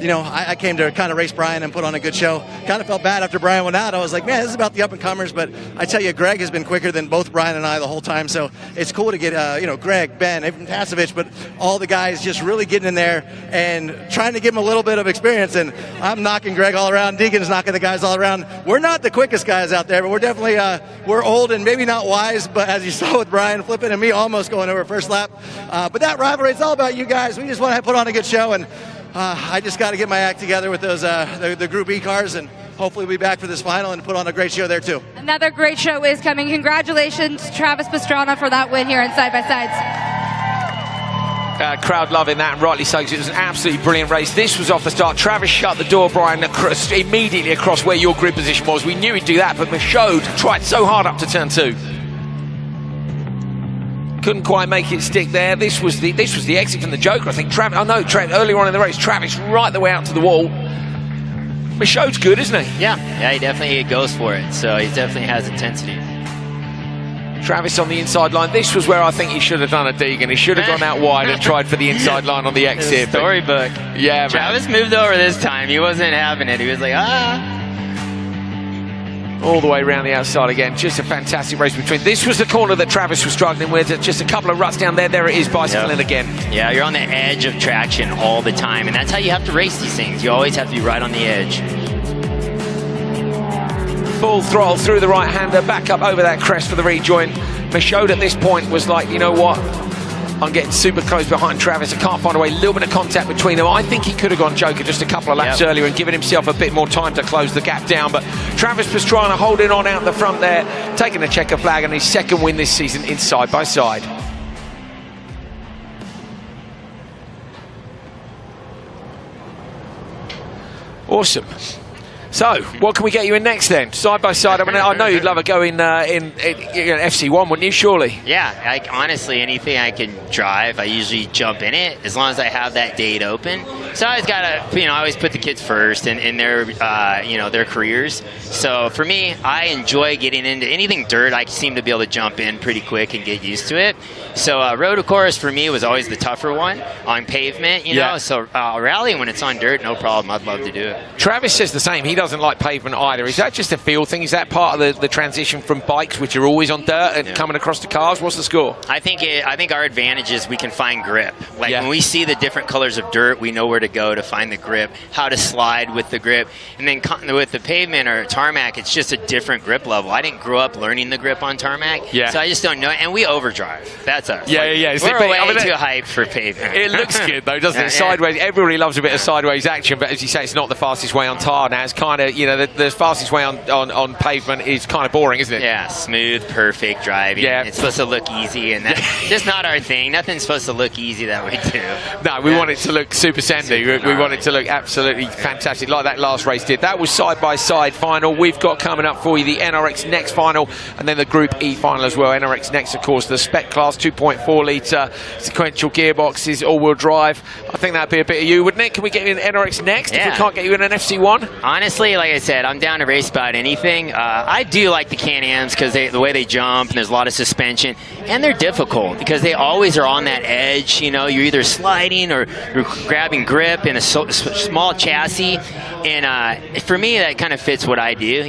you know, I came to kind of race Brian and put on a good show. Kind of felt bad after Brian went out. I was like, man, this is about the up-and-comers, but I tell you, Greg has been quicker than both Brian and I the whole time, so it's cool to get, you know, Greg, Ben, even Tasevich, but all the guys just really getting in there and trying to give them a little bit of experience, and I'm knocking Greg all around. Deegan's knocking the guys all around. We're not the quickest guys out there, but we're definitely, we're old and maybe not wise, but as you saw with Brian flipping and me almost going over first lap. But that rivalry, it's all about you guys. We just want to put on a good show, and I just got to get my act together with those the Group E cars, and hopefully we'll be back for this final and put on a great show there too. Another great show is coming. Congratulations, Travis Pastrana, for that win here in side-by-sides. Crowd loving that, and rightly so, because it was an absolutely brilliant race. This was off the start. Travis shut the door, Brian, immediately across where your grid position was. We knew he'd do that, but Michaud tried so hard up to turn 2. Couldn't quite make it stick there. This was the exit from the Joker, I think. Earlier on in the race, Travis right the way out to the wall. Michaud's good, isn't he? Yeah, he definitely goes for it. So he definitely has intensity. Travis on the inside line. This was where I think he should have done a Deegan. He should have gone out wide and tried for the inside line on the exit. Storybook. Yeah, man. Travis moved over this time. He wasn't having it. He was like, all the way around the outside again. Just a fantastic race between. This was the corner that Travis was struggling with. Just a couple of ruts down there. There it is, bicycling again. Yeah, you're on the edge of traction all the time, and that's how you have to race these things. You always have to be right on the edge. Full throttle through the right-hander, back up over that crest for the rejoin. Michaud at this point was like, you know what? I'm getting super close behind Travis. I can't find a way. A little bit of contact between them. I think he could have gone Joker just a couple of laps earlier and given himself a bit more time to close the gap down. But Travis Pastrana holding on out the front there, taking a checker flag and his second win this season in side-by-side. Awesome. So, what can we get you in next then? Side by side. I mean, I know you'd love a go in FC1, wouldn't you? Surely. Yeah, honestly, anything I can drive, I usually jump in it as long as I have that date open. So I always gotta, I always put the kids first in their, their careers. So for me, I enjoy getting into anything dirt. I seem to be able to jump in pretty quick and get used to it. So road, of course, for me was always the tougher one on pavement. You know, so rally when it's on dirt, no problem. I'd love to do it. Travis says the same. He doesn't like pavement either. Is that just a feel thing? Is that part of the transition from bikes, which are always on dirt, and coming across to cars? What's the score? I think our advantage is we can find grip. Like when we see the different colors of dirt, we know where to go to find the grip, how to slide with the grip. And then with the pavement or tarmac, it's just a different grip level. I didn't grow up learning the grip on tarmac, so I just don't know. And we overdrive. That's us. Yeah. We're way too hyped for pavement. It looks good though, doesn't it? Sideways. Everybody loves a bit of sideways action, but as you say, it's not the fastest way on tar now. It's kind of, the fastest way on pavement is kind of boring, isn't it? Yeah, smooth, perfect driving. Yeah. It's supposed to look easy, and that's just not our thing. Nothing's supposed to look easy that we do. No, we want it to look super sandy. We want it to look absolutely fantastic, like that last race did. That was side-by-side final. We've got coming up for you the NRX Next final, and then the Group E final as well. NRX Next, of course, the spec class, 2.4 litre sequential gearboxes, all-wheel drive. I think that'd be a bit of you, wouldn't it? Can we get you in NRX Next if we can't get you in an FC1? Honestly, like I said, I'm down to race about anything. I do like the Can-Ams because the way they jump, and there's a lot of suspension, and they're difficult because they always are on that edge. You're either sliding or you're grabbing grip in a small chassis, and for me, that kind of fits what I do.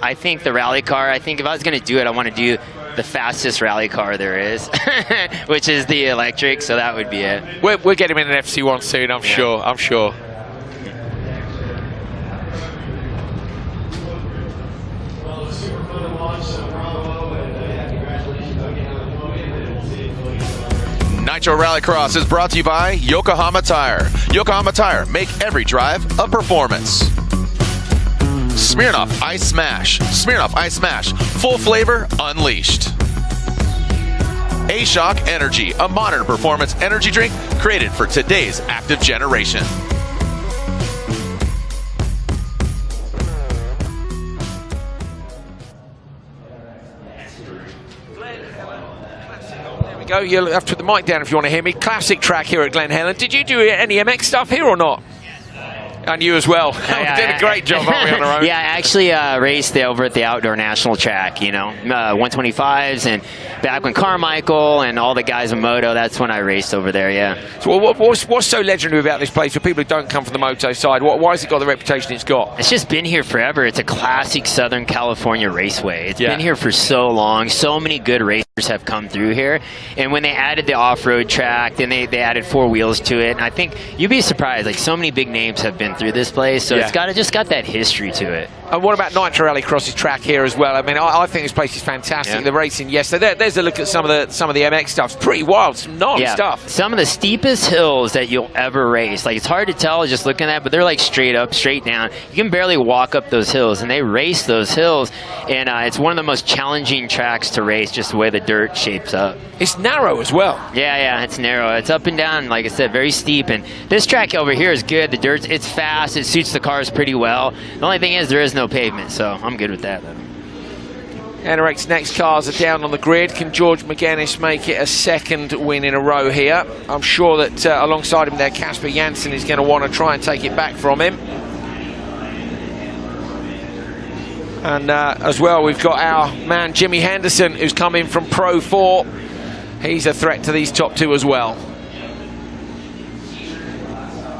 I think the rally car, if I was going to do it, I want to do the fastest rally car there is, which is the electric, so that would be it. We'll get him in an FC1 soon, I'm sure. Nitro Rallycross is brought to you by Yokohama Tire. Yokohama Tire, make every drive a performance. Smirnoff Ice Smash. Smirnoff Ice Smash. Full flavor unleashed. A-Shock Energy, a modern performance energy drink created for today's active generation. There we go. You'll have to put the mic down if you want to hear me. Classic track here at Glen Helen. Did you do any MX stuff here or not? And you as well. We did a great job, aren't we, on our own? Yeah, I actually raced over at the Outdoor National Track, 125s, and back when Carmichael and all the guys in moto, that's when I raced over there, yeah. So what's so legendary about this place for people who don't come from the moto side? Why has it got the reputation it's got? It's just been here forever. It's a classic Southern California raceway. It's been here for so long. So many good racers have come through here. And when they added the off-road track, then they added 4 wheels to it. And I think you'd be surprised, like so many big names have been through this place. So it's just got that history to it. And what about Nitro Rallycross's track here as well? I mean, I think this place is fantastic. The racing, so there's a look at some of the MX stuff. It's pretty wild, some gnarly stuff. Some of the steepest hills that you'll ever race. Like, it's hard to tell just looking at it, but they're like straight up, straight down. You can barely walk up those hills, and they race those hills. And it's one of the most challenging tracks to race, just the way the dirt shapes up. It's narrow as well. Yeah, it's narrow. It's up and down, like I said, very steep. And this track over here is good. The dirt, it's fast. It suits the cars pretty well. The only thing is there is no pavement, so I'm good with that, though. NRX Next cars are down on the grid. Can George McGuinness make it a second win in a row here? I'm sure that alongside him there, Casper Janssen is going to want to try and take it back from him. And as well, we've got our man Jimmy Henderson, who's come in from Pro 4. He's a threat to these top two as well.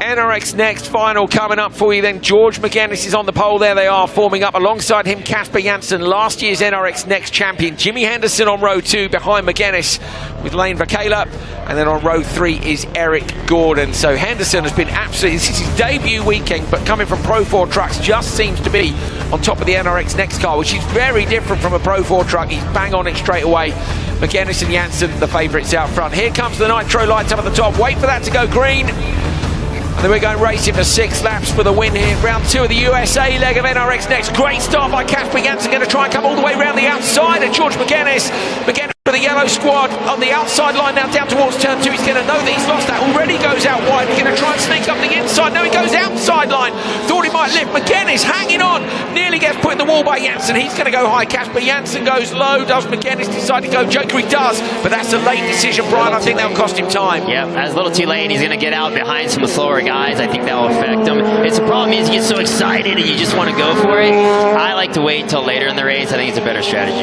NRX Next final coming up for you then. George McGuinness is on the pole. There they are, forming up alongside him Casper Janssen, last year's NRX Next champion. Jimmy Henderson on row 2 behind McGuinness with Lane Vakala, and then on row 3 is Eric Gordon. So Henderson has been absolutely, this is his debut weekend, but coming from Pro 4 trucks, just seems to be on top of the NRX Next car, which is very different from a Pro 4 truck. He's bang on it straight away. McGuinness and Janssen, the favourites out front. Here comes the Nitro lights up at the top. Wait for that to go green. And then we're going racing for 6 laps for the win here. Round 2 of the USA leg of NRX Next. Great start by Casper Janssen, going to try and come all the way around the outside of George McGuinness. McGuinness for the yellow squad on the outside line now down towards turn 2. He's going to know that he's lost that. Already goes out wide. He's going to try and sneak up the inside. No, he goes outside line. Thought he might right lift. McGuinness hanging on, nearly gets put in the wall by Janssen. He's going to go high. Casper Janssen goes low. Does McGuinness decide to go Joker? He does, but that's a late decision, Brian. I think that'll cost him time. Yep, that's a little too late. He's going to get out behind some slower guys. I think that will affect him. It's a problem is you get so excited and you just want to go for it. I like to wait until later in the race. I think it's a better strategy.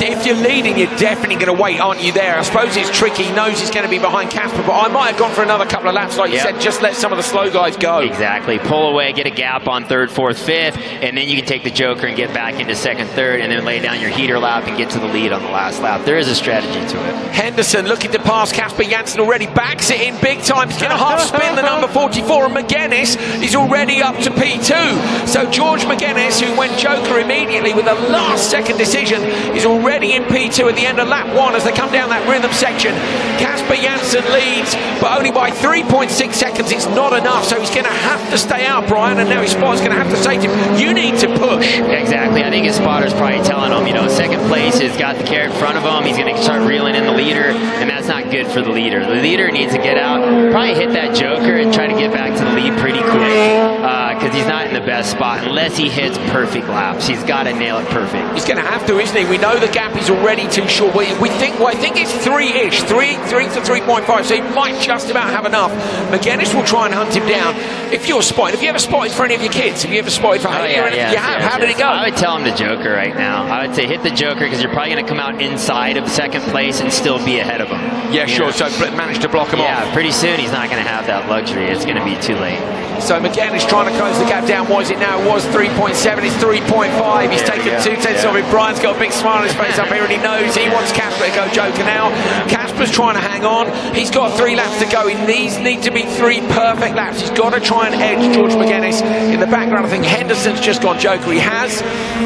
If you're leading, you're definitely going to wait, aren't you, there? I suppose it's tricky. He knows he's going to be behind Casper, but I might have gone for another couple of laps, like you said, just let some of the slow guys go. Exactly. Pull away, get a gap on third, fourth, fifth, and then you can take the Joker and get back into second, third, and then lay down your heater lap and get to the lead on the last lap. There is a strategy to it. Henderson looking to pass Casper Janssen already, backs it in big time. He's going to half spin the number 44, and McGuinness is already up to P2. So George McGuinness, who went Joker immediately with a last-second decision, is already in P2 at the end of lap 1 as they come down that rhythm section. Casper Janssen leads, but only by 3.6 seconds. It's not enough, so he's going to have to stay out, Brian, and now his spotter's going to have to say to him, you need to push. Exactly. I think his spotter's probably telling him, you know, second place has got the carrot in front of him. He's going to start reeling in the leader, and that's not good for the leader. The leader needs to get out, probably hit that Joker and try to get back to the lead pretty quick, because he's not in the best spot unless he hits perfect laps. He's got to nail it perfect. He's going to have to, isn't he? We know the gap is already too short. I think it's 3-ish, 3 to 3.5, so he might just about have enough. McGuinness will try and hunt him down. If you're spotted, have you ever spotted for any of your kids? Have you ever spotted for you have? How did it go? I would tell him the Joker right now. I would say hit the Joker because you're probably going to come out inside of second place and still be ahead of him. Yeah, sure. So manage to block him off. Yeah, pretty soon he's not going to have that luxury. It's going to be too late. So McGuinness trying to close the gap down. What is it now? It was 3.7. It's 3.5. He's taken 2/10 of it. Brian's got a big smile on his face up here, and he knows he wants Casper to go Joker now. Casper's trying to hang on. He's got 3 laps to go. These need to be 3 perfect laps. He's got to try and edge George McGuinness. In the background, I think Henderson's just gone Joker. He has.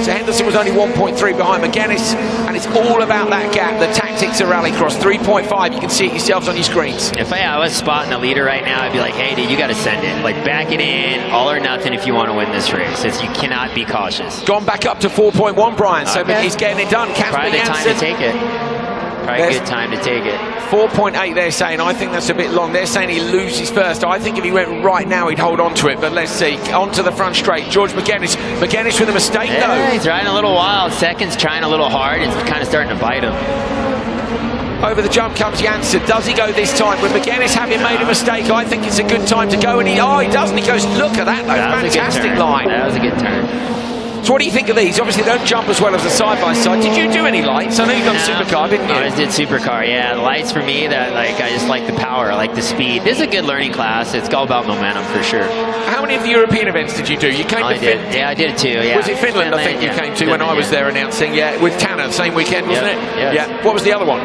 So Henderson was only 1.3 behind McGuinness, and it's all about that gap. The tactics of Rallycross. 3.5. You can see it yourselves on your screens. If I was spotting a leader right now, I'd be like, hey, dude, you got to send it. Like, back it in, all or nothing if you want to win this race. You cannot be cautious. Gone back up to 4.1, Brian. So he's getting it done. Probably the time to take it. Probably a good time to take it. 4.8 they're saying. I think that's a bit long. They're saying he loses first. I think if he went right now, he'd hold on to it. But let's see. Onto the front straight. George McGuinness. McGuinness with a mistake, though. Yeah, he's riding a little wild. Second's trying a little hard. It's kind of starting to bite him. Over the jump comes Janssen. Does he go this time? With McGuinness having made a mistake, I think it's a good time to go. And he doesn't. He goes, look at that, though. Fantastic line. That was a good turn. So what do you think of these? Obviously, they don't jump as well as the side-by-side. Did you do any lights? I know you've done supercar, didn't you? I did supercar, yeah. The lights for me, I just like the power, I like the speed. This is a good learning class. It's all about momentum for sure. How many of the European events did you do? You came to Finland? Yeah, I did it too, yeah. Was it Finland, I think you came to when I was there announcing? Yeah, with Tanner, same weekend, wasn't it? Yes. Yeah. What was the other one?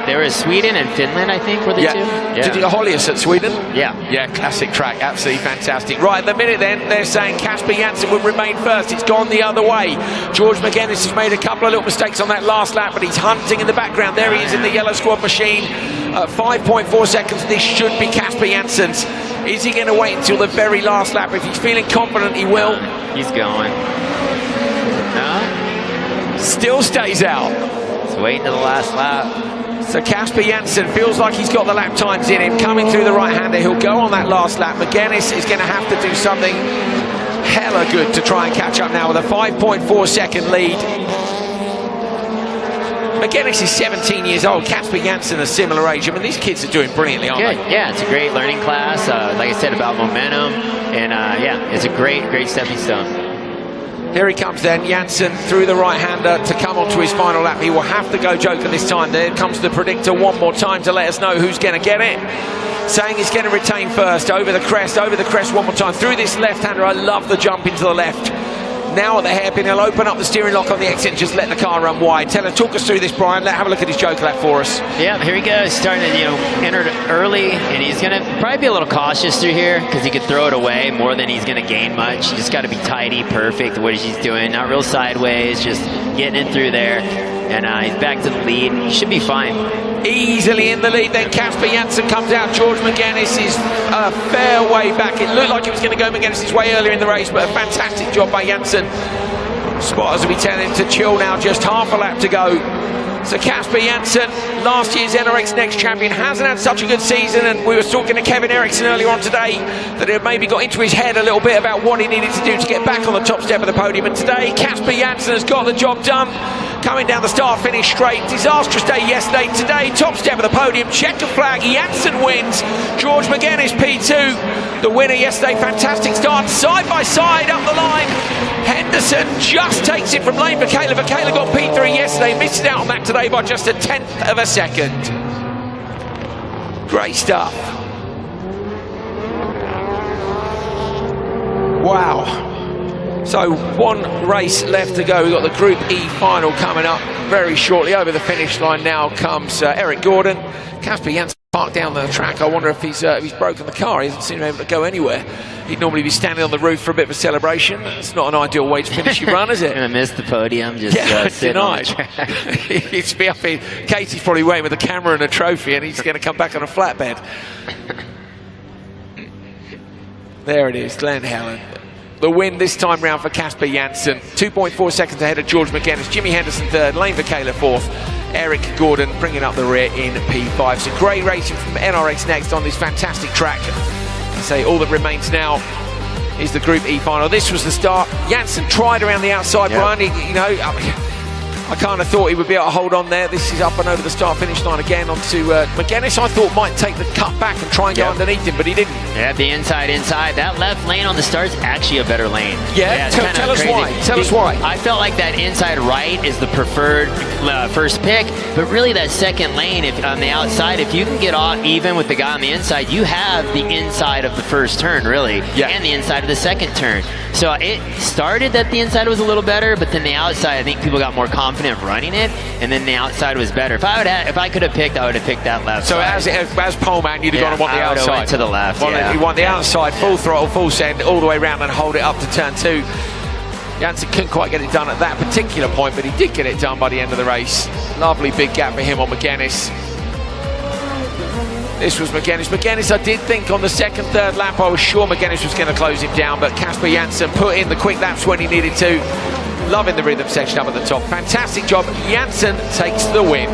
There was Sweden and Finland, I think, were the two. Yeah. Did you go Hollius at Sweden? Yeah. Yeah, classic track, absolutely fantastic. Right, at the minute then, they're saying Casper Janssen will remain first. It's gone the other way. George McGuinness has made a couple of little mistakes on that last lap, but he's hunting in the background. There he is in the yellow squad machine. 5.4 seconds. This should be Casper Janssen's. Is he going to wait until the very last lap? If he's feeling confident, he will. He's going. No? Still stays out. He's waiting to the last lap. So Casper Janssen feels like he's got the lap times in him. Coming through the right-hander, he'll go on that last lap. McGuinness is going to have to do something hella good to try and catch up now with a 5.4 second lead. McGuinness is 17 years old. Casper Janssen a similar age. I mean, these kids are doing brilliantly, aren't they? Yeah, it's a great learning class. Like I said, about momentum. And yeah, it's a great stepping stone. Here he comes then, Janssen through the right-hander to come onto his final lap. He will have to go Joker this time. There comes the predictor one more time to let us know who's going to get it. Saying he's going to retain first. Over the crest one more time. Through this left-hander, I love the jump into the left. Now at the hairpin, he'll open up the steering lock on the exit and just let the car run wide. Talk us through this, Brian. Let's have a look at his Joker lap for us. Yeah, here he goes. Starting to, enter early, and he's going to probably be a little cautious through here because he could throw it away more than he's going to gain much. You just got to be tidy, perfect, what he's doing. Not real sideways, just getting it through there. And he's back to the lead. He should be fine. Easily in the lead, then Casper Janssen comes out. George McGuinness is a fair way back. It looked like it was going to go McGuinness's way earlier in the race, but a fantastic job by Janssen. Spotters will be telling him to chill now, just half a lap to go. So Casper Janssen, last year's NRX Next champion, hasn't had such a good season, and we were talking to Kevin Eriksson earlier on today that it maybe got into his head a little bit about what he needed to do to get back on the top step of the podium, and today Casper Janssen has got the job done, coming down the start-finish straight. Disastrous day yesterday, today top step of the podium, checker flag, Janssen wins, George McGuinness P2, the winner yesterday, fantastic start, side by side up the line. Henderson just takes it from Lane Vakela. Vakela got P3 yesterday, missed out on that today by just a 1/10 of a second. Great stuff. Wow. So one race left to go. We've got the Group E final coming up very shortly. Over the finish line now comes Eric Gordon. Casper Janssen parked down the track. I wonder if he's broken the car. He doesn't seem able to go anywhere. He'd normally be standing on the roof for a bit of a celebration. It's not an ideal way to finish your run, is it? Gonna miss the podium, just sitting on the track. He's be up here. Casey's probably waiting with a camera and a trophy, and he's going to come back on a flatbed. There it is, Glenn Helen. The win this time round for Casper Janssen. 2.4 seconds ahead of George McGuinness. Jimmy Henderson third, Lane Vakela fourth. Eric Gordon bringing up the rear in P5. So great racing from NRX Next on this fantastic track. I say all that remains now is the Group E final. This was the start. Janssen tried around the outside, Brian. I kind of thought he would be able to hold on there. This is up and over the start-finish line again onto McGuinness. I thought might take the cut back and try and go underneath him, but he didn't. Yeah, the inside. That left lane on the start is actually a better lane. Yeah, tell us why. Tell us why. I felt like that inside right is the preferred first pick, but really that second lane, if on the outside, if you can get off even with the guy on the inside, you have the inside of the first turn, really, and the inside of the second turn. So it started that the inside was a little better, but then the outside, I think people got more confident running it, and then the outside was better. If I could have picked, I would have picked that left side. as pole man, you'd have gone and want the outside. Went to the left. You want the outside, full throttle, full send, all the way around and hold it up to turn 2. Janssen couldn't quite get it done at that particular point, but he did get it done by the end of the race. Lovely big gap for him on McGuinness. This was McGuinness. McGuinness, I did think on the second, third lap, I was sure McGuinness was going to close him down, but Casper Janssen put in the quick laps when he needed to. Loving the rhythm section up at the top. Fantastic job. Janssen takes the win.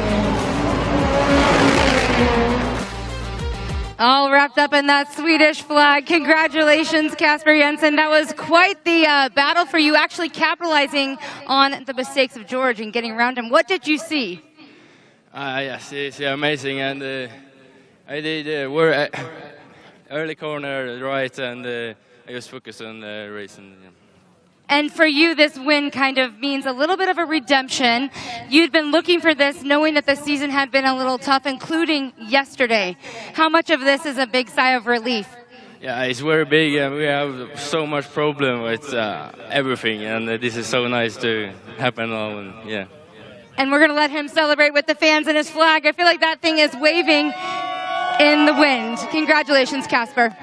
All wrapped up in that Swedish flag. Congratulations, Casper Janssen. That was quite the battle for you, actually capitalizing on the mistakes of George and getting around him. What did you see? Yes, it's amazing. And I did early corner right, and I just focused on racing. And for you, this win kind of means a little bit of a redemption. You'd been looking for this, knowing that the season had been a little tough, including yesterday. How much of this is a big sigh of relief? Yeah, it's very big, and we have so much problem with everything, and this is so nice to happen now, and yeah. And we're going to let him celebrate with the fans and his flag. I feel like that thing is waving in the wind. Congratulations, Casper.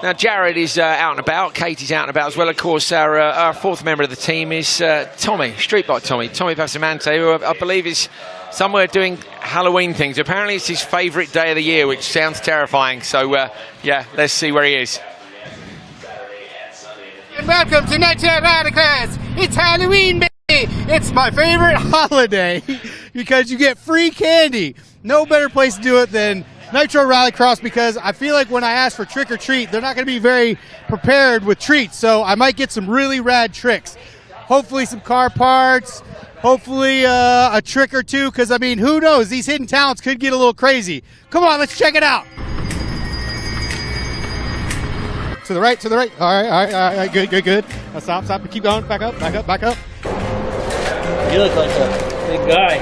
Now Jared is out and about, Katie's out and about as well. Of course, our fourth member of the team is Tommy, Street Bike Tommy Passamante, who I believe is somewhere doing Halloween things. Apparently it's his favourite day of the year, which sounds terrifying. So yeah, let's see where he is. And welcome to Nitro Rallycross. It's Halloween, baby. It's my favorite holiday because you get free candy. No better place to do it than Nitro Rallycross, because I feel like when I ask for trick or treat, they're not going to be very prepared with treats, so I might get some really rad tricks. Hopefully some car parts, hopefully a trick or two, because I mean, who knows, these hidden talents could get a little crazy. Come on, let's check it out. To the right, all right, good. Now stop, keep going, back up. You look like a big guy.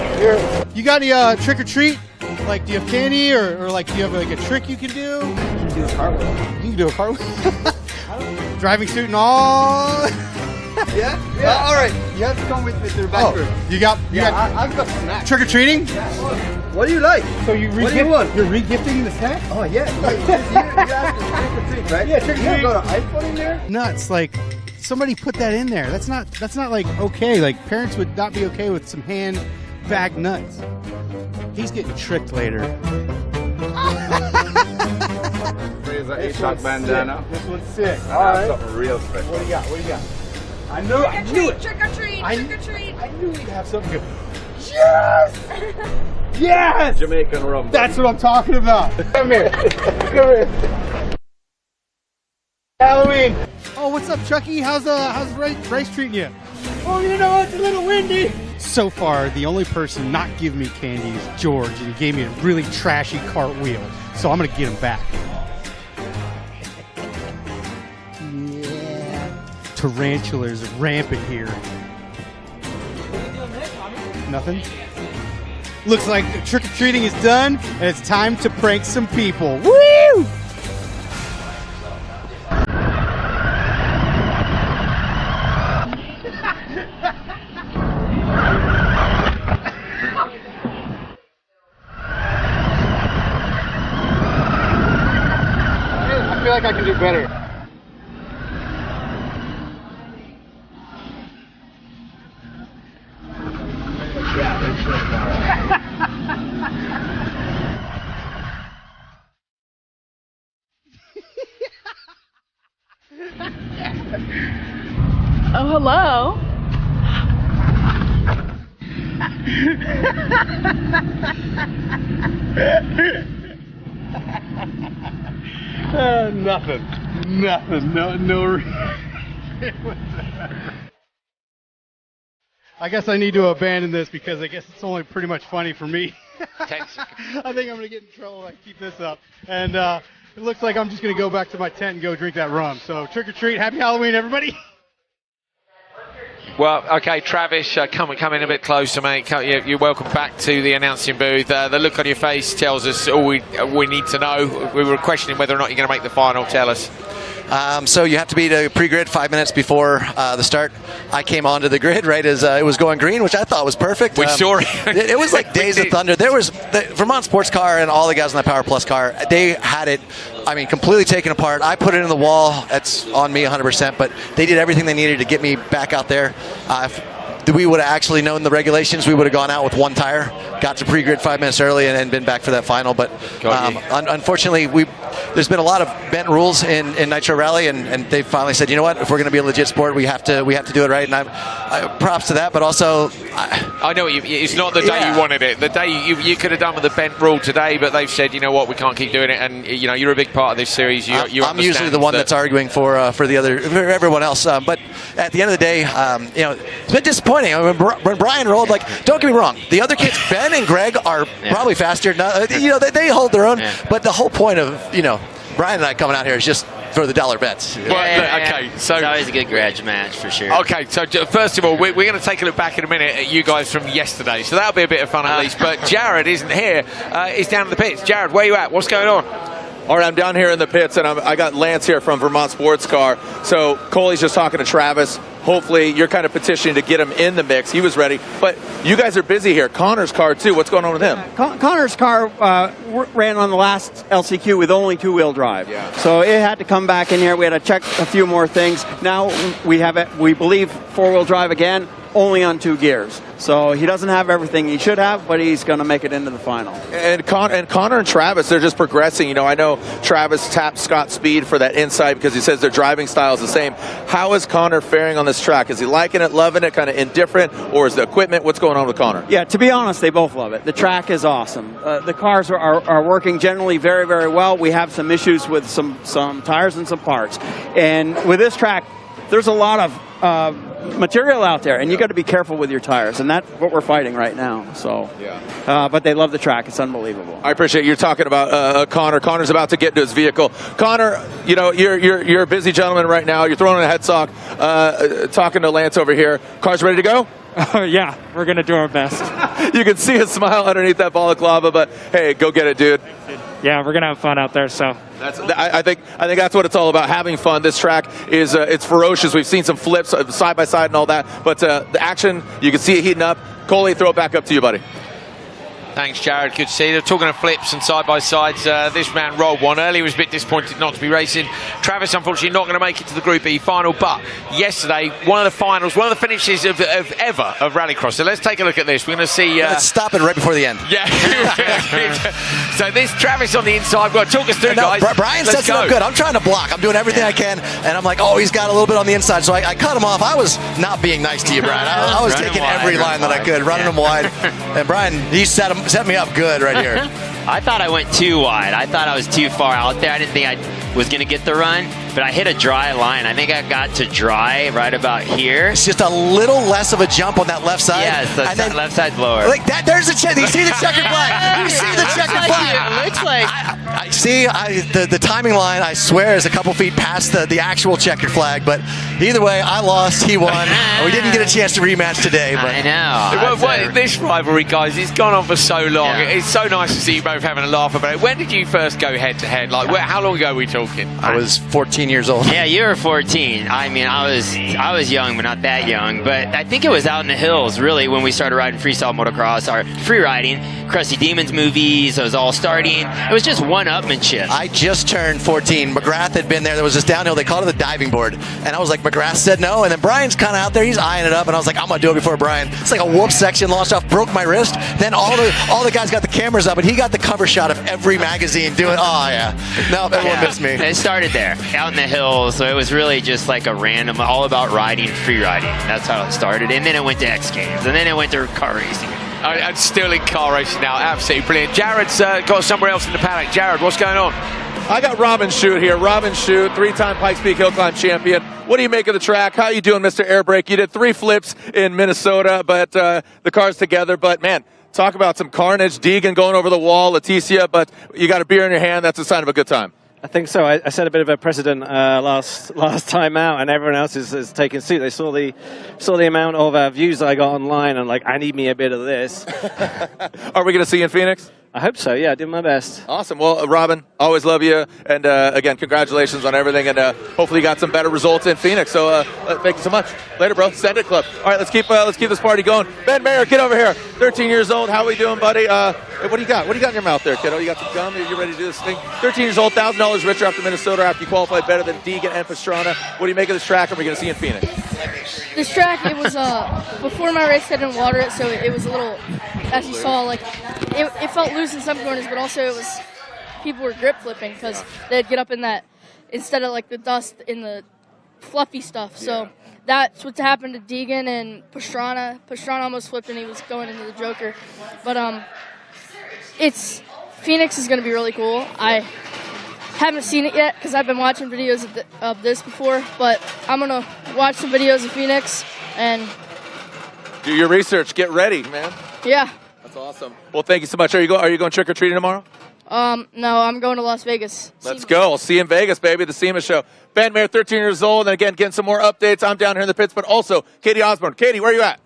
You got any trick or treat? Like, do you have candy, or like, do you have like a trick you can do? You can do a cartwheel. You can do a cartwheel? Driving suit and all? Yeah? All right. You have to come with me to the back room. You got I've got snacks. Trick or treating? What do you like? So you what do you want? You're re-gifting the snack? Oh, yeah. you asked for trick or treat, right? Yeah, trick or treat. You got an iPhone in there? Nuts. Like, somebody put that in there. That's not like okay. Like, parents would not be okay with some hand bag nuts. He's getting tricked later. is an 8-shot bandana. This one's sick. All right. Something real special. What do you got? What do you got? I knew it. Trick or treat. Trick or treat. I knew we'd have something good. Yes! Yes! Jamaican rum. That's what I'm talking about. Come here. Come here. Halloween. Oh, what's up, Chucky? How's the race treating you? Oh, you know, it's a little windy. So far, the only person not giving me candy is George, and he gave me a really trashy cartwheel. So I'm gonna get him back. Yeah. Tarantulas rampant here. Nothing? Looks like the trick-or-treating is done, and it's time to prank some people. Woo! I feel like I can do better. Oh, hello. Nothing. No. I guess I need to abandon this because I guess it's only pretty much funny for me. I think I'm going to get in trouble if I keep this up. And it looks like I'm just going to go back to my tent and go drink that rum. So trick or treat. Happy Halloween, everybody. Well, okay, Travis, come in a bit closer, mate. You're welcome back to the announcing booth. The look on your face tells us all we need to know. We were questioning whether or not you're going to make the final. Tell us. So you have to be to pre-grid 5 minutes before the start. I came onto the grid right as it was going green, which I thought was perfect. We saw it. It was like days of thunder. There was the Vermont Sports Car and all the guys in the Power Plus car. They had it, I mean, completely taken apart. I put it in the wall. That's on me 100%. But they did everything they needed to get me back out there. If we would have actually known the regulations, we would have gone out with one tire, got to pre-grid 5 minutes early, and been back for that final. But unfortunately, there's been a lot of bent rules in Nitro Rally, and they finally said, you know what, if we're going to be a legit sport, we have to do it right. And props to that, but also I know it's not the day you wanted it. The day you could have done with the bent rule today, but they've said, you know what, we can't keep doing it. And you know, you're a big part of this series. I'm usually the one that's arguing for everyone else. But at the end of the day, you know, it's been disappointing. When Brian rolled, like, don't get me wrong, the other kids, Ben and Greg, are probably faster. You know, they hold their own. But the whole point of, you know, Brian and I coming out here is just for the dollar bets. Okay, so it's always a good grudge match for sure. Okay, so first of all, we're going to take a look back in a minute at you guys from yesterday. So that'll be a bit of fun at least. But Jared isn't here. He's down in the pits. Jared, where you at? What's going on? All right, I'm down here in the pits, and I got Lance here from Vermont Sports Car. So Coley's just talking to Travis. Hopefully, you're kind of petitioning to get him in the mix. He was ready, but you guys are busy here. Connor's car too. What's going on with him? Connor's car ran on the last LCQ with only two-wheel drive. Yeah. So it had to come back in here. We had to check a few more things. Now we have it. We believe four-wheel drive again, only on 2 gears. So he doesn't have everything he should have, but he's going to make it into the final. And Connor and Travis, they're just progressing. You know, I know Travis tapped Scott Speed for that insight because he says their driving style is the same. How is Connor faring on this track? Is he liking it, loving it, kind of indifferent, or is the equipment? What's going on with Connor? Yeah, to be honest, they both love it. The track is awesome. The cars are working generally very, very well. We have some issues with some tires and some parts. And with this track, there's a lot of material out there, and you got to be careful with your tires, and that's what we're fighting right now. So, but they love the track; it's unbelievable. I appreciate you talking about Connor. Connor's about to get into his vehicle. Connor, you know you're a busy gentleman right now. You're throwing a head sock, talking to Lance over here. Car's ready to go? Yeah, we're gonna do our best. You can see a smile underneath that balaclava, but hey, go get it, dude. Yeah, we're gonna have fun out there. So I think that's what it's all about, having fun. This track is it's ferocious. We've seen some flips side by side and all that, but the action, you can see it heating up. Coley, throw it back up to you, buddy. Thanks, Jared. Good to see you. Talking of flips and side-by-sides, this man rolled one early. He was a bit disappointed not to be racing. Travis, unfortunately, not going to make it to the Group E final, but yesterday, one of the finals, one of the finishes of ever of Rallycross. So let's take a look at this. We're going to see... Let's stop it right before the end. Yeah. So this Travis on the inside. Well, talk us through, guys. Brian sets it up good. I'm trying to block. I'm doing everything I can, and I'm like, oh, he's got a little bit on the inside. So I cut him off. I was not being nice to you, Brian. I was taking every line that I could, running him wide. And Brian, he set me up good right here. I thought I went too wide. I thought I was too far out there. I didn't think I was going to get the run, but I hit a dry line. I think I got to dry right about here. It's just a little less of a jump on that left side. Yes, the left side's lower. Like that, there's the check. You see the checkered flag. You see the checkered flag. It looks like. I see the timing line, I swear, is a couple feet past the actual checkered flag. But either way, I lost. He won. We didn't get a chance to rematch today. But I know. This rivalry, guys, it's gone on for so long. Yeah. It's so nice to see you both having a laugh about it. When did you first go head-to-head? Like, how long ago are we talking? I was 14 years old. Yeah, you were 14. I mean, I was young, but not that young. But I think it was out in the hills, really, when we started riding freestyle motocross, or free riding. Crusty Demons movies, it was all starting. It was just one-upmanship. I just turned 14. McGrath had been there. There was this downhill. They called it the diving board. And I was like, McGrath said no. And then Brian's kind of out there. He's eyeing it up. And I was like, I'm going to do it before Brian. It's like a whoop section, launched off, broke my wrist. Then all the guys got the cameras up, and he got the cover shot of every magazine doing, oh, yeah. No, everyone missed me. It started there, out in the hills. So it was really just like a random, all about riding, free riding. That's how it started. And then it went to X Games. And then it went to car racing. I'm still in car racing now. Absolutely brilliant. Jared's got somewhere else in the paddock. Jared, what's going on? I got Robin Shute here. Robin Shute, 3-time Pikes Peak Hill Climb champion. What do you make of the track? How you doing, Mr. Airbrake? You did 3 flips in Minnesota, but the car's together. But, man, talk about some carnage. Deegan going over the wall, Leticia, but you got a beer in your hand. That's a sign of a good time. I think so. I set a bit of a precedent last time out, and everyone else is taking suit. They saw the amount of views I got online, and like, I need me a bit of this. Are we going to see you in Phoenix? I hope so. Yeah, I did my best. Awesome. Well, Robin, always love you, and again, congratulations on everything, and hopefully you got some better results in Phoenix. So thank you so much. Later, bro. Send it, club. All right, let's keep this party going. Ben Mayer, get over here. 13 years old. How we doing, buddy? What do you got? What do you got in your mouth there, kiddo? You got some gum? Are you ready to do this thing? 13 years old, $1,000 richer after Minnesota after you qualified better than Deegan and Pastrana. What do you make of this track? And we're going to see you in Phoenix. This track, it was before my race, I didn't water it, so it was a little, as you saw, like it felt loose in some corners, but also it was people were grip flipping because they'd get up in that instead of like the dust in the fluffy stuff. So that's what happened to Deegan and Pastrana. Pastrana almost flipped and he was going into the Joker, but Phoenix is going to be really cool. I haven't seen it yet because I've been watching videos of this before, but I'm going to watch some videos of Phoenix and do your research. Get ready, man. Yeah. That's awesome. Well, thank you so much. Are you going trick-or-treating tomorrow? No, I'm going to Las Vegas. Let's go. We'll see you in Vegas, baby, the SEMA show. Ben Mayer, 13 years old, and again, getting some more updates. I'm down here in the pits, but also Katie Osborne. Katie, where are you at?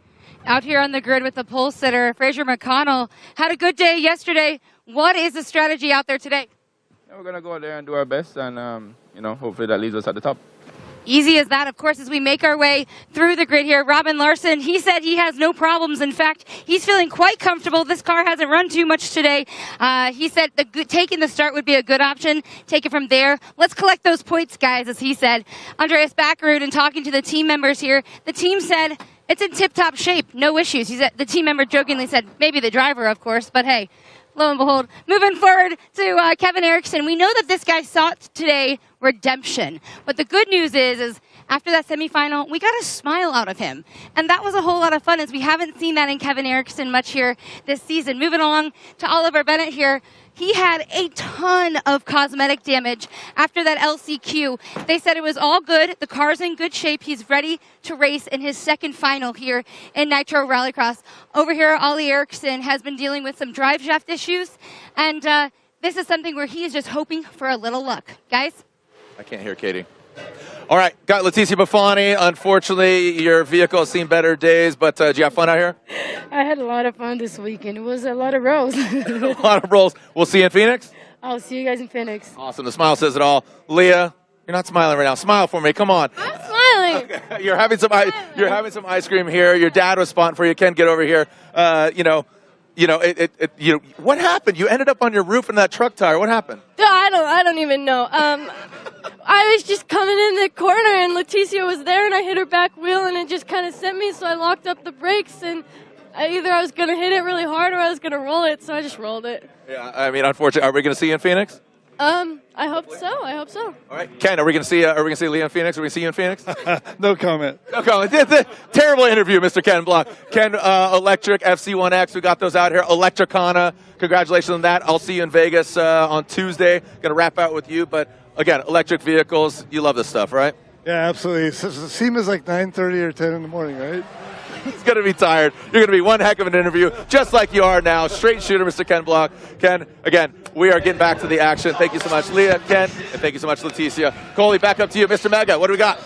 Out here on the grid with the pole sitter, Fraser McConnell. Had a good day yesterday. What is the strategy out there today? We're going to go out there and do our best, and, hopefully that leaves us at the top. Easy as that, of course, as we make our way through the grid here. Robin Larson, he said he has no problems. In fact, he's feeling quite comfortable. This car hasn't run too much today. He said taking the start would be a good option. Take it from there. Let's collect those points, guys, as he said. Andreas Backerud, and talking to the team members here, the team said it's in tip-top shape. No issues. The team member jokingly said, maybe the driver, of course, but hey. Lo and behold, moving forward to Kevin Erickson. We know that this guy sought today redemption. But the good news is after that semifinal, we got a smile out of him. And that was a whole lot of fun, as we haven't seen that in Kevin Erickson much here this season. Moving along to Oliver Bennett here. He had a ton of cosmetic damage after that LCQ. They said it was all good. The car's in good shape. He's ready to race in his second final here in Nitro Rallycross. Over here, Ollie Erickson has been dealing with some drive shaft issues. And this is something where he is just hoping for a little luck. Guys? I can't hear Katie. All right, got Leticia Buffoni. Unfortunately, your vehicle has seen better days, but did you have fun out here? I had a lot of fun this weekend. It was a lot of rolls. A lot of rolls. We'll see you in Phoenix? I'll see you guys in Phoenix. Awesome. The smile says it all. Leah, you're not smiling right now. Smile for me. Come on. I'm smiling. Okay. You're having some ice cream here. Your dad was spotting for you. Ken, get over here. what happened? You ended up on your roof in that truck tire. What happened? I don't even know. I was just coming in the corner, and Leticia was there, and I hit her back wheel, and it just kind of sent me, so I locked up the brakes, and either I was going to hit it really hard or I was going to roll it, so I just rolled it. Yeah, I mean, unfortunately, are we going to see you in Phoenix? I hope so. All right, Ken, are we going to see Lee in Phoenix? Are we going to see you in Phoenix? No comment. No comment. Terrible interview, Mr. Ken Block. Ken, Electric, FC1X, we got those out here. Electricana, congratulations on that. I'll see you in Vegas on Tuesday. Going to wrap out with you, but again, electric vehicles, you love this stuff, right? Yeah, absolutely. So the SEMA is like 9:30 or 10 in the morning, right? He's going to be tired. You're going to be one heck of an interview, just like you are now. Straight shooter, Mr. Ken Block. Ken, again, we are getting back to the action. Thank you so much, Leah, Ken, and thank you so much, Leticia. Coley, back up to you. Mr. Mega, what do we got?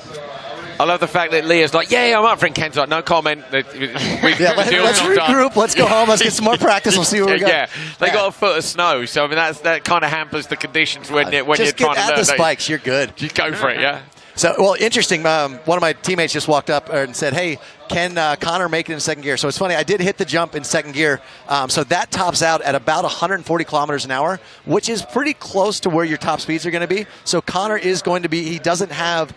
I love the fact that Leah's like, yeah, I'm up for it. Ken's like, no comment. Let's regroup. Let's go home. Let's get some more practice. We'll see what we got. Yeah, they got a foot of snow, so I mean that kind of hampers the conditions when you're trying to just get at the spikes. You're good. Just go for it, yeah. So, well, interesting. One of my teammates just walked up and said, hey, can Connor make it in second gear? So it's funny. I did hit the jump in second gear. So that tops out at about 140 kilometers an hour, which is pretty close to where your top speeds are going to be. So Connor is going to be, he doesn't have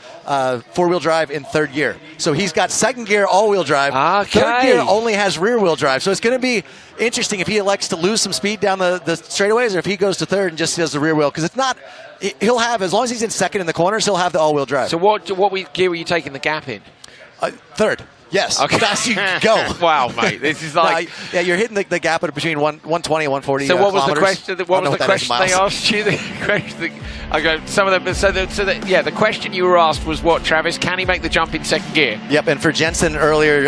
four-wheel drive in third gear. So he's got second gear all-wheel drive. Okay. Third gear only has rear-wheel drive. So it's going to be interesting if he elects to lose some speed down the straightaways or if he goes to third and just does the rear wheel. Because it's not, he'll have, as long as he's in second in the corners, he'll have the all-wheel drive. So what gear were you taking the gap in? Third. Yes. Okay. Fast you can go. Wow, mate. This is like... yeah, you're hitting the gap at between 120 and 140 So what was the question? What was the question they asked you? The question you were asked was what, Travis? Can he make the jump in second gear? Yep, and for Jensen earlier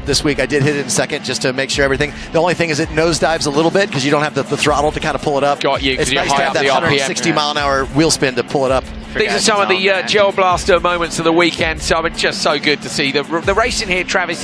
this week, I did hit it in second just to make sure everything. The only thing is it nosedives a little bit because you don't have the throttle to kind of pull it up. Got you. It's nice to have that 160 mile an hour wheel spin to pull it up. These are some of the Gel Blaster moments of the weekend. So it's just so good to see the racing here, Travis.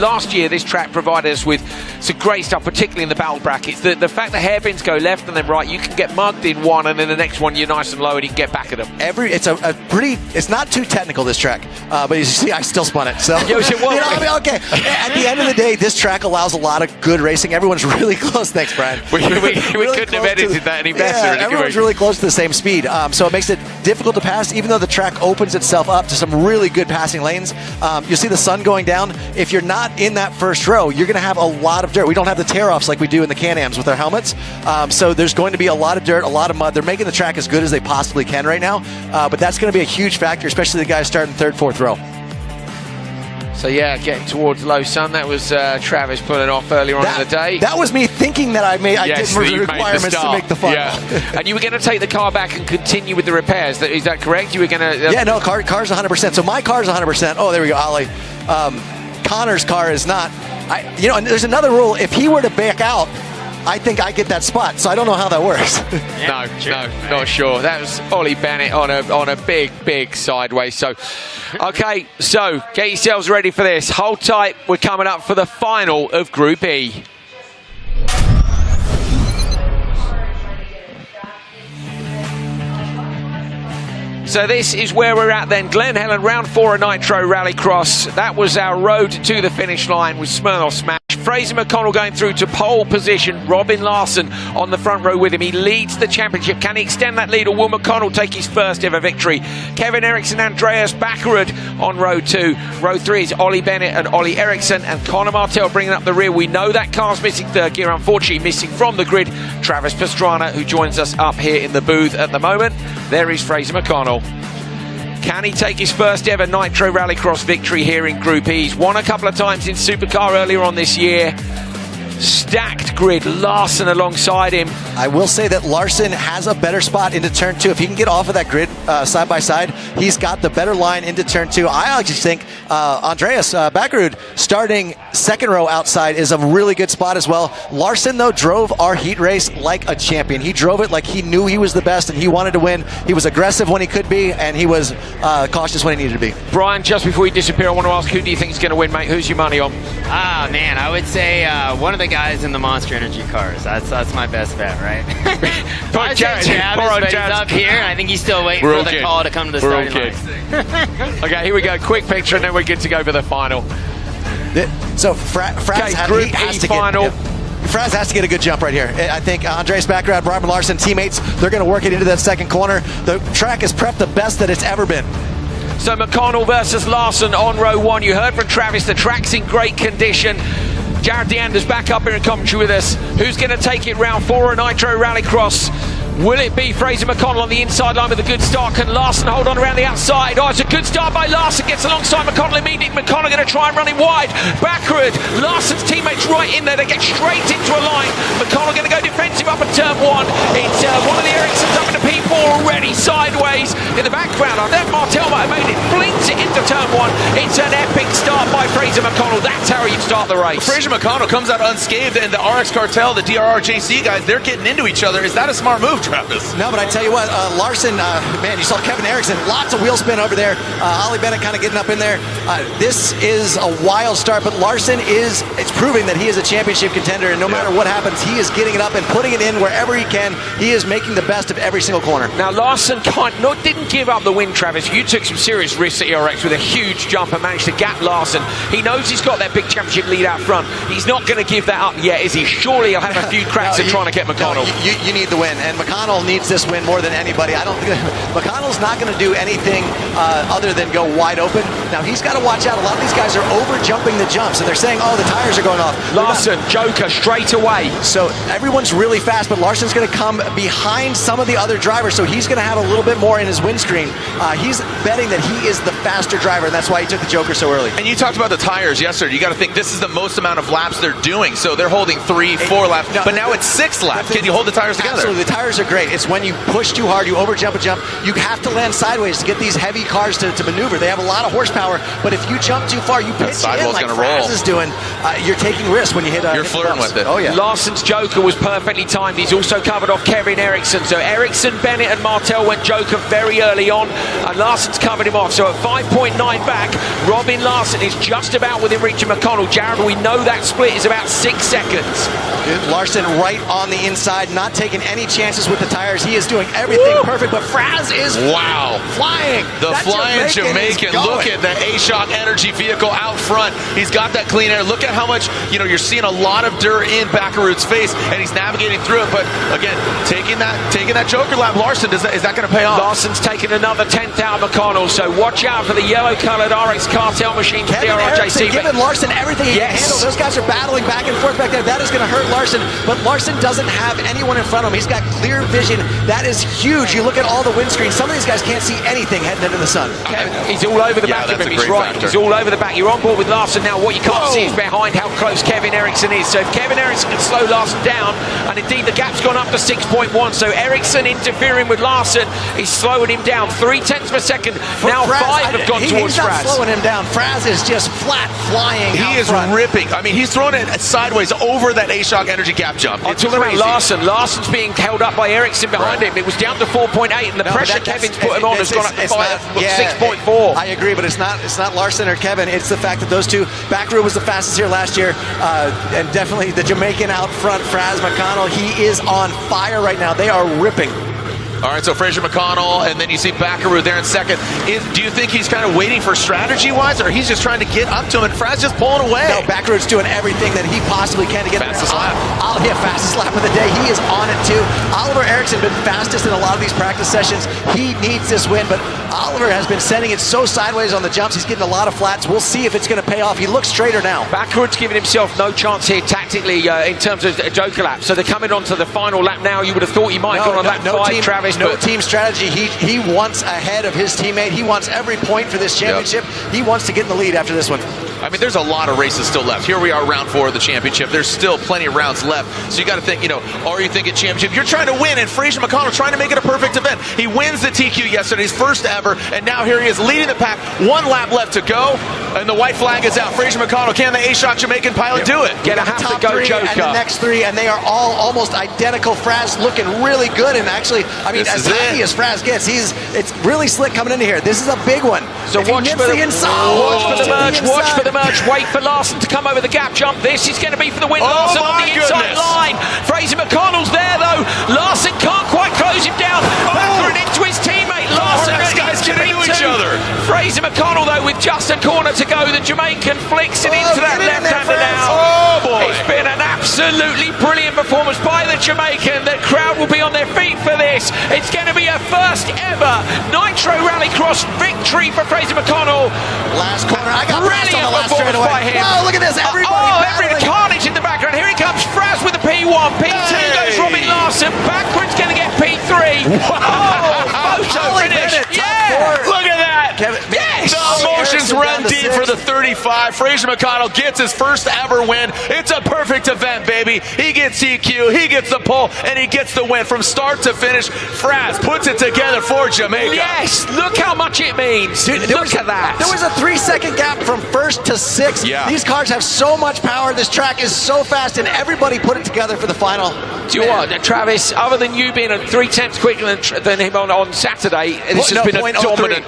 Last year, this track provided us with some great stuff, particularly in the battle brackets. The fact that hairpins go left and then right, you can get mugged in one, and then the next one you're nice and low, and you can get back at them. It's not too technical, this track, but you see, I still spun it. So okay. At the end of the day, this track allows a lot of good racing. Everyone's really close. Thanks, Brian. We couldn't have edited that any better. Yeah, everyone's really close to the same speed, so it makes it difficult to pass, even though the track opens itself up to some really good passing lanes. You'll see the sun going down. If you're not in that first row, you're going to have a lot of dirt. We don't have the tear-offs like we do in the Can-Ams with our helmets, so there's going to be a lot of dirt, a lot of mud. They're making the track as good as they possibly can right now, but that's going to be a huge factor, especially the guys starting third, fourth row. So yeah, getting towards low sun. That was Travis pulling off earlier on in the day. That was me thinking that I did the requirements to make the final. Yeah. And you were going to take the car back and continue with the repairs. Is that correct? You were going to... Yeah, no, car's 100%. So my car's 100%. Oh, there we go, Ollie. Connor's car is not. And there's another rule. If he were to back out, I think I get that spot, so I don't know how that works. No, not sure. That was Ollie Bennett on a big sideways. So, okay, so get yourselves ready for this. Hold tight. We're coming up for the final of Group E. So this is where we're at then. Glen Helen, round 4 of Nitro Rallycross. That was our road to the finish line with Smirnoff Smash. Fraser McConnell going through to pole position. Robin Larson on the front row with him. He leads the championship. Can he extend that lead, or will McConnell take his first ever victory? Kevin Eriksson, Andreas Backerud on row 2. Row 3 is Ollie Bennett and Ollie Eriksson, and Connor Martell bringing up the rear. We know that car's missing third gear, unfortunately missing from the grid. Travis Pastrana, who joins us up here in the booth at the moment. There is Fraser McConnell. Can he take his first ever Nitro Rallycross victory here in Group E? He's won a couple of times in Supercar earlier on this year. Stacked grid, Larson alongside him. I will say that Larson has a better spot into turn 2. If he can get off of that grid side by side, he's got the better line into turn 2. I actually think Andreas Backerud starting second row outside is a really good spot as well. Larson, though, drove our heat race like a champion. He drove it like he knew he was the best and he wanted to win. He was aggressive when he could be, and he was cautious when he needed to be. Brian, just before we disappear, I want to ask, who do you think is going to win, mate? Who's your money on? Man, I would say one of the guys in the Monster Energy cars. That's my best bet, right? I'd say Travis, but he's up here, and I think he's still waiting for the call to come to the starting line. Okay, here we go. Quick picture, and then we're good to go for the final. So Franz Group E final. Fraz has to get a good jump right here. I think Andreas Baccarat, Robert Larson, teammates, they're going to work it into that second corner. The track is prepped the best that it's ever been. So McConnell versus Larson on row 1. You heard from Travis, the track's in great condition. Jared DeAnder's back up here in commentary with us. Who's going to take it round 4 at Nitro Rallycross? Will it be Fraser McConnell on the inside line with a good start? Can Larson hold on around the outside? Oh, it's a good start by Larson. Gets alongside McConnell immediately. McConnell going to try and run him wide. Backward. Larson's teammates right in there. They get straight into a line. McConnell going to go defensive up at turn 1. It's one of the Ericssons up into P4 already. Sideways in the background. I think Martel might have made it. Flings it into turn 1. It's an epic start by Fraser McConnell. That's how you start the race. Fraser McConnell comes out unscathed, and the RX Cartel, the DRRJC guys, they're getting into each other. Is that a smart move, Travis? No, but I tell you what, Larson, man, you saw Kevin Eriksson, lots of wheel spin over there. Ollie Bennett kind of getting up in there. This is a wild start, but Larson it's proving that he is a championship contender, and no matter what happens, he is getting it up and putting it in wherever he can. He is making the best of every single corner. Now, Larson didn't give up the win, Travis. You took some serious risks at ERX with a huge jump and managed to gap Larson. He knows he's got that big championship lead out front. He's not going to give that up yet, is he? Surely he'll have a few cracks at trying to get McConnell. No, you need the win, and McConnell needs this win more than anybody. I don't think McConnell's not going to do anything other than go wide open. Now, he's got to watch out. A lot of these guys are over jumping the jumps, and they're saying, oh, the tires are going off. Larson, Joker, straight away. So everyone's really fast, but Larson's going to come behind some of the other drivers, so he's going to have a little bit more in his windscreen. He's betting that he is the faster driver, and that's why he took the Joker so early. And you talked about the tires yesterday. You got to think this is the most amount of laps they're doing, so they're holding 3, 4 laps, but now it's 6 laps. Can you hold the tires together? Absolutely. The tires are great. It's when you push too hard, you overjump a jump, you have to land sideways to get these heavy cars to maneuver. They have a lot of horsepower, but if you jump too far, you pitch in like Fraz is doing, you're taking risks when you hit You're flirting with it. Oh, yeah. Larson's Joker was perfectly timed. He's also covered off Kevin Eriksson. So Eriksson, Bennett and Martel went Joker very early on, and Larson's covered him off. So at 5.9 back, Robin Larson is just about within reach of McConnell. Jared, we know that split is about 6 seconds. Larson right on the inside, not taking any chances with the tires. He is doing everything perfect, but Fraz is flying. The flying Jamaican. Look at the A-Shock Energy vehicle out front. He's got that clean air. Look at how much, you're seeing a lot of dirt in Baccarat's face, and he's navigating through it. But again, taking that Joker lap, Larson, is that going to pay off? Larson's taken another 10th out of McConnell, so watch out for the yellow-colored RX Cartel machine for DRRJC. Giving Larson everything he can handle. Those guys are battling back and forth back there. That is going to hurt Larson, but Larson doesn't have anyone in front of him. He's got clear vision. That is huge. You look at all the windscreens. Some of these guys can't see anything heading into the sun. He's all over the back of him. He's right. He's all over the back. You're on board with Larson now. What you can't see is behind how close Kevin Eriksson is. So if Kevin Eriksson can slow Larson down, and indeed the gap's gone up to 6.1, so Eriksson interfering with Larson is slowing him down 0.3 of a second. Now Fraz, 5 have gone towards Fraz. Fraz. He's not slowing him down. Fraz is just flat flying. He is ripping. I mean, he's throwing it sideways over that A-Shock Energy gap jump. I'm talking about Larson. Larson's being held up by Eriksson behind him. It was down to 4.8, and the pressure Kevin's putting on has gone up to 6.4. I agree, but it's not Larson or Kevin. It's the fact that those two. Baccarat was the fastest here last year, and definitely the Jamaican out front, Fraz McConnell. He is on fire right now. They are ripping. All right, so Fraser McConnell, and then you see Baccarat there in second. Do you think he's kind of waiting for strategy-wise, or he's just trying to get up to him, and Fraz just pulling away? No, Baccarat's doing everything that he possibly can to get fastest lap. Fastest lap of the day. He is on it, too. Oliver Eriksson been fastest in a lot of these practice sessions. He needs this win, but Oliver has been sending it so sideways on the jumps. He's getting a lot of flats. We'll see if it's going to pay off. He looks straighter now. Baccarat's giving himself no chance here tactically in terms of Joker lap. So they're coming on to the final lap now. You would have thought he might have gone on lap 5, Travis. No team strategy. He wants ahead of his teammate. He wants every point for this championship. He wants to get in the lead after this one. I mean, there's a lot of races still left. Here we are, round 4 of the championship. There's still plenty of rounds left. So you got to think, are you thinking championship? You're trying to win, and Fraser McConnell trying to make it a perfect event. He wins the TQ yesterday, his first ever, and now here he is leading the pack. 1 lap left to go, and the white flag is out. Fraser McConnell, can the A-Shock Jamaican pilot do it? Gonna have to go Joker. And the next 3, and they are all almost identical. Fraz looking really good, and actually, I mean, as tiny as Fraz gets, it's really slick coming into here. This is a big one. So watch for the merge. Watch for the merge. Wait for Larson to come over the gap jump. This is going to be for the win. Larson on the inside line. Fraser McConnell's there though. Larson can't quite close him down. Baccarat into his teammate. Larson guys get into each other. Fraser McConnell though with just a corner to go. The Jamaican flicks it into that left-hander now. Oh boy. It's been an absolute Absolutely brilliant performance by the Jamaican. The crowd will be on their feet for this. It's going to be a first ever Nitro Rallycross victory for Fraser McConnell. Last corner, I got brilliant on the last performance by him. Wow, look at this, every carnage in the background. Here he comes, Fraz with the P1. P2 goes Robin Larson. Backwards going to get P3. Oh, photo finish. Yeah, look at that. Yes. The emotions run deep for the 35. Fraser McConnell gets his first ever win. It's a perfect event, baby. He gets EQ, he gets the pole, and he gets the win from start to finish. Fraz puts it together for Jamaica. Yes, look how much it means. Dude, look at that. There was a 3-second gap from first to sixth. Yeah. These cars have so much power. This track is so fast, and everybody put it together for the final. Do you know what, Travis, other than you being 3/10 quicker than him on Saturday, this has been a dominant...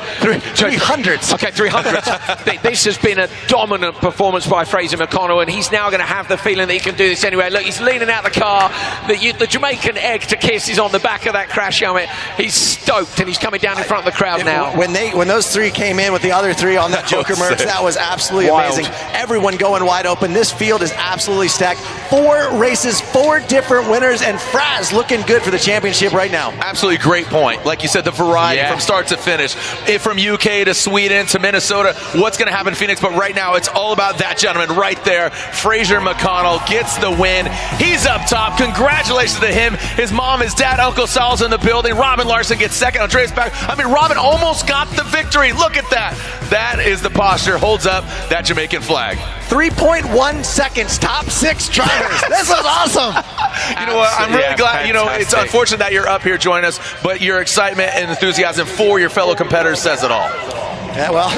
300s. Okay, 300s. This has been a dominant performance by Fraser McConnell, and he's now going to have the feeling that he can do this anyway. Look, he's leaning out the car. The Jamaican egg to kiss is on the back of that crash helmet. He's stoked, and he's coming down in front of the crowd now. When those three came in with the other three on that Joker merch, that was absolutely amazing. Everyone going wide open. This field is absolutely stacked. 4 races, 4 different winners, and Fraz looking good for the championship right now. Absolutely great point. Like you said, the variety from start to finish. From UK to Sweden to Minnesota, what's going to happen in Phoenix? But right now, it's all about that gentleman right there. Fraser McConnell gets the win. He's up top. Congratulations to him. His mom, his dad, Uncle Sal's in the building. Robin Larson gets second. Andreas back. I mean, Robin almost got the victory. Look at that. That is the posture. Holds up that Jamaican flag. 3.1 seconds, top 6 drivers. This is awesome. You know what? I'm really glad. You know, it's unfortunate that you're up here joining us, but your excitement and enthusiasm for your fellow competitors says it all. Yeah, well,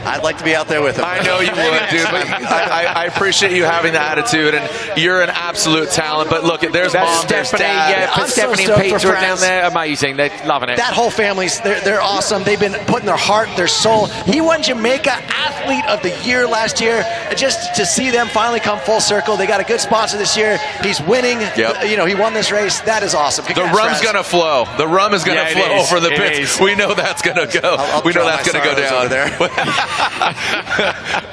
I'd like to be out there with him. I know you would, dude. But I appreciate you having that attitude, and you're an absolute talent. But look, there's mom, there's Stephanie, dad. Stephanie and Peter are down there. Amazing. They're loving it. That whole family's, they're awesome. They've been putting their heart, their soul. He won Jamaica Athlete of the Year last year. Just to see them finally come full circle. They got a good sponsor this year. He's winning. Yep. You know, he won this race. That is awesome. Congrats, The rum's Fraz. going to flow. The rum is going to flow over the pits. We know that's going to go. We know that's going to go down over there.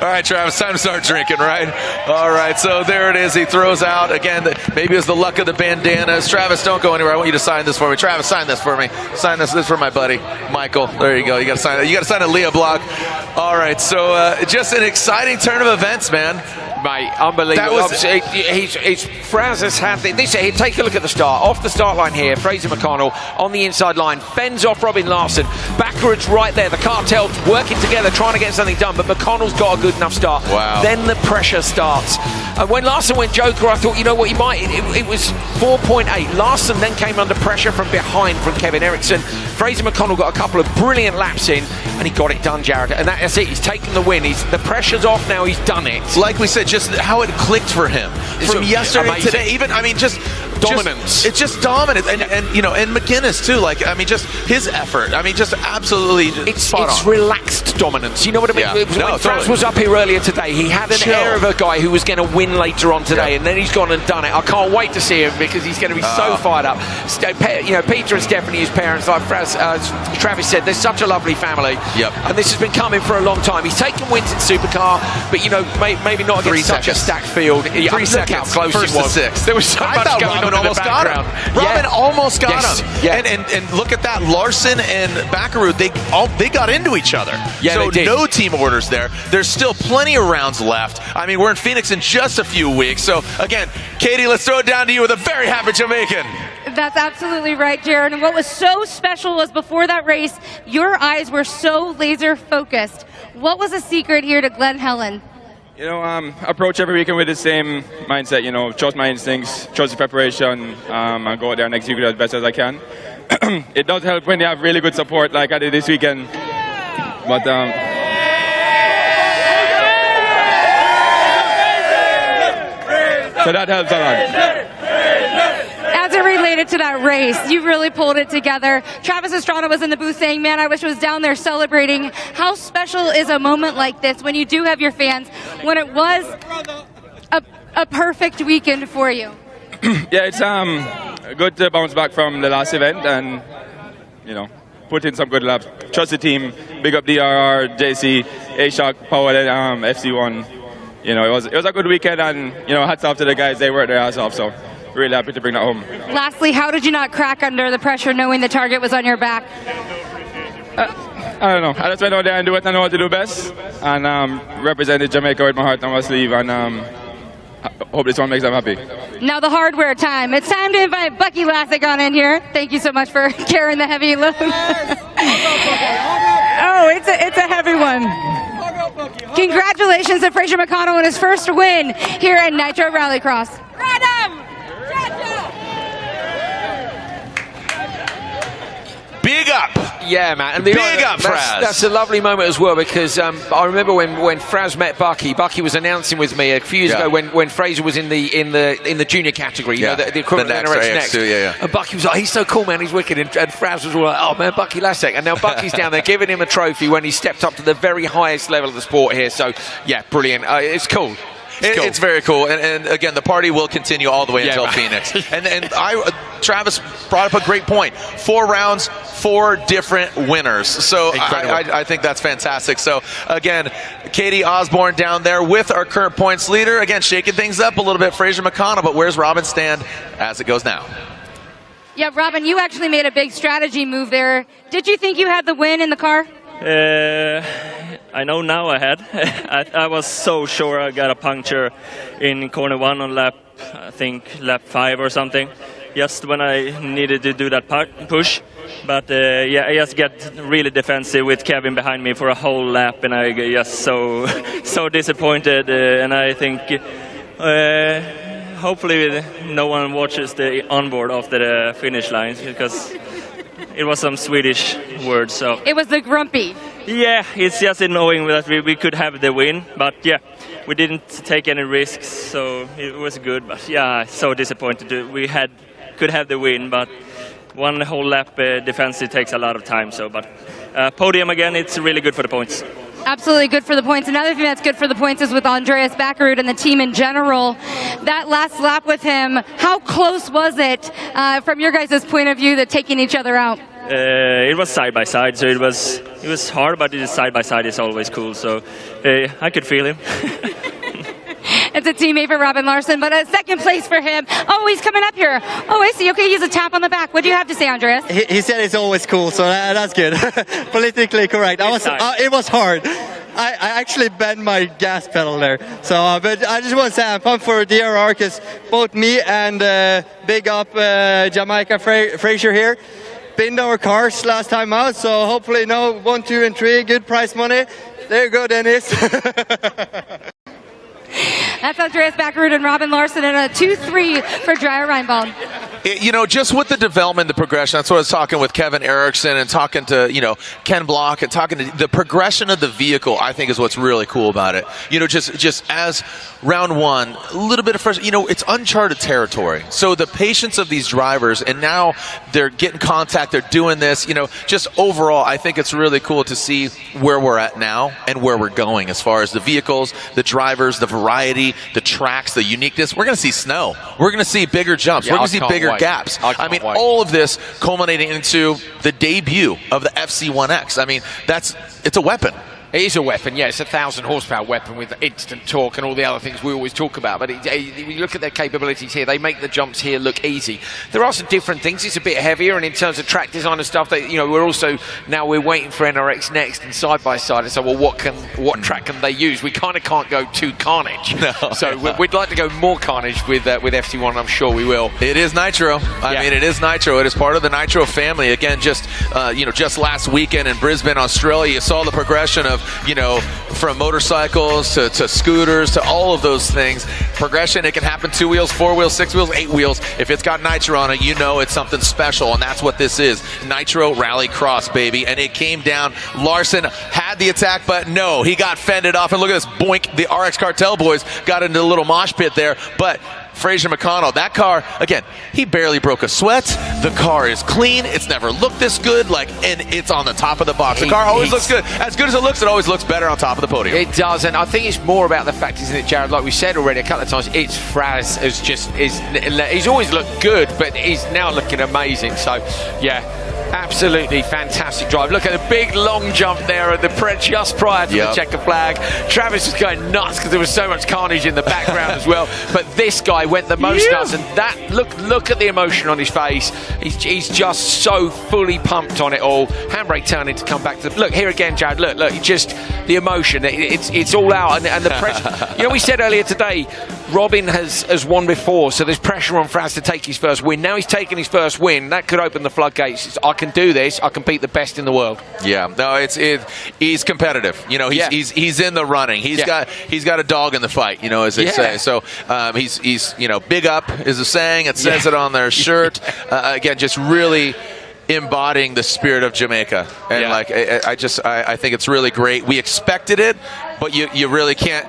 All right, Travis, time to start drinking, right? All right, so there it is. He throws out, again, maybe it was the luck of the bandanas. Travis, don't go anywhere. I want you to sign this for me. Travis, sign this for me. Sign this. This is for my buddy, Michael. There you go. You got to sign it. You got to sign a Leah block. All right, so just an exciting turn of events, man. Mate, unbelievable. That was, he's Fraz has had this. Take a look at the start. Off the start line here, Fraser McConnell on the inside line, fends off Robin Larson. Backwards right there. The cartel working together, trying to get something done, but McConnell's got a good enough start. Wow. Then the pressure starts. And when Larson went Joker, I thought, you know what, he might. It was 4.8. Larson then came under pressure from behind from Kevin Eriksson. Fraser McConnell got a couple of brilliant laps in, and he got it done, Jared. And that's it. He's taken the win. The pressure's off now. He's done it. Like we said, just how it clicked for him from yesterday to today. Even, I mean, just dominance. It's just dominant, and you know, and McGinnis too. Like, I mean, just his effort. I mean, just absolutely. It's relaxed dominance. You know what I mean? Yeah. When Fraz was up here earlier today, he had an air of a guy who was going to win later on today, and then he's gone and done it. I can't wait to see him because he's going to be so fired up. You know, Peter and Stephanie, his parents, like Travis said, they're such a lovely family. Yep. And this has been coming for a long time. He's taken wins in Supercar, but you know, maybe not against such a stacked field. 3 seconds. How close First it was. to 6th. There was so much going on in the almost got him. background. Robin almost got him. Yeah. And look at that. Larson and Baccaroo, they got into each other. Yeah, so they did. no team orders there. There's still plenty of rounds left. I mean, we're in Phoenix in just a few weeks. So again, Katie, let's throw it down to you with a very happy Jamaican. That's absolutely right, Jared. And what was so special was before that race, your eyes were so laser focused. What was the secret here to Glen Helen? You know, approach every weekend with the same mindset, you know, trust my instincts, trust the preparation, and go out there and execute as best as I can. It does help when you have really good support like I did this weekend. But so that helps a lot. As it related to that race, you really pulled it together. Travis Estrada was in the booth saying, man, I wish I was down there celebrating. How special is a moment like this when you do have your fans, when it was a perfect weekend for you? Yeah, it's good to bounce back from the last event and, you know, put in some good laps. Trust the team. Big up DRR, JC, A-Shock, Powell, FC1. you know, it was a good weekend, and you know, hats off to the guys. They worked their ass off. So really happy to bring that home. Lastly, how did you not crack under the pressure knowing the target was on your back? I don't know. I just went out there and do what I know how to do best, and represented Jamaica with my heart on my sleeve, and hope this one makes them happy. Now the hardware time. It's time to invite Bucky Lasek on in here. Thank you so much for carrying the heavy load. Oh, it's a heavy one. Congratulations to Fraser McConnell on his first win here at Nitro Rallycross. Big up. Yeah, man. And Big up, Fraz. That's a lovely moment as well, because I remember when Fraz met Bucky. Bucky was announcing with me a few years ago when Fraser was in the junior category, you know, the equivalent of NRX Next. And Bucky was like, he's so cool, man, he's wicked. And Fraz was all like, oh man, Bucky Lasek. And now Bucky's down there giving him a trophy when he stepped up to the very highest level of the sport here. So yeah, brilliant. It's cool. It's very cool, and again, the party will continue all the way until Phoenix. And Travis brought up a great point. 4 rounds, 4 different winners. So I think that's fantastic. So again, Katie Osborne down there with our current points leader. Again, shaking things up a little bit, Fraser McConnell. But where's Robin stand as it goes now? Yeah, Robin, you actually made a big strategy move there. Did you think you had the win in the car? I know now I had. I was so sure I got a puncture in corner 1 on lap 5 or something, just when I needed to do that push. But yeah, I just get really defensive with Kevin behind me for a whole lap, and I just so disappointed. And I think hopefully no one watches the onboard after the finish line, because it was some Swedish words. So it was the grumpy. Yeah, it's just annoying that we could have the win, but yeah, we didn't take any risks, so it was good. But yeah, so disappointed. We could have the win, but one whole lap defensive takes a lot of time. So, but podium again, it's really good for the points. Absolutely good for the points. Another thing that's good for the points is with Andreas Backerud and the team in general. That last lap with him, how close was it from your guys' point of view, that taking each other out? It was side by side, so it was hard, but side by side is always cool. So I could feel him. It's a teammate for Robin Larson, but a second place for him. Oh, he's coming up here. Oh, I see. Okay, he's a tap on the back. What do you have to say, Andreas? He said it's always cool, so that's good. Politically correct. It was hard. I actually bent my gas pedal there. So, but I just want to say I'm pumped for DRR, because both me and big up Jamaica Fraser here binned our cars last time out. So hopefully 1, 2, and 3, good prize money. There you go, Dennis. That's Andreas Backerud and Robin Larson, and a 2-3 for Dreyer Reinbaum. You know, just with the development, the progression, that's what I was talking with Kevin Erickson and talking to, you know, Ken Block and talking to the progression of the vehicle, I think is what's really cool about it. You know, just as round 1, a little bit of first, you know, it's uncharted territory. So the patience of these drivers, and now they're getting contact, they're doing this, you know, just overall, I think it's really cool to see where we're at now and where we're going as far as the vehicles, the drivers, the variety, the tracks, the uniqueness. We're going to see snow. We're going to see bigger jumps. We're going to see bigger gaps. I mean, all of this culminating into the debut of the FC1X. I mean, it's a weapon. It is a weapon, yeah. It's a 1,000 horsepower weapon with instant torque and all the other things we always talk about. But when you look at their capabilities here, they make the jumps here look easy. There are some different things. It's a bit heavier, and in terms of track design and stuff, that, you know, we're waiting for NRX Next and side by side. And so, well, what track can they use? We kind of can't go too carnage. No. So we'd like to go more carnage with FC1. I'm sure we will. It is Nitro. I mean, it is Nitro. It is part of the Nitro family. Again, just last weekend in Brisbane, Australia, you saw the progression of, you know, from motorcycles to scooters to all of those things. Progression, it can happen 2 wheels, 4 wheels, 6 wheels, 8 wheels. If it's got Nitro on it, you know it's something special, and that's what this is. Nitro Rallycross, baby. And it came down. Larson had the attack, but no, he got fended off. And look at this, boink. The RX Cartel boys got into a little mosh pit there, but Fraser McConnell, that car, again, he barely broke a sweat. The car is clean. It's never looked this good, and it's on the top of the box. The car always looks good. As good as it looks, it always looks better on top of the podium. It does, and I think it's more about the fact, isn't it, Jared? Like we said already a couple of times, it's Fraz he's always looked good, but he's now looking amazing. So, yeah. Absolutely fantastic drive. Look at the big long jump there at just prior to the checker flag. Travis was going nuts because there was so much carnage in the background as well. But this guy went the most nuts, and that look at the emotion on his face. He's just so fully pumped on it all. Handbrake turning to come back to look here again, Jared. Look, just the emotion. It's all out, and the pressure. You know, we said earlier today, Robin has won before, so there's pressure on Fraz to take his first win. Now he's taken his first win. That could open the floodgates. I can do this. I can beat the best in the world. Yeah, no, he's competitive. You know, he's in the running. He's got a dog in the fight. You know, as they say. So he's you know, big up is a saying. It says it on their shirt. Again, just really embodying the spirit of Jamaica, and I think it's really great. We expected it, but you really can't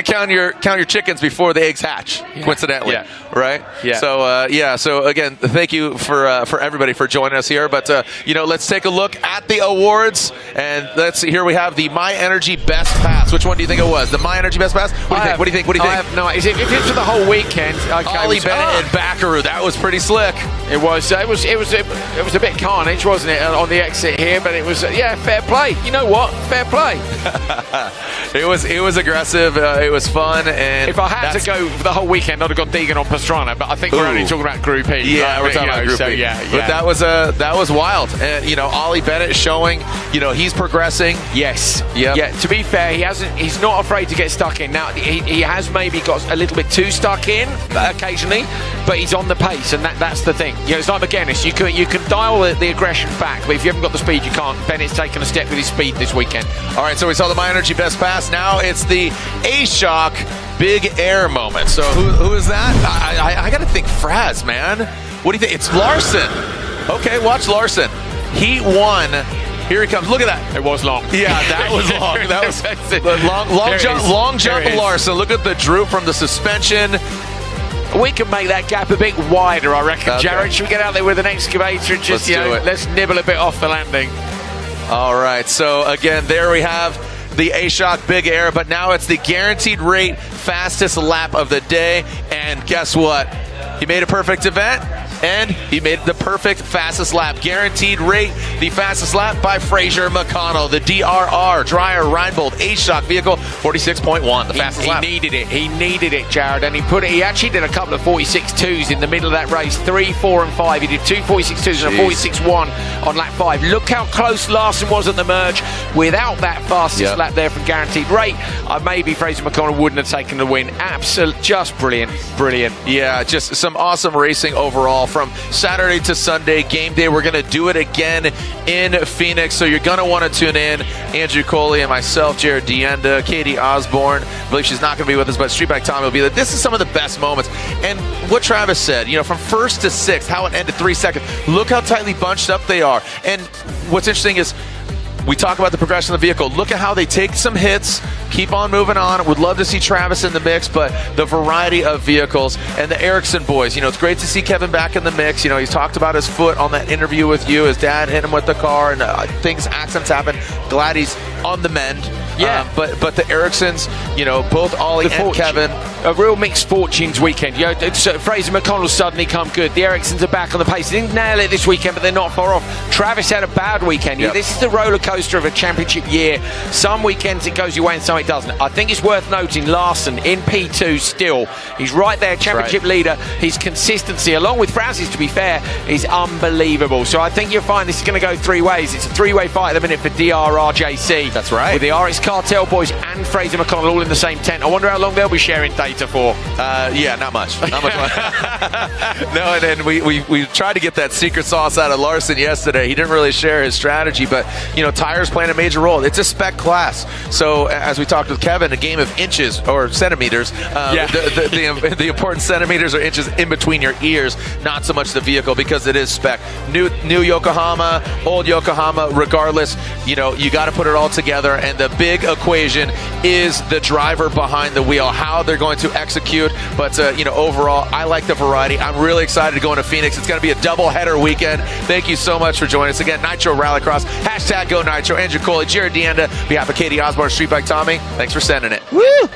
count your chickens before the eggs hatch, coincidentally, right? So again, thank you for everybody for joining us here. But you know, let's take a look at the awards, and here we have the My Energy Best Pass. Which one do you think it was? The My Energy Best Pass? What do you think? I have no. If it's for the whole weekend, okay, Ollie Bennett and Backaroo, that was pretty slick. It was a bit carnage, wasn't it, on the exit here? But it was fair play. You know what? Fair play. It was aggressive. It was fun. And if I had to go for the whole weekend, I'd have gone Deegan on Pastrana. But I think we're only talking about Group E. Yeah, we're talking about Group E. But that was wild. And you know, Ollie Bennett showing, you know, he's progressing. Yes. Yeah. To be fair, he's not afraid to get stuck in. Now he has maybe got a little bit too stuck in occasionally, but he's on the pace, and that's the thing. You know, it's like McGuinness. You can dial the aggression back, but if you haven't got the speed, you can't. Bennett's taken a step with his speed this weekend. All right, so we saw the My Energy Best Pass. Now it's the A-Shock Big Air moment. So who is that? I got to think Fraz, man. What do you think? It's Larson. Okay, watch Larson. He won. Here he comes. Look at that. It was long. Yeah, that was long. That was long jump of Larson. Look at the droop from the suspension. We can make that gap a bit wider, I reckon. Okay. Jared, should we get out there with an excavator and just, let's nibble a bit off the landing? All right, so again, there we have the A-Shock Big Air, but now it's the guaranteed rate fastest lap of the day. And guess what? He made a perfect event, and he made the perfect fastest lap. Guaranteed rate, the fastest lap by Fraser McConnell. The DRR Dreyer Reinbold A-Shock vehicle, 46.1, the fastest lap. He needed it, Jared, and he actually did a couple of 46.2s in the middle of that race, 3, 4, and 5. He did 2 46.2s and a 46.1 on lap 5. Look how close Larson was at the merge. Without that fastest lap there from guaranteed rate, maybe Fraser McConnell wouldn't have taken the win. Absolutely, just brilliant. Yeah, just some awesome racing overall. From Saturday to Sunday, game day, we're going to do it again in Phoenix, so you're going to want to tune in. Andrew Coley and myself, Jared Deenda, Katie Osborne, I believe she's not going to be with us, but Street Bike Tommy will be there. This is some of the best moments. And what Travis said, you know, from first to sixth, how it ended 3 seconds. Look how tightly bunched up they are. And what's interesting is, we talk about the progression of the vehicle. Look at how they take some hits, keep on moving on. Would love to see Travis in the mix, but the variety of vehicles and the Ericsson boys. You know, it's great to see Kevin back in the mix. You know, he's talked about his foot on that interview with you. His dad hit him with the car, and accidents happen. Glad he's on the mend. Yeah, but the Ericssons, you know, both Ollie and Kevin. A real mixed fortunes weekend. You know, Fraser McConnell suddenly come good. The Ericssons are back on the pace. They didn't nail it this weekend, but they're not far off. Travis had a bad weekend. Yep. This is the roller coaster of a championship year. Some weekends it goes your way and some it doesn't. I think it's worth noting Larson in P2 still. He's right there, championship leader. His consistency, along with Fraz's, to be fair, is unbelievable. So I think you'll find this is going to go 3 ways. It's a 3-way fight at the minute for DRRJC. That's right. With the RX Cartel boys and Fraser McConnell all in the same tent. I wonder how long they'll be sharing data for. Yeah, not much. Not much. No, and then we tried to get that secret sauce out of Larson yesterday. He didn't really share his strategy, but you know, tires playing a major role. It's a spec class. So as we talked with Kevin, a game of inches or centimeters. The important centimeters or inches in between your ears, not so much the vehicle, because it is spec. New Yokohama, old Yokohama, regardless, you know, you got to put it all together, and the big equation is the driver behind the wheel, how they're going to execute. But you know, overall, I like the variety. I'm really excited to go into Phoenix. It's going to be a double-header weekend. Thank you so much for joining us again. Nitro Rallycross, #GoNitro. Andrew Coley, Jared Deenda, behalf of Katie Osborne, Street Bike Tommy. Thanks for sending it. Woo!